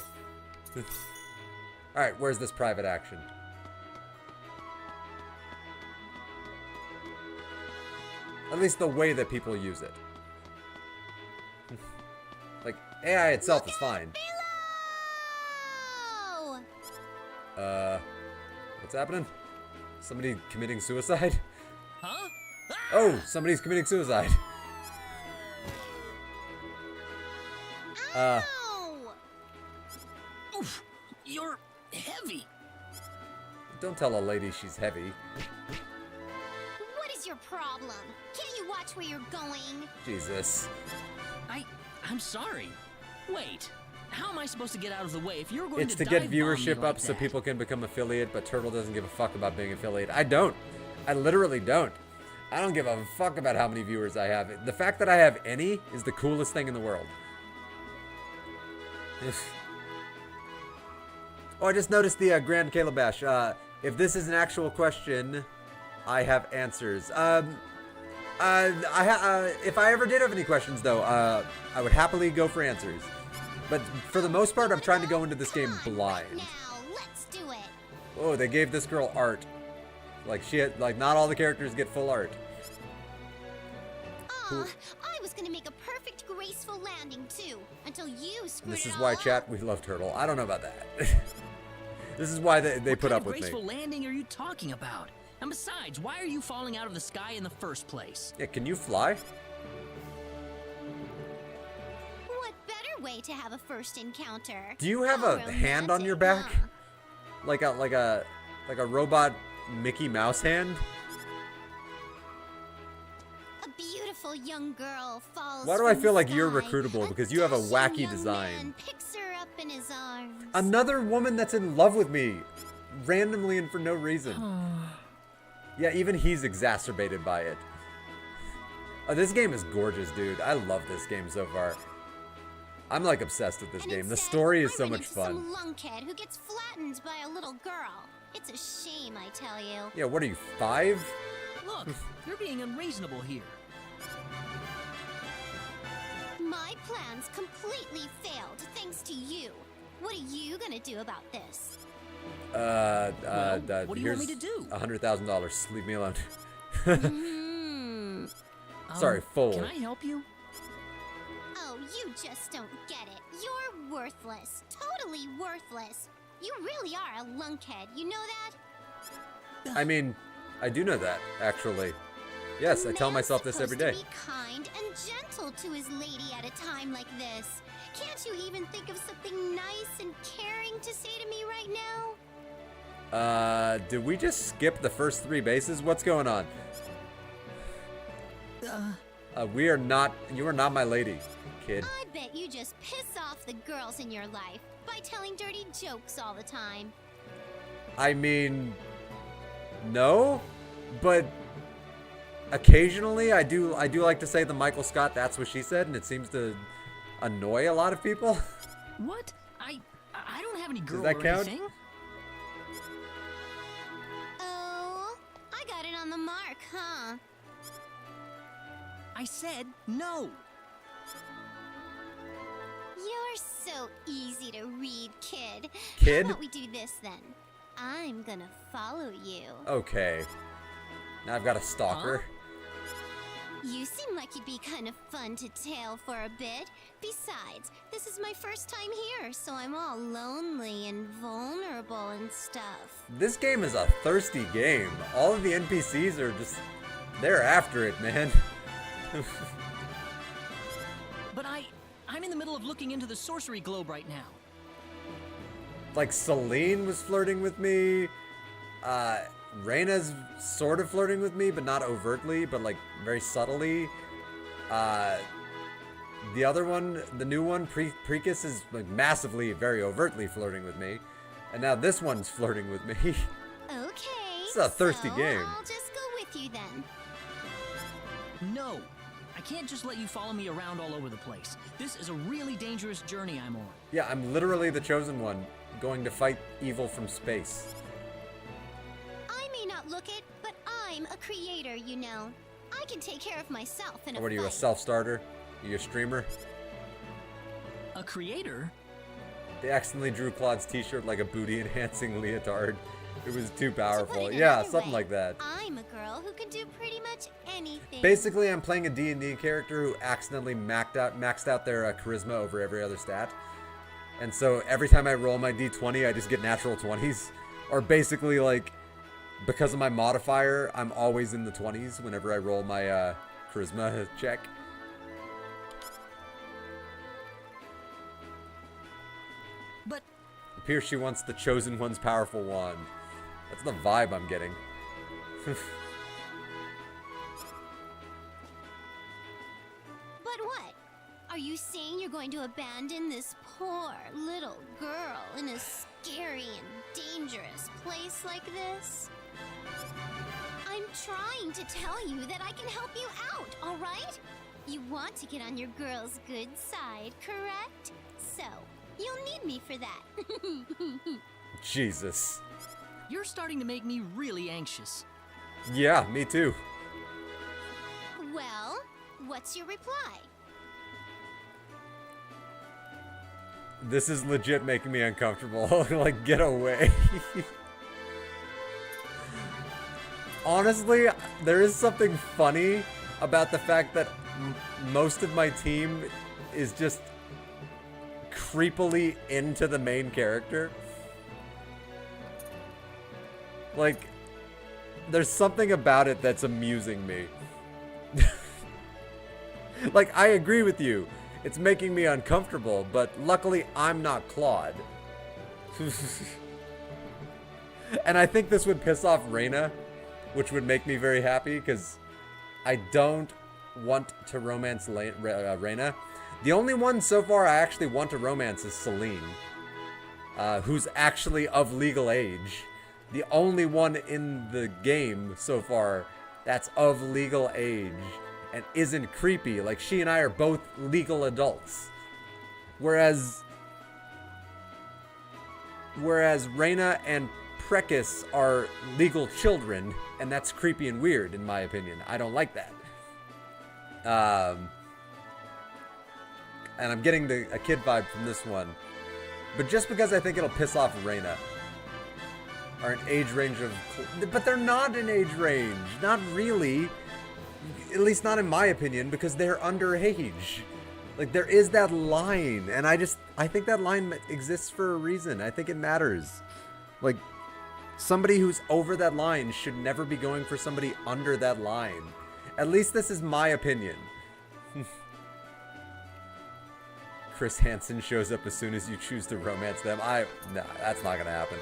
Alright, where's this private action? At least the way that people use it. Like, AI itself is fine. What's happening? Somebody committing suicide? Huh? Oh, somebody's committing suicide. Oof, you're heavy. Don't tell a lady she's heavy. What is your problem? Can't you watch where you're going? Jesus. I'm sorry. Wait, how am I supposed to get out of the way if you're going It's to to get dive bomb me viewership like up so that? people can become affiliate, but Turtle doesn't give a fuck about being affiliate. I don't. I literally don't. I don't give a fuck about how many viewers I have. The fact that I have any is the coolest thing in the world. Oh, I just noticed the Grand Calabash. If this is an actual question, I have answers. If I ever did have any questions, though, I would happily go for answers. But for the most part, I'm trying to go into this game blind. Now, let's do it. Oh, they gave this girl art. Like not all the characters get full art. Aw, I was gonna make a perfect, graceful landing too, until you screwed This it is all why, up. chat, we love Turtle. I don't know about that. This is why they put up with me. What graceful landing are you talking about? And besides, why are you falling out of the sky in the first place? Yeah, can you fly? What better way to have a first encounter? Do you have a hand on your back? Like a robot Mickey Mouse hand? A beautiful young girl falls. Why do I from feel the like you're sky. recruitable? Because you have a Dashing wacky young design. man picks her up in his arms. Another woman that's in love with me, randomly and for no reason. Yeah, even he's exacerbated by it. Oh, this game is gorgeous, dude. I love this game so far. I'm like obsessed with this game. The story is so much fun. Some lunkhead who gets flattened by a little girl. It's a shame, I tell you. Yeah, what are you, 5? Look, you're being unreasonable here. My plans completely failed thanks to you. What are you gonna do about this? what do you want me here's to do? $100,000. Leave me alone. Hmm. Sorry, full. Can I help you? Oh, you just don't get it. You're worthless. Totally worthless. You really are a lunkhead. You know that? I mean, I do know that, actually. Yes, I tell myself this every day. Be kind and gentle to his lady at a time like this. Can't you even think of something nice and caring to say to me right now? Did we just skip the first 3 bases? What's going on? We are not, you are not my lady, kid. I bet you just piss off the girls in your life by telling dirty jokes all the time. I mean, no, but occasionally I do like to say the Michael Scott "That's what she said," and it seems to annoy a lot of people. What? I don't have any girl that or count? anything. Oh, I got it on the mark, huh? I said no. You're so easy to read, kid. Kid? How about we do this then? I'm gonna follow you. Okay. Now I've got a stalker. You seem like you'd be kind of fun to tail for a bit. Besides, this is my first time here, so I'm all lonely and vulnerable and stuff. This game is a thirsty game. All of the NPCs are just, they're after it, man. But I'm in the middle of looking into the sorcery globe right now. Like Celine was flirting with me. Reina's sort of flirting with me, but not overtly, but like very subtly. The other one, the new one, Precus, is like massively, very overtly flirting with me. And now this one's flirting with me. Okay. It's a thirsty so game. I'll just go with you then. No, I can't just let you follow me around all over the place. This is a really dangerous journey I'm on. Yeah, I'm literally the chosen one, going to fight evil from space. I may not look it, but I'm a creator, you know. I can take care of myself in a What are you, a fight. self-starter? Are you a streamer? A creator? They accidentally drew Claude's t-shirt like a booty-enhancing leotard. It was too To put powerful. it Yeah, another something way, like that. I'm a girl who can do pretty much anything. Basically, I'm playing a D&D character who accidentally maxed out their charisma over every other stat. And so every time I roll my D20, I just get natural 20s. Or basically, like, because of my modifier, I'm always in the 20s whenever I roll my charisma check. But Appears she wants the chosen one's powerful wand. That's the vibe I'm getting. But what? Are you saying you're going to abandon this poor little girl in a scary and dangerous place like this? I'm trying to tell you that I can help you out, all right? You want to get on your girl's good side, correct? So, you'll need me for that. Jesus. you're starting to make me really anxious. Yeah, me too. What's your reply? This is legit making me uncomfortable. Like, get away. Honestly, there is something funny about the fact that most of my team is just creepily into the main character. Like, there's something about it that's amusing me. Like, I agree with you. It's making me uncomfortable, but luckily I'm not Claude. And I think this would piss off Reina, which would make me very happy, because I don't want to romance Reina. The only one so far I actually want to romance is Celine, who's actually of legal age. The only one in the game so far that's of legal age and isn't creepy. Like, she and I are both legal adults. Whereas Reina and Prekis are legal children, and that's creepy and weird in my opinion. I don't like that. And I'm getting a kid vibe from this one. But just because I think it'll piss off Reina. Are an age range of... But they're not an age range. Not really. At least not in my opinion, because they're underage. Like, there is that line, and I think that line exists for a reason. I think it matters. Like, somebody who's over that line should never be going for somebody under that line. At least this is my opinion. Chris Hansen shows up as soon as you choose to romance them. Nah, that's not gonna happen.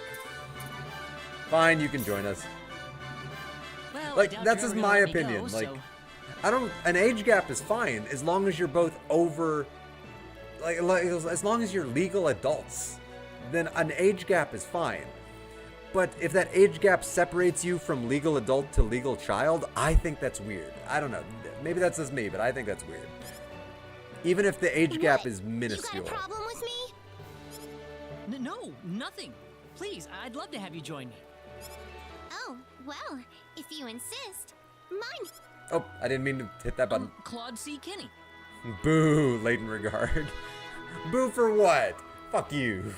Fine, you can join us. Well, like, that's just my opinion. Like, an age gap is fine as long as you're both over, like as long as you're legal adults, then an age gap is fine. But if that age gap separates you from legal adult to legal child, I think that's weird. I don't know. Maybe that's just me, but I think that's weird. Even if the age gap is minuscule. You got a problem with me? No, nothing. Please, I'd love to have you join me. Oh, well, if you insist. Mine. Oh, I didn't mean to hit that button. Claude C. Kinney. Boo, latent regard. Boo for what? Fuck you.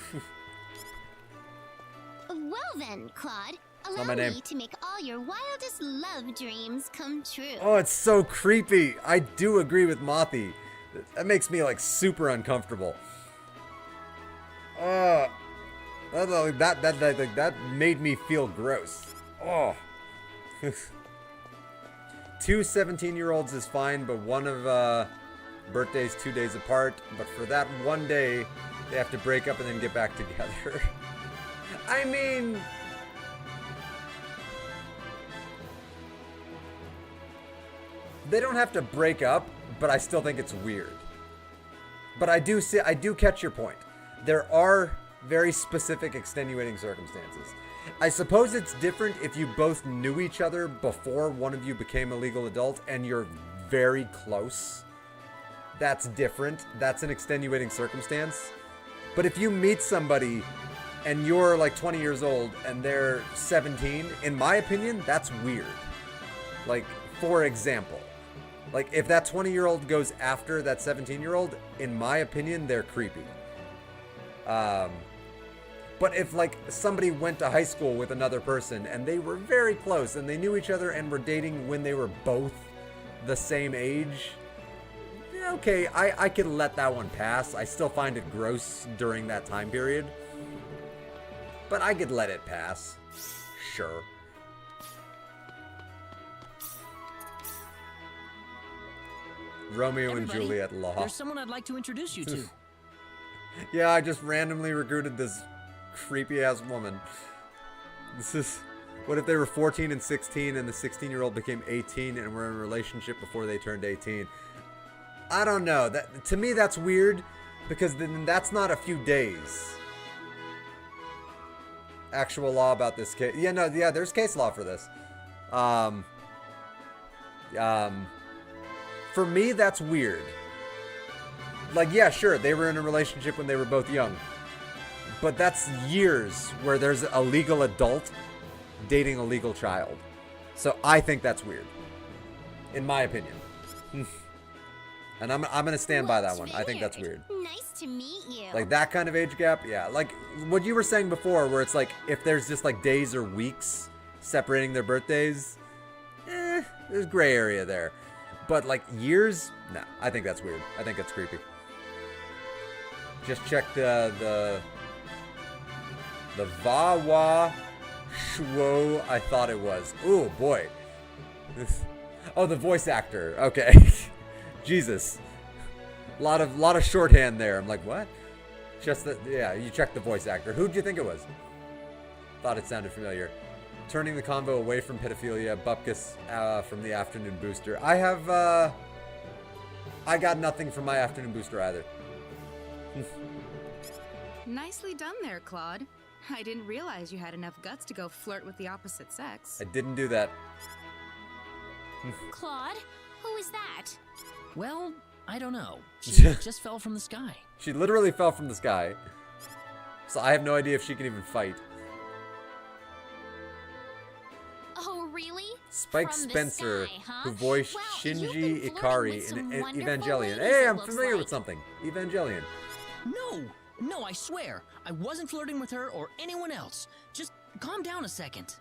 Well then, Claude, allow my name. me to make all your wildest love dreams come true. Oh, it's so creepy. I do agree with Mothi. That makes me, like, super uncomfortable. That made me feel gross. Oh. 2 17-year-olds is fine, but one of birthdays 2 days apart. But for that one day, they have to break up and then get back together. I mean, they don't have to break up, but I still think it's weird. But I do catch your point. There are very specific extenuating circumstances. I suppose it's different if you both knew each other before one of you became a legal adult and you're very close. That's different. That's an extenuating circumstance. But if you meet somebody and you're like 20 years old and they're 17, in my opinion, that's weird. Like, for example, like if that 20-year-old goes after that 17-year-old, in my opinion, they're creepy. But if like somebody went to high school with another person and they were very close and they knew each other and were dating when they were both the same age, okay, I can let that one pass. I still find it gross during that time period, but I could let it pass. Sure. Romeo and Juliet law. There's someone I'd like to introduce you to. Yeah, I just randomly recruited this creepy ass woman. This is, what if they were 14 and 16 and the 16-year-old became 18 and were in a relationship before they turned 18? I don't know. That, to me, that's weird because then that's not a few days. Actual law about this case. Yeah, there's case law for this. For me, that's weird. Like, yeah, sure, they were in a relationship when they were both young. But that's years where there's a legal adult dating a legal child. So I think that's weird. In my opinion. And I'm gonna stand by that one. I think that's weird. Nice to meet you. Like that kind of age gap, yeah. Like what you were saying before, where it's like if there's just like days or weeks separating their birthdays, there's gray area there. But like years, no, I think that's weird. I think that's creepy. Just check the Vawa Shwo. I thought it was. Ooh boy. Oh, the voice actor. Okay. Jesus. Lot of shorthand there. I'm like, what? Just that, yeah, you checked the voice actor. Who'd you think it was? Thought it sounded familiar. Turning the convo away from pedophilia, Bupkis from the afternoon booster. I got nothing from my afternoon booster either. Nicely done there, Claude. I didn't realize you had enough guts to go flirt with the opposite sex. I didn't do that. Claude, who is that? Well, I don't know. She just fell from the sky. She literally fell from the sky. So I have no idea if she can even fight. Oh, really? Spike From the Spencer, sky, huh? who voiced Well, Shinji you've been flirting Ikari with some in wonderful Evangelion. ladies, Hey, it I'm looks familiar like. with something. Evangelion. No, I swear. I wasn't flirting with her or anyone else. Just calm down a second.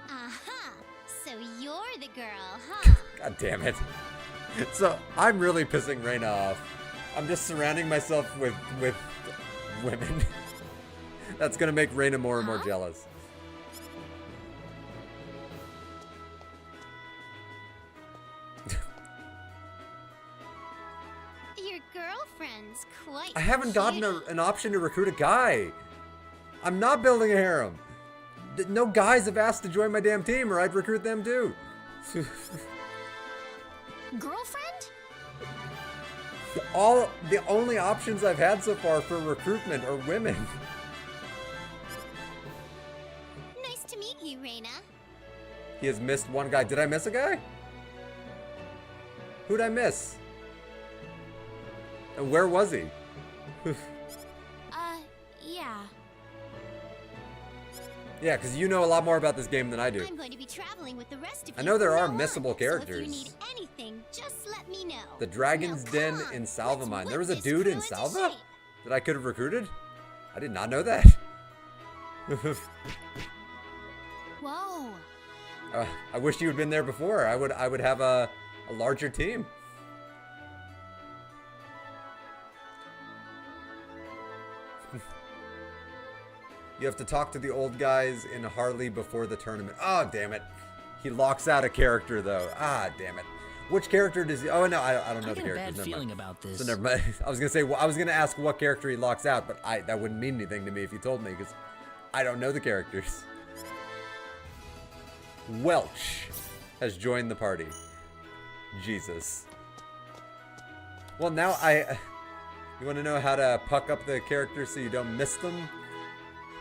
Uh-huh. So you're the girl, huh? God damn it. So I'm really pissing Reina off. I'm just surrounding myself with women. That's gonna make Reina more and more jealous. Your girlfriend's quite I haven't gotten cute. an option to recruit a guy. I'm not building a harem. No guys have asked to join my damn team, or I'd recruit them too. Girlfriend? The only options I've had so far for recruitment are women. Nice to meet you, Reina. He has missed one guy. Did I miss a guy? Who'd I miss? And where was he? Yeah. Yeah, because you know a lot more about this game than I do. I'm going to be traveling with the rest of you. I know there from are now on, missable So if characters. you need anything, just let me know. The Dragon's Now, Den come on, in Salva Mine. There was a let's whip dude this in crew into Salva shape. that I could have recruited? I did not know that. Whoa. I wish you had been there before. I would have a larger team. You have to talk to the old guys in Harley before the tournament. Oh, damn it. He locks out a character, though. Ah, damn it. Which character does he... Oh, no, I don't know I the get a characters. bad Never feeling mind. about this. So never mind. I was going to say... I was going to ask what character he locks out, but that wouldn't mean anything to me if you told me, because I don't know the characters. Welch has joined the party. Jesus. Well, now you want to know how to puck up the characters so you don't miss them?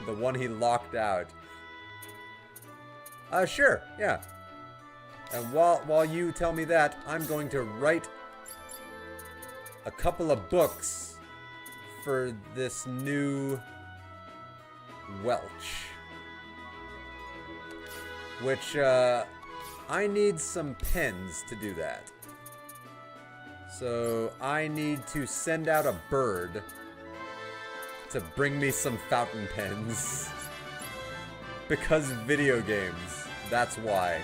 The one he locked out. Sure, yeah. And while you tell me that, I'm going to write a couple of books for this new Welch. Which, I need some pens to do that. So I need to send out a bird to bring me some fountain pens. Because video games. That's why.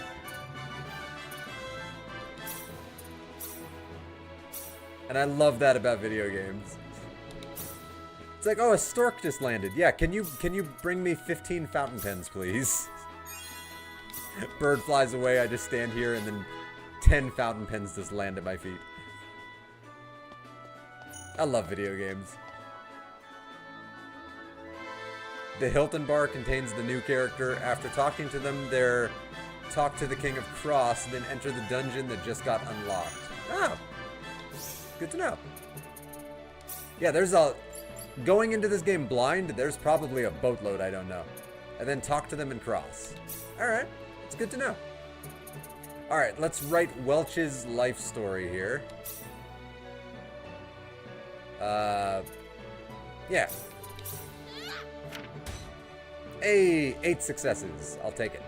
And I love that about video games. It's like, oh, a stork just landed. Yeah, can you bring me 15 fountain pens, please? Bird flies away, I just stand here, and then 10 fountain pens just land at my feet. I love video games. The Hilton Bar contains the new character. After talking to them, they're talk to the King of Cross, then enter the dungeon that just got unlocked. Oh, good to know. Yeah, there's going into this game blind, there's probably a boatload I don't know. And then talk to them and cross. Alright, it's good to know. Alright, let's write Welch's life story here. Yeah. Hey, 8 successes. I'll take it.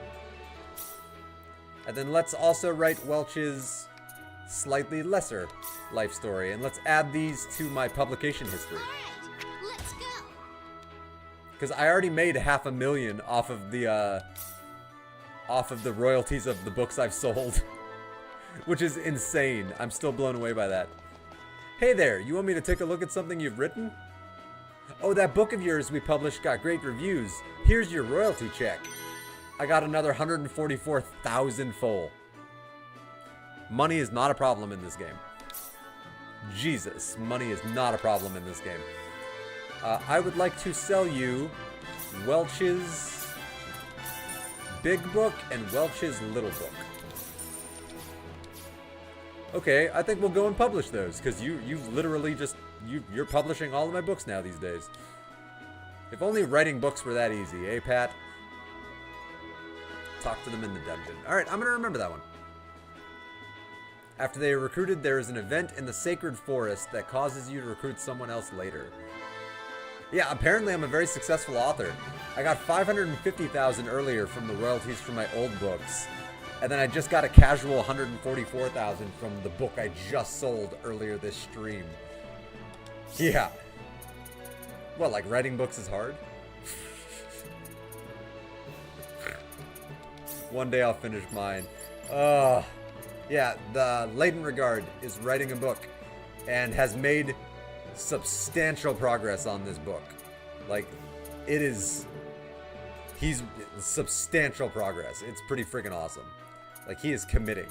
And then let's also write Welch's slightly lesser life story. And let's add these to my publication history. Let's go. Because I already made $500,000 off of the royalties of the books I've sold. Which is insane. I'm still blown away by that. Hey there, you want me to take a look at something you've written? Oh, that book of yours we published got great reviews. Here's your royalty check. I got another 144,000 full. Money is not a problem in this game. Jesus, money is not a problem in this game. I would like to sell you Welch's Big Book and Welch's Little Book. Okay, I think we'll go and publish those, because you've literally just, you're publishing all of my books now these days. If only writing books were that easy, eh, Pat? Talk to them in the dungeon. Alright, I'm gonna remember that one. After they are recruited, there is an event in the Sacred Forest that causes you to recruit someone else later. Yeah, apparently I'm a very successful author. I got 550,000 earlier from the royalties from my old books. And then I just got a casual 144,000 from the book I just sold earlier this stream. Yeah. What, like writing books is hard? One day I'll finish mine. Yeah, the Latent Regard is writing a book and has made substantial progress on this book. Like, it is... He's substantial progress. It's pretty freaking awesome. Like, he is committing.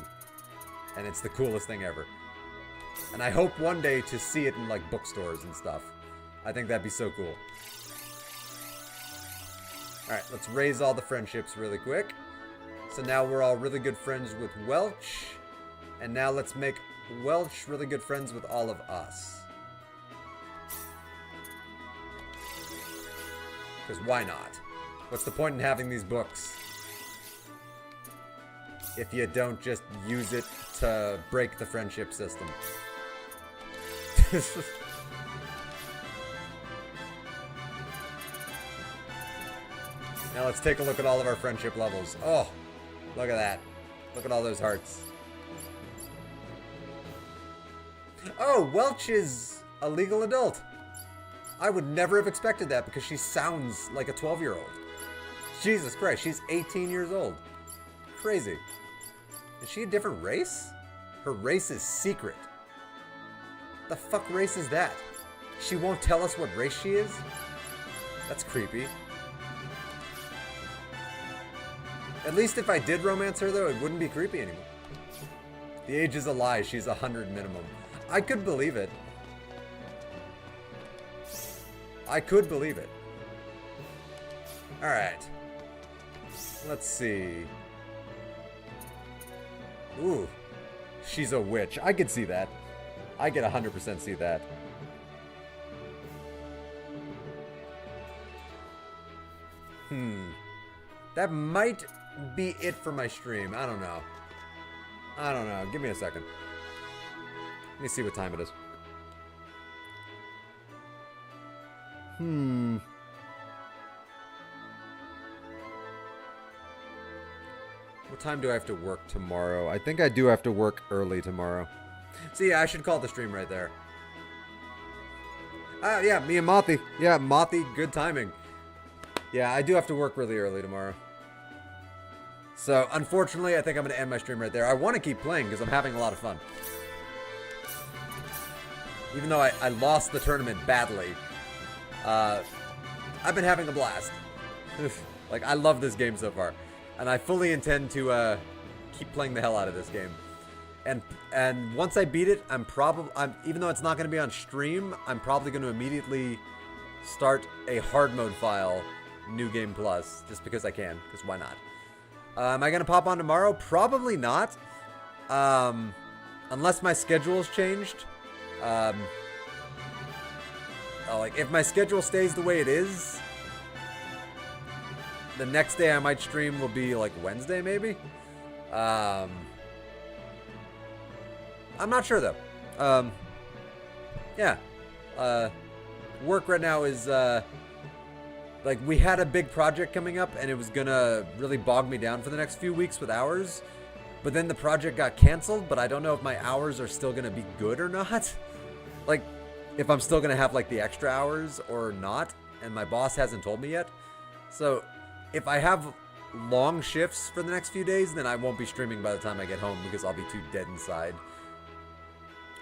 And it's the coolest thing ever. And I hope one day to see it in, like, bookstores and stuff. I think that'd be so cool. Alright, let's raise all the friendships really quick. So now we're all really good friends with Welch. And now let's make Welch really good friends with all of us. Because why not? What's the point in having these books if you don't just use it to break the friendship system? Now let's take a look at all of our friendship levels. Oh, look at that. Look at all those hearts. Oh, Welch is a legal adult. I would never have expected that because she sounds like a 12-year-old. Jesus Christ, she's 18 years old. Crazy. Is she a different race? Her race is secret. The fuck race is that? She won't tell us what race she is? That's creepy. At least if I did romance her, though, it wouldn't be creepy anymore. The age is a lie. She's 100 minimum. I could believe it. I could believe it. Alright. Let's see. Ooh. She's a witch. I could see that. I could 100% see that. That might be it for my stream. I don't know. I don't know. Give me a second. Let me see what time it is. What time do I have to work tomorrow? I think I do have to work early tomorrow. So yeah, I should call the stream right there. Yeah, me and Mothy. Yeah, Mothy, good timing. Yeah, I do have to work really early tomorrow. So, unfortunately, I think I'm going to end my stream right there. I want to keep playing because I'm having a lot of fun. Even though I lost the tournament badly, I've been having a blast. Like, I love this game so far. And I fully intend to keep playing the hell out of this game. And once I beat it, even though it's not going to be on stream, I'm probably going to immediately start a hard mode file, New Game Plus, just because I can, because why not? Am I going to pop on tomorrow? Probably not. Unless my schedule's changed. Like, if my schedule stays the way it is, the next day I might stream will be, like, Wednesday, maybe? I'm not sure, though. Yeah. Work right now is, like, we had a big project coming up, and it was gonna really bog me down for the next few weeks with hours. but then the project got canceled, but I don't know if my hours are still going to be good or not. Like, if I'm still going to have, like, the extra hours or not, and my boss hasn't told me yet. So, if I have long shifts for the next few days, then I won't be streaming by the time I get home because I'll be too dead inside.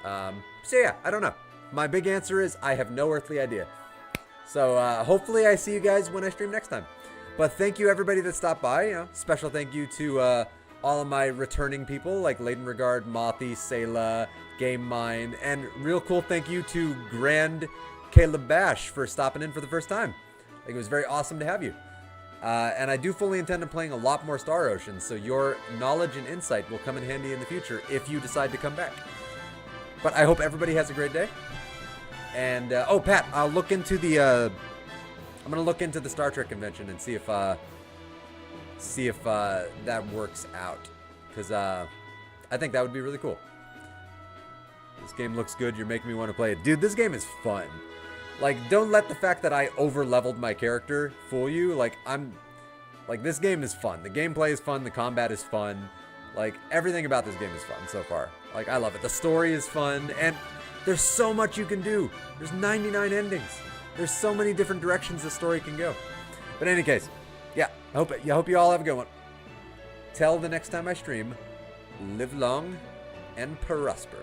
So yeah, I don't know. My big answer is I have no earthly idea. So hopefully I see you guys when I stream next time. But thank you everybody that stopped by. You know, special thank you to all of my returning people like Layden Regard, Mothy, Sayla, Game Mind, and real cool thank you to Grand Caleb Bash for stopping in for the first time. Like, it was very awesome to have you. And I do fully intend on playing a lot more Star Ocean, so your knowledge and insight will come in handy in the future if you decide to come back. But I hope everybody has a great day. And, oh, Pat, I'll look into the, I'm going to look into the Star Trek convention and see if that works out. Because, I think that would be really cool. This game looks good. You're making me want to play it. Dude, this game is fun. Like, don't let the fact that I over-leveled my character fool you. Like, this game is fun. The gameplay is fun. The combat is fun. Like, everything about this game is fun so far. Like, I love it. The story is fun. And there's so much you can do. There's 99 endings. There's so many different directions the story can go. But in any case, yeah, I hope you all have a good one. Till the next time I stream, live long and prosper.